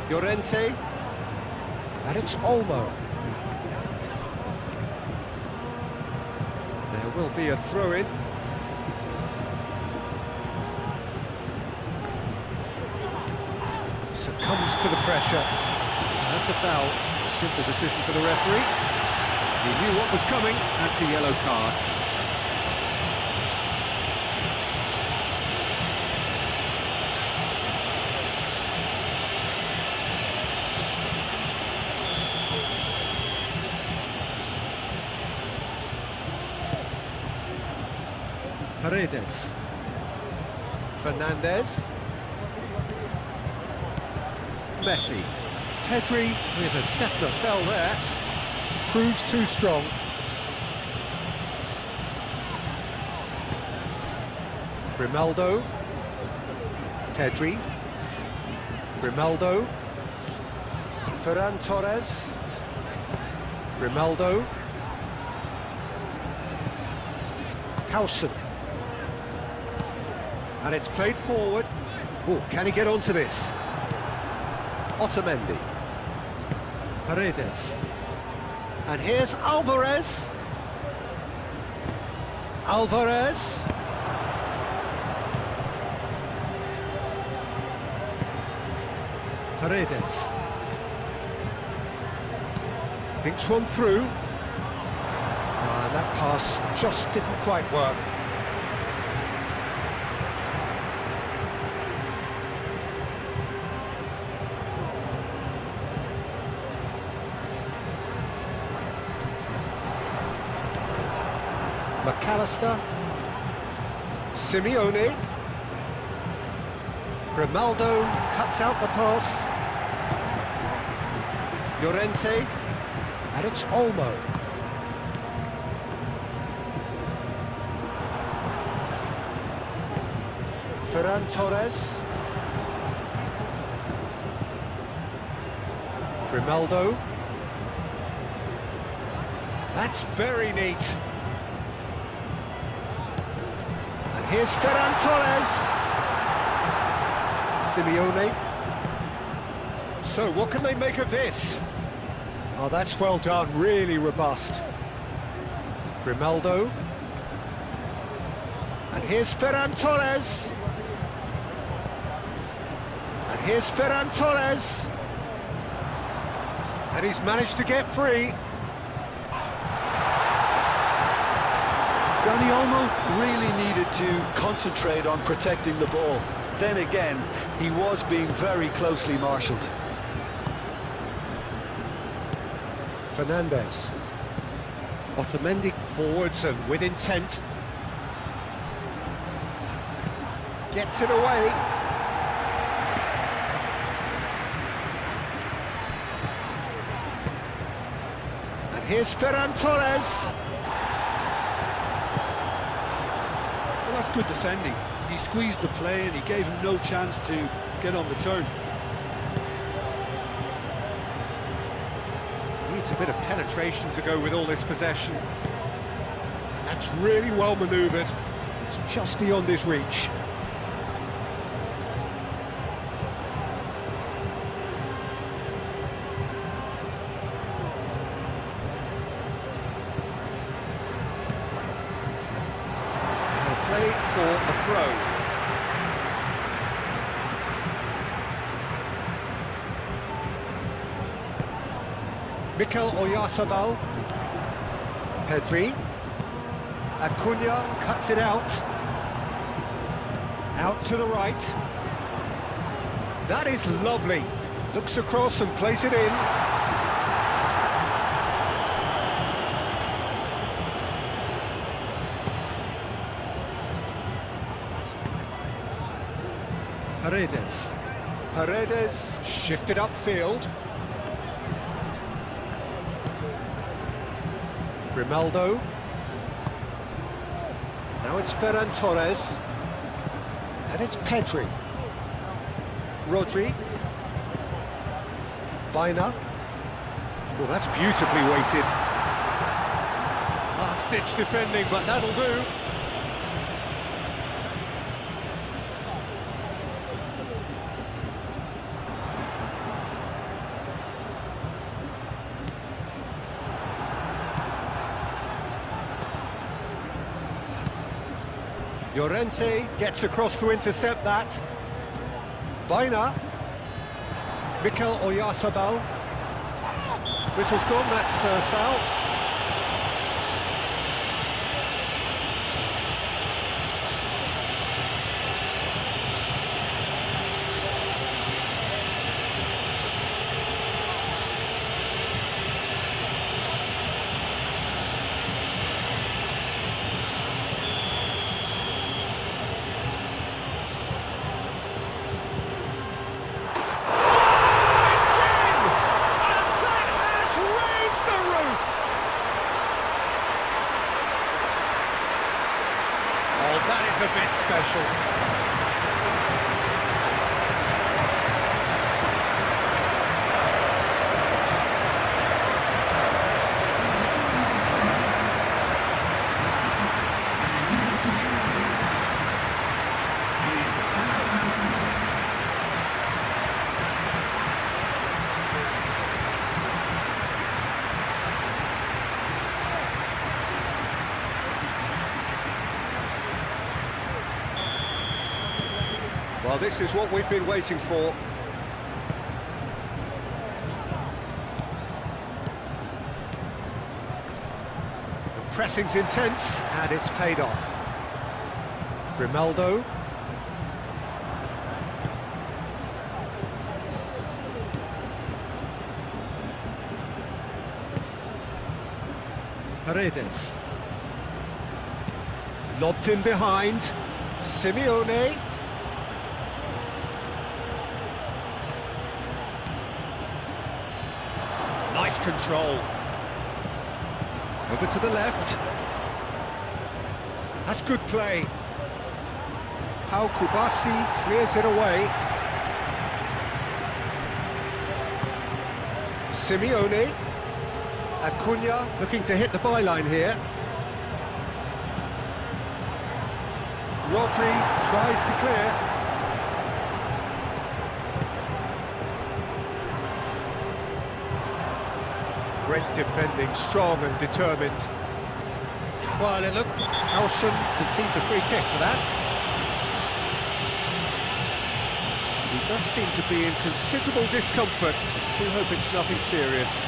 Llorente. And it's Olmo. There will be a throw-in. Succumbs to the pressure. That's a foul. A simple decision for the referee. He knew what was coming. That's a yellow card. Paredes. Fernandez. Messi. Pedri with a definite foul there. Proves too strong. Grimaldo. Pedri. Grimaldo. Ferran Torres. Grimaldo. Howson. And it's played forward. Oh, can he get onto this? Otamendi. Paredes. And here's Alvarez. Alvarez. Paredes. Thinks one through. That pass just didn't quite work. McAllister. Simeone. Grimaldo cuts out the pass. Llorente. And it's Olmo. Ferran Torres. Grimaldo. That's very neat. And here's Ferran Torres. Simeone. So what can they make of this? Oh, that's well done, really robust. Grimaldo. And here's Ferran Torres. And here's Ferran Torres. And he's managed to get free. Dani Olmo really needed to concentrate on protecting the ball. Then again, he was being very closely marshalled. Fernandez. Otamendi forwards and with intent. Gets it away. And here's Ferran Torres. Well, that's good defending. He squeezed the play and he gave him no chance to get on the turn. Needs a bit of penetration to go with all this possession. That's really well manoeuvred. It's just beyond his reach. for a throw. Mikel Oyarzabal. Pedri. Acuna cuts it out. Out to the right. That is lovely. Looks across and plays it in. Paredes. Paredes shifted upfield. Grimaldo. Now it's Ferran Torres. And it's Pedri. Rodri. Baina. Well, that's beautifully weighted. Last-ditch defending, but that'll do. Llorente gets across to intercept that. Baina. Mikel Oyarzabal. Whistle's gone, that's foul. That is a bit special. Well, this is what we've been waiting for. The pressing's intense, and it's paid off. Grimaldo. Paredes. Lobbed in behind. Simeone. Nice control. Over to the left. That's good play. Pau Kubasi clears it away. Simeone. Acuna looking to hit the byline here. Rodri tries to clear. Great defending, strong and determined. Well, it looked... Howson concedes a free kick for that. He does seem to be in considerable discomfort. I do hope it's nothing serious.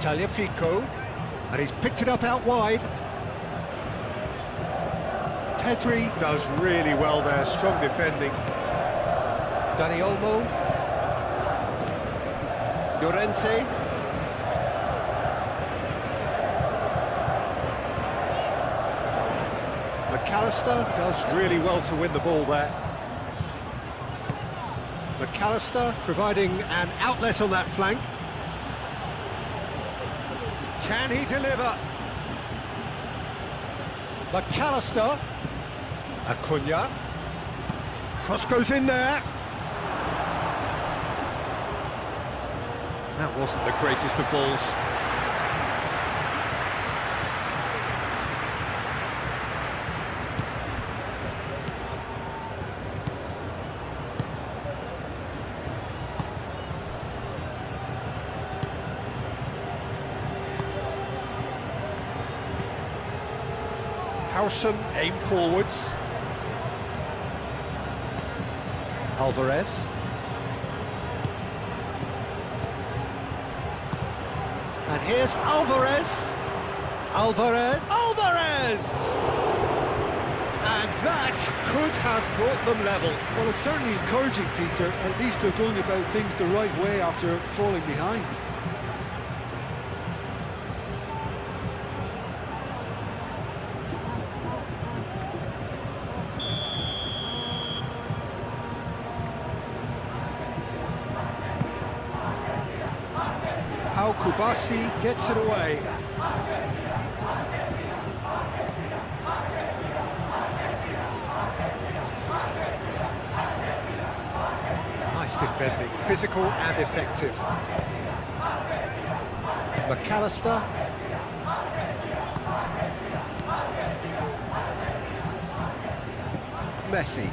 Tagliafico, and he's picked it up out wide. Pedri does really well there, strong defending. Dani Olmo. Llorente. McAllister does really well to win the ball there. McAllister providing an outlet on that flank. Can he deliver? McAllister. Acuna. Cross goes in there. That wasn't the greatest of balls. Howson aim forwards. Alvarez. And here's Alvarez. Alvarez. And that could have brought them level. Well, it's certainly encouraging, Peter. At least they're going about things the right way after falling behind. Kubasi gets it away. Nice defending, physical and effective. McAllister. Messi.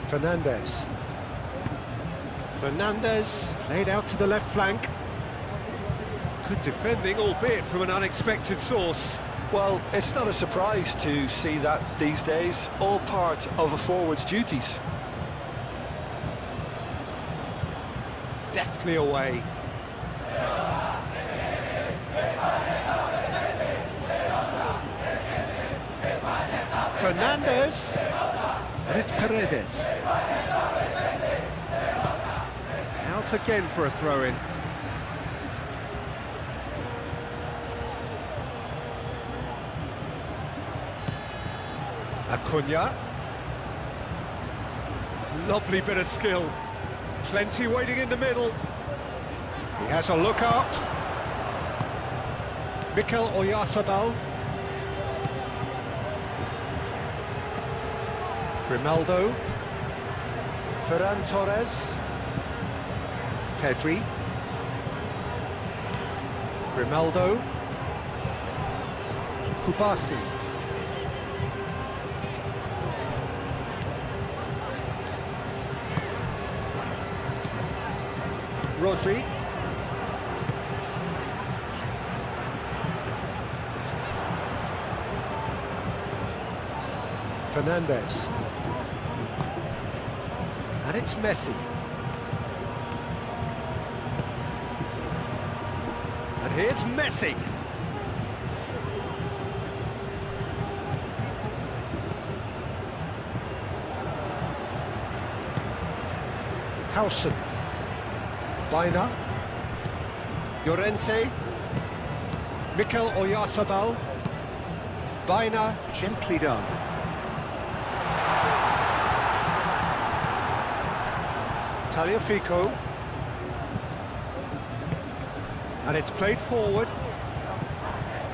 Fernandez. Fernandez laid out to the left flank. Good defending, albeit from an unexpected source. Well, it's not a surprise to see that these days, all part of a forward's duties. Deftly away. Fernandez. And it's Paredes. Out again for a throw-in. Acuna. Lovely bit of skill. Plenty waiting in the middle. He has a look out. Mikel Oyarzabal. Grimaldo. Ferran Torres. Pedri. Grimaldo. Kubasi. Rodri. Fernandez. And it's Messi. And here's Messi. Howson. Baina. Llorente. Mikel Oyarzabal. Baina, gently done. Tagliafico. And it's played forward.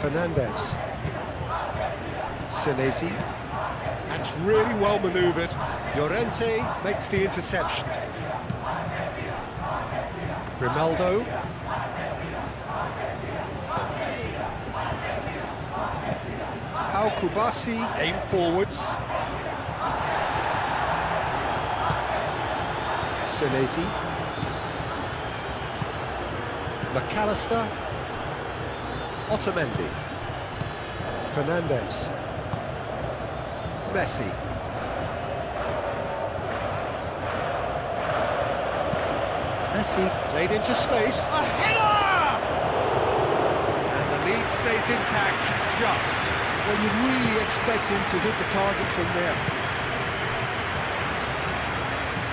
Fernandez. Senesi. That's really well manoeuvred. Llorente makes the interception. Grimaldo. Kubasi aim forwards. Senesi. McAllister. Otamendi. Fernandez. Messi. Messi played into space. A header! And the lead stays intact, just. Well, you'd really expect him to hit the target from there.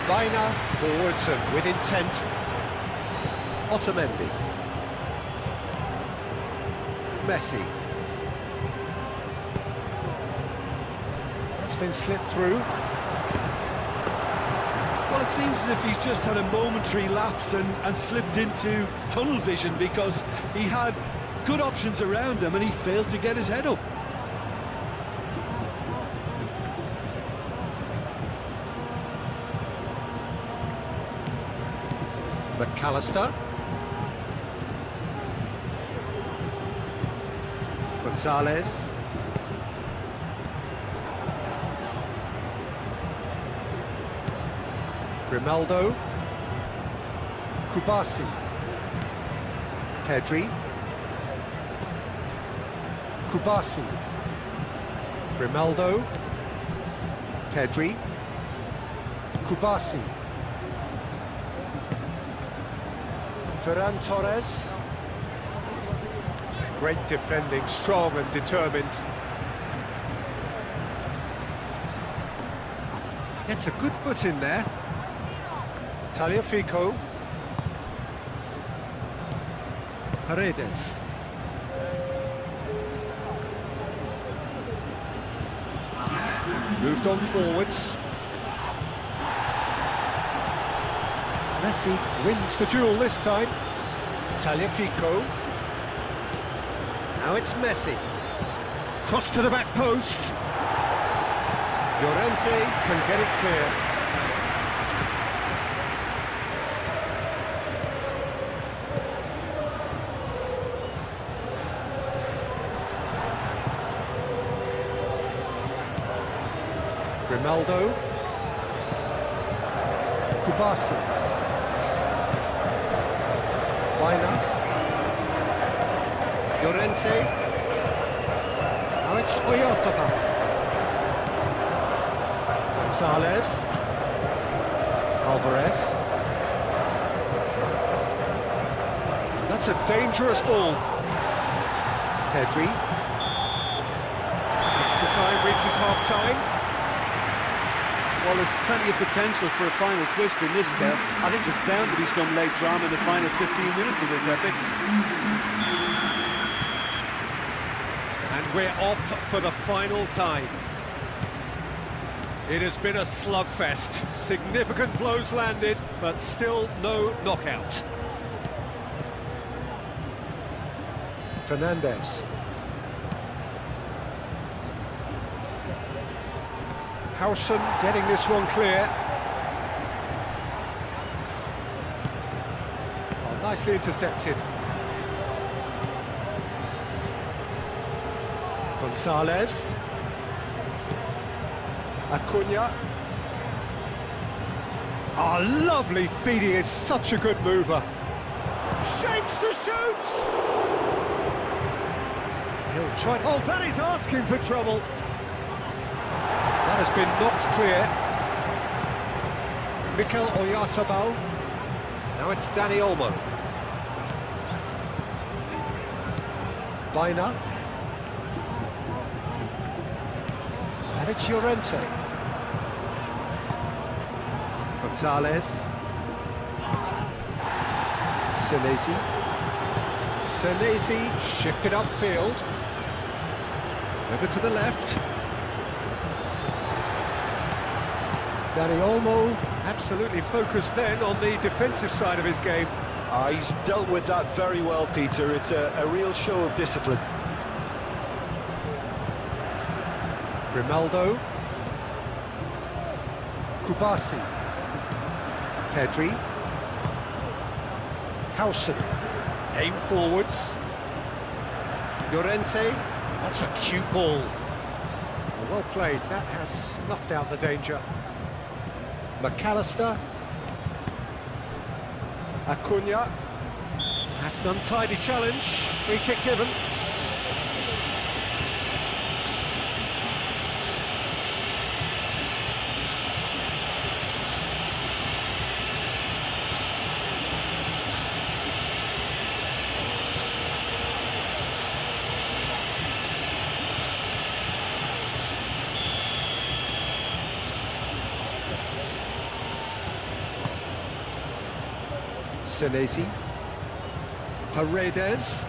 Baina forwards and with intent. Otamendi. Messi. It's been slipped through. Well, it seems as if he's just had a momentary lapse and slipped into tunnel vision, because he had good options around him and he failed to get his head up. McAllister. Gonzalez. Grimaldo. Kubasi. Pedri. Kubasi. Grimaldo. Pedri. Kubasi. Ferran Torres. Great defending, strong and determined. Gets a good foot in there. Tagliafico. Paredes. Moved on forwards. Messi wins the duel this time. Tagliafico. Now it's Messi. Cross to the back post. Llorente can get it clear. Grimaldo. Kubasi. Baina. Llorente. Now it's Oyarzabal. Gonzalez. Alvarez. That's a dangerous ball. Pedri. Extra time reaches half-time. Well, there's plenty of potential for a final twist in this tale. I think there's bound to be some late drama in the final 15 minutes of this epic. And we're off for the final time. It has been a slugfest. Significant blows landed, but still no knockout. Fernandez. Howson getting this one clear. Oh, nicely intercepted. Gonzalez. Acuna. Oh, lovely feed, he is such a good mover. Shapes to shoot! He'll try... Oh, that is asking for trouble. That has been knocked clear. Mikel Oyarzabal. Now it's Dani Olmo. Baina. And it's Llorente. Gonzalez. Senesi shifted upfield. Over to the left. Dani Olmo absolutely focused then on the defensive side of his game. He's dealt with that very well, Peter. It's a real show of discipline. Grimaldo. Kubasi. Pedri. Howson. Aim forwards. Llorente. That's a cute ball. Well played. That has snuffed out the danger. McAllister. Acuna. That's an untidy challenge. Free kick given. Senesi. Paredes.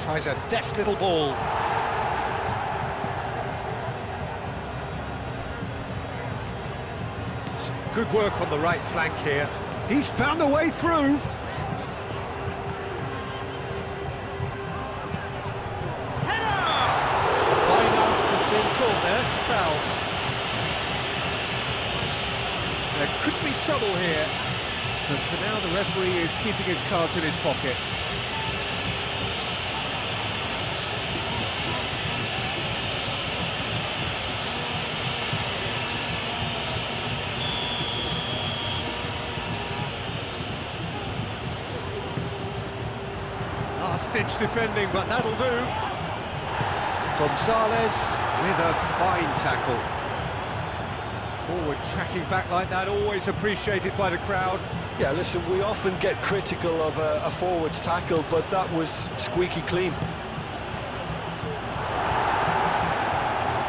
Tries a deft little ball. Some good work on the right flank here. He's found a way through. Header! Baina has been caught there, it's a foul. There could be trouble here. But for now, the referee is keeping his cards in his pocket. Last-ditch defending, but that'll do. Gonzalez with a fine tackle. Forward tracking back like that, always appreciated by the crowd. Yeah, listen, we often get critical of a forward's tackle, but that was squeaky clean.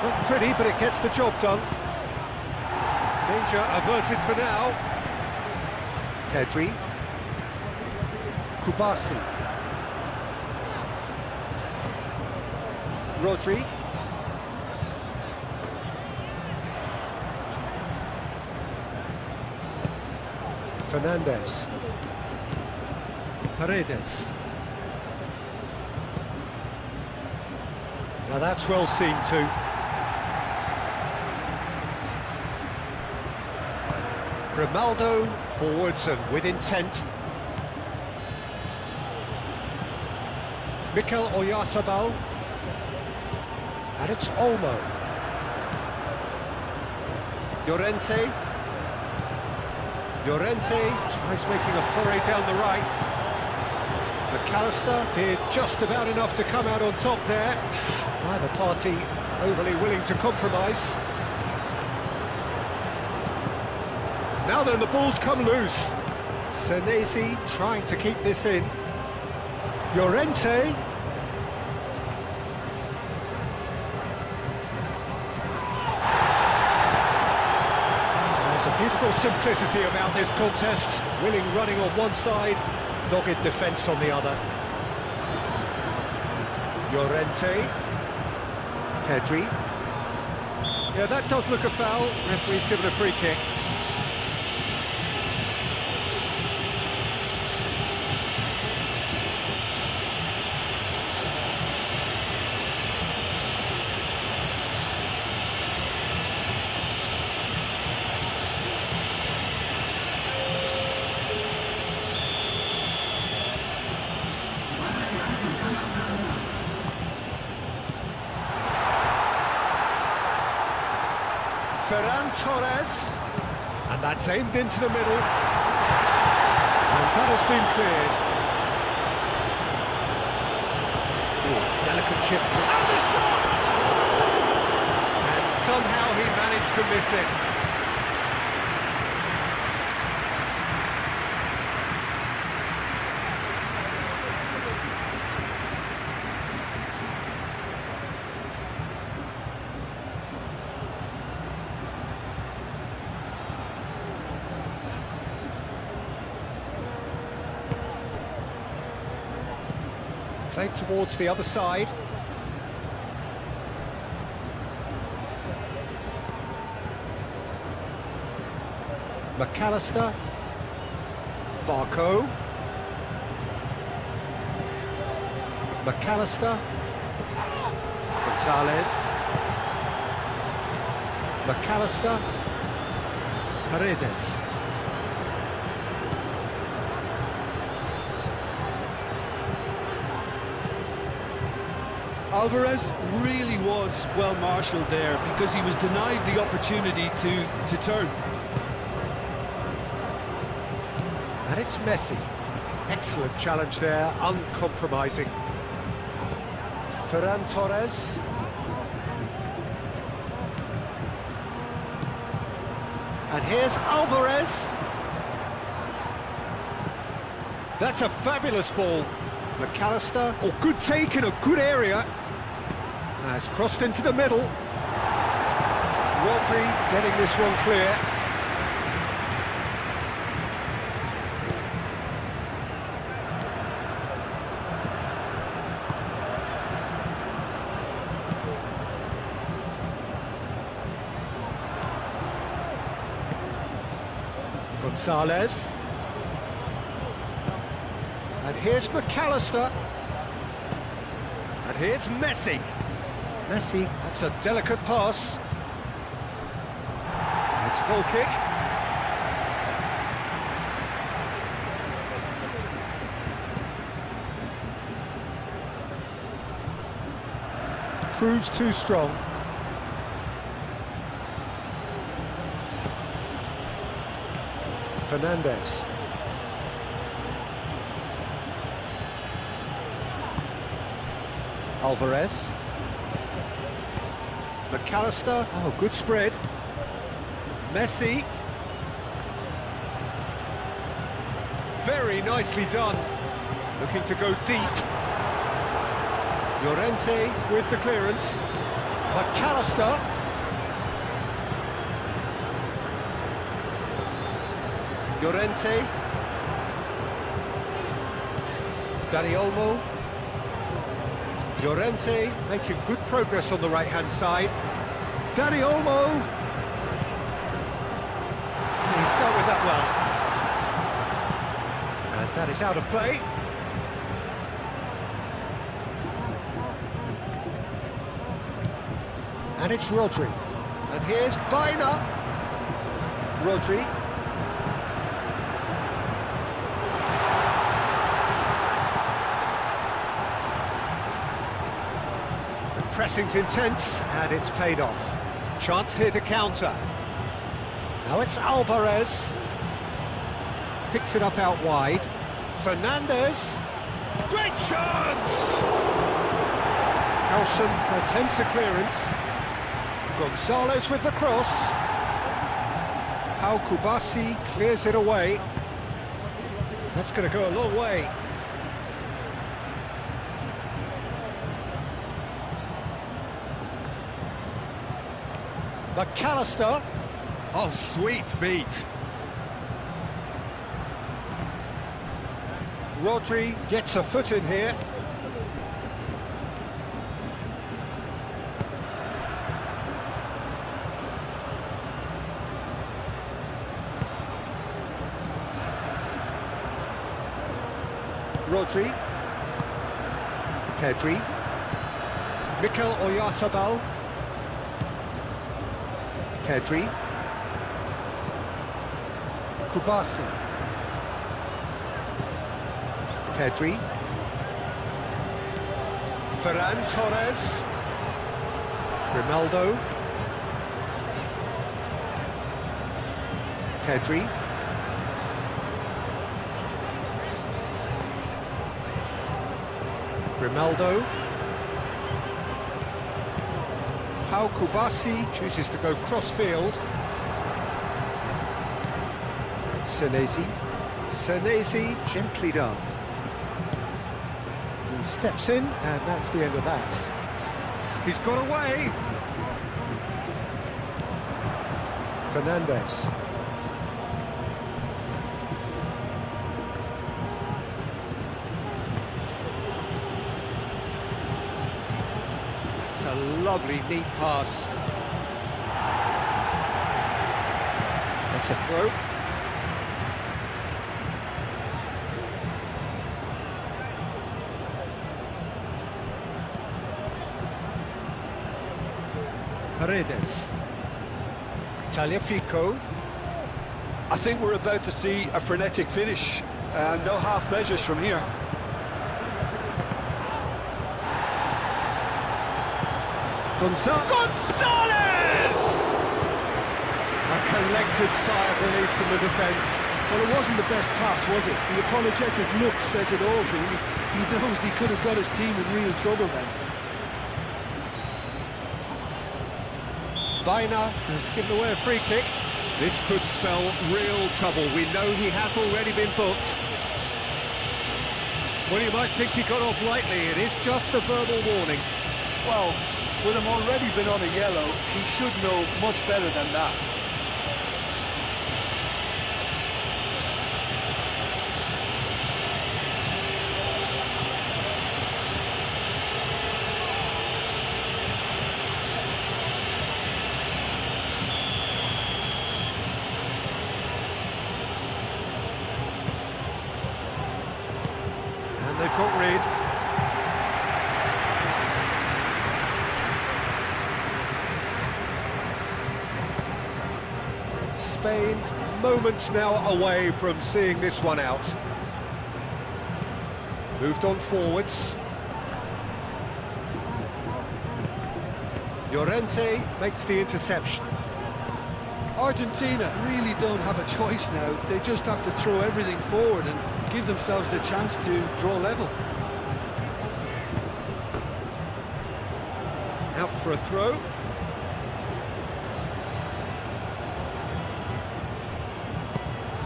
Not pretty, but it gets the job done. Danger averted for now. Pedri. Kubasi. Rodri. Fernandez. Paredes. Now that's well seen too. Grimaldo forwards and with intent. Mikel Oyarzabal. And it's Olmo. Llorente. Llorente tries making a foray down the right. McAllister did just about enough to come out on top there. Neither party overly willing to compromise. Now then, the ball's come loose. Senesi trying to keep this in. Llorente. Beautiful simplicity about this contest. Willing running on one side, dogged defence on the other. Llorente. Pedri. Yeah, that does look a foul. Referee's given a free kick. Ferran Torres, and that's aimed into the middle, and that has been cleared. Ooh, delicate chip through, and the shot! And somehow he managed to miss it. Played towards the other side. McAllister. Barco. McAllister. Gonzalez. McAllister. Paredes. Alvarez really was well marshalled there because he was denied the opportunity to turn. And it's Messi. Excellent challenge there, uncompromising. Ferran Torres. And here's Alvarez. That's a fabulous ball. McAllister. Oh, good take in a good area. It's crossed into the middle. Rodri getting this one clear. Gonzalez. And here's McAllister. And here's Messi. Messi, that's a delicate pass. It's a goal kick. proves too strong. Fernandez. Alvarez. McAllister. Oh, good spread. Messi. Very nicely done. Looking to go deep. Llorente with the clearance. McAllister. Llorente. Dani Olmo. Llorente making good progress on the right-hand side. Dani Olmo. He's dealt with that well. And that is out of play. And it's Rodri. And here's Baina. Rodri. The pressing's intense, and it's paid off. Chance here to counter. Now it's Alvarez. Picks it up out wide. Fernandez. Great chance! Howson attempts a clearance. Gonzalez with the cross. Pau Kubasi clears it away. That's going to go a long way. McAllister. Oh, sweet feet. Rodri gets a foot in here. Rodri. Pedri. Mikel Oyarzabal. Pedri. Kubasi. Pedri. Ferran Torres. Ronaldo. Pedri. Ronaldo. Pau Kubasi chooses to go cross-field. Senesi. Senesi, gently done. He steps in, and that's the end of that. He's got away. Fernandez. It's a lovely, neat pass. That's a throw. Paredes. Tagliafico. I think we're about to see a frenetic finish, and no half measures from here. Gonzalez! A collective sigh of relief from the defence. Well, it wasn't the best pass, was it? The apologetic look says it all, really. He knows he could have got his team in real trouble then. Baina has given away a free kick. This could spell real trouble. We know he has already been booked. Well, you might think he got off lightly. It is just a verbal warning. Well, with him already been on a yellow, he should know much better than that. And they've got rid. Spain, moments now away from seeing this one out. Moved on forwards. Llorente makes the interception. Argentina really don't have a choice now. They just have to throw everything forward and give themselves a chance to draw level. Out for a throw.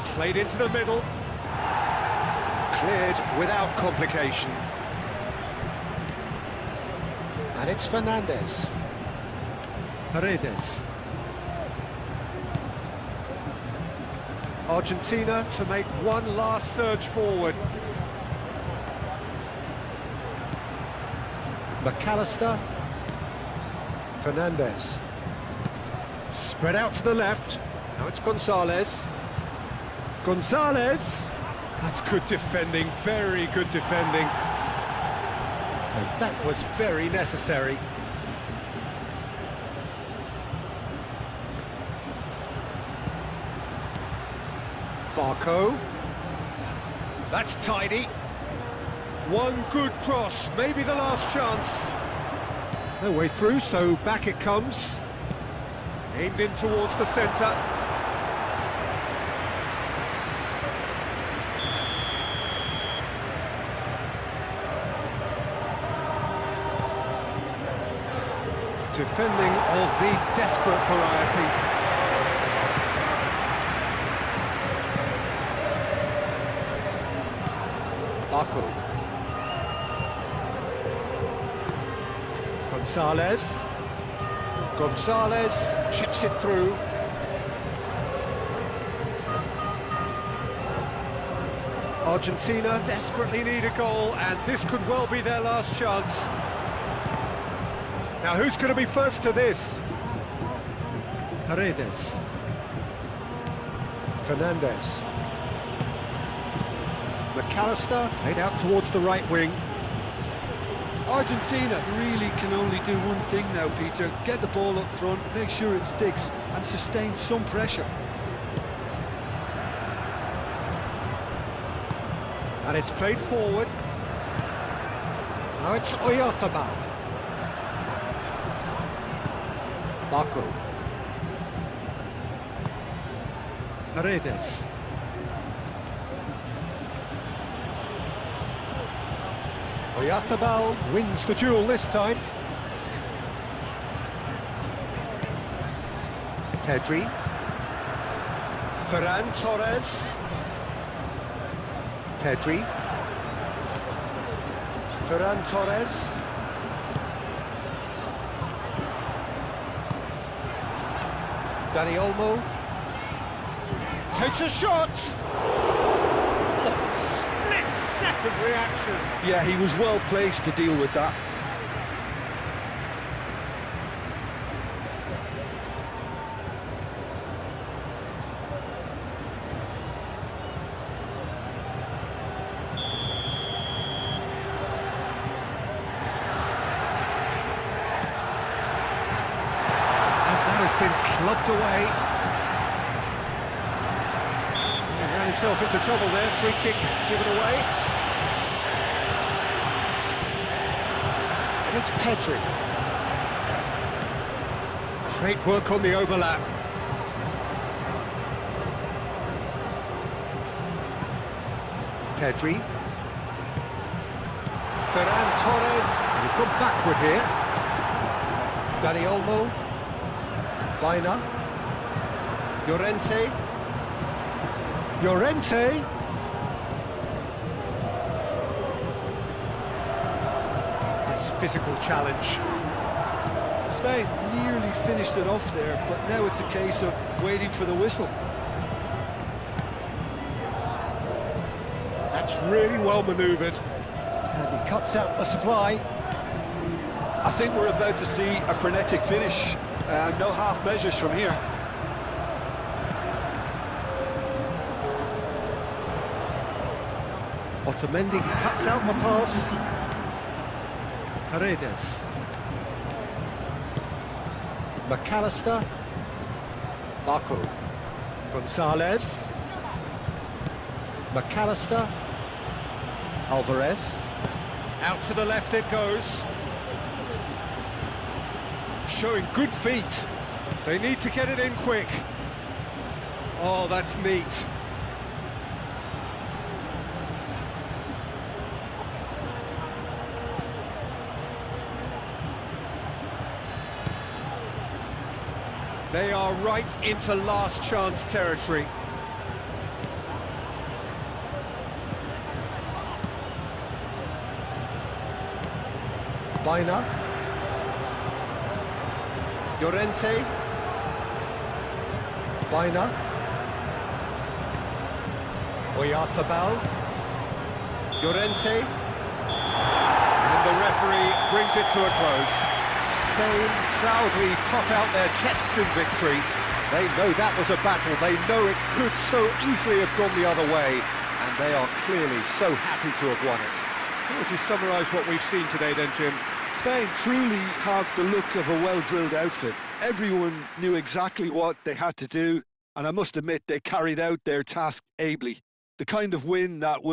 Played into the middle. Cleared without complication. And it's Fernandez. Paredes. Argentina to make one last surge forward. McAllister. Fernandez. Spread out to the left. Now it's Gonzalez. Gonzalez. That's good defending, very good defending. And that was very necessary. Barco. That's tidy. One good cross, maybe the last chance. No way through, so back it comes. Aimed in towards the centre. Defending of the desperate variety. Barco. Gonzalez. Gonzalez chips it through. Argentina desperately need a goal, and this could well be their last chance. Now who's going to be first to this? Paredes. Fernandez. McAllister played out towards the right wing. Argentina really can only do one thing now, Peter. Get the ball up front, make sure it sticks, and sustain some pressure. And it's played forward. Now it's Oyarzabal. Barco. Paredes. Oyarzabal wins the duel this time. Pedri. Ferran Torres. Pedri. Ferran Torres. Dani Olmo takes a shot. Oh, split-second reaction. Yeah, he was well placed to deal with that. Been clubbed away. He ran himself into trouble there. Free kick given away. And it's Pedri. Great work on the overlap. Pedri. Ferran Torres. And he's gone backward here. Dani Olmo. Baina. Llorente. Llorente. Yes, physical challenge. Spain nearly finished it off there, but now it's a case of waiting for the whistle. That's really well manoeuvred. And he cuts out the supply. I think we're about to see a frenetic finish. No half measures from here. Otamendi cuts out the pass. Paredes. McAllister. Barco. Gonzalez. McAllister. Alvarez. Out to the left it goes. showing good feet. They need to get it in quick. Oh, that's neat. They are right into last chance territory. Baina. Llorente. Baina. Oyarzabal. Llorente. And the referee brings it to a close. Spain proudly puff out their chests in victory. They know that was a battle. They know it could so easily have gone the other way. And they are clearly so happy to have won it. How would you summarise what we've seen today then, Jim? Spain truly have the look of a well-drilled outfit. Everyone knew exactly what they had to do, and I must admit they carried out their task ably. The kind of win that will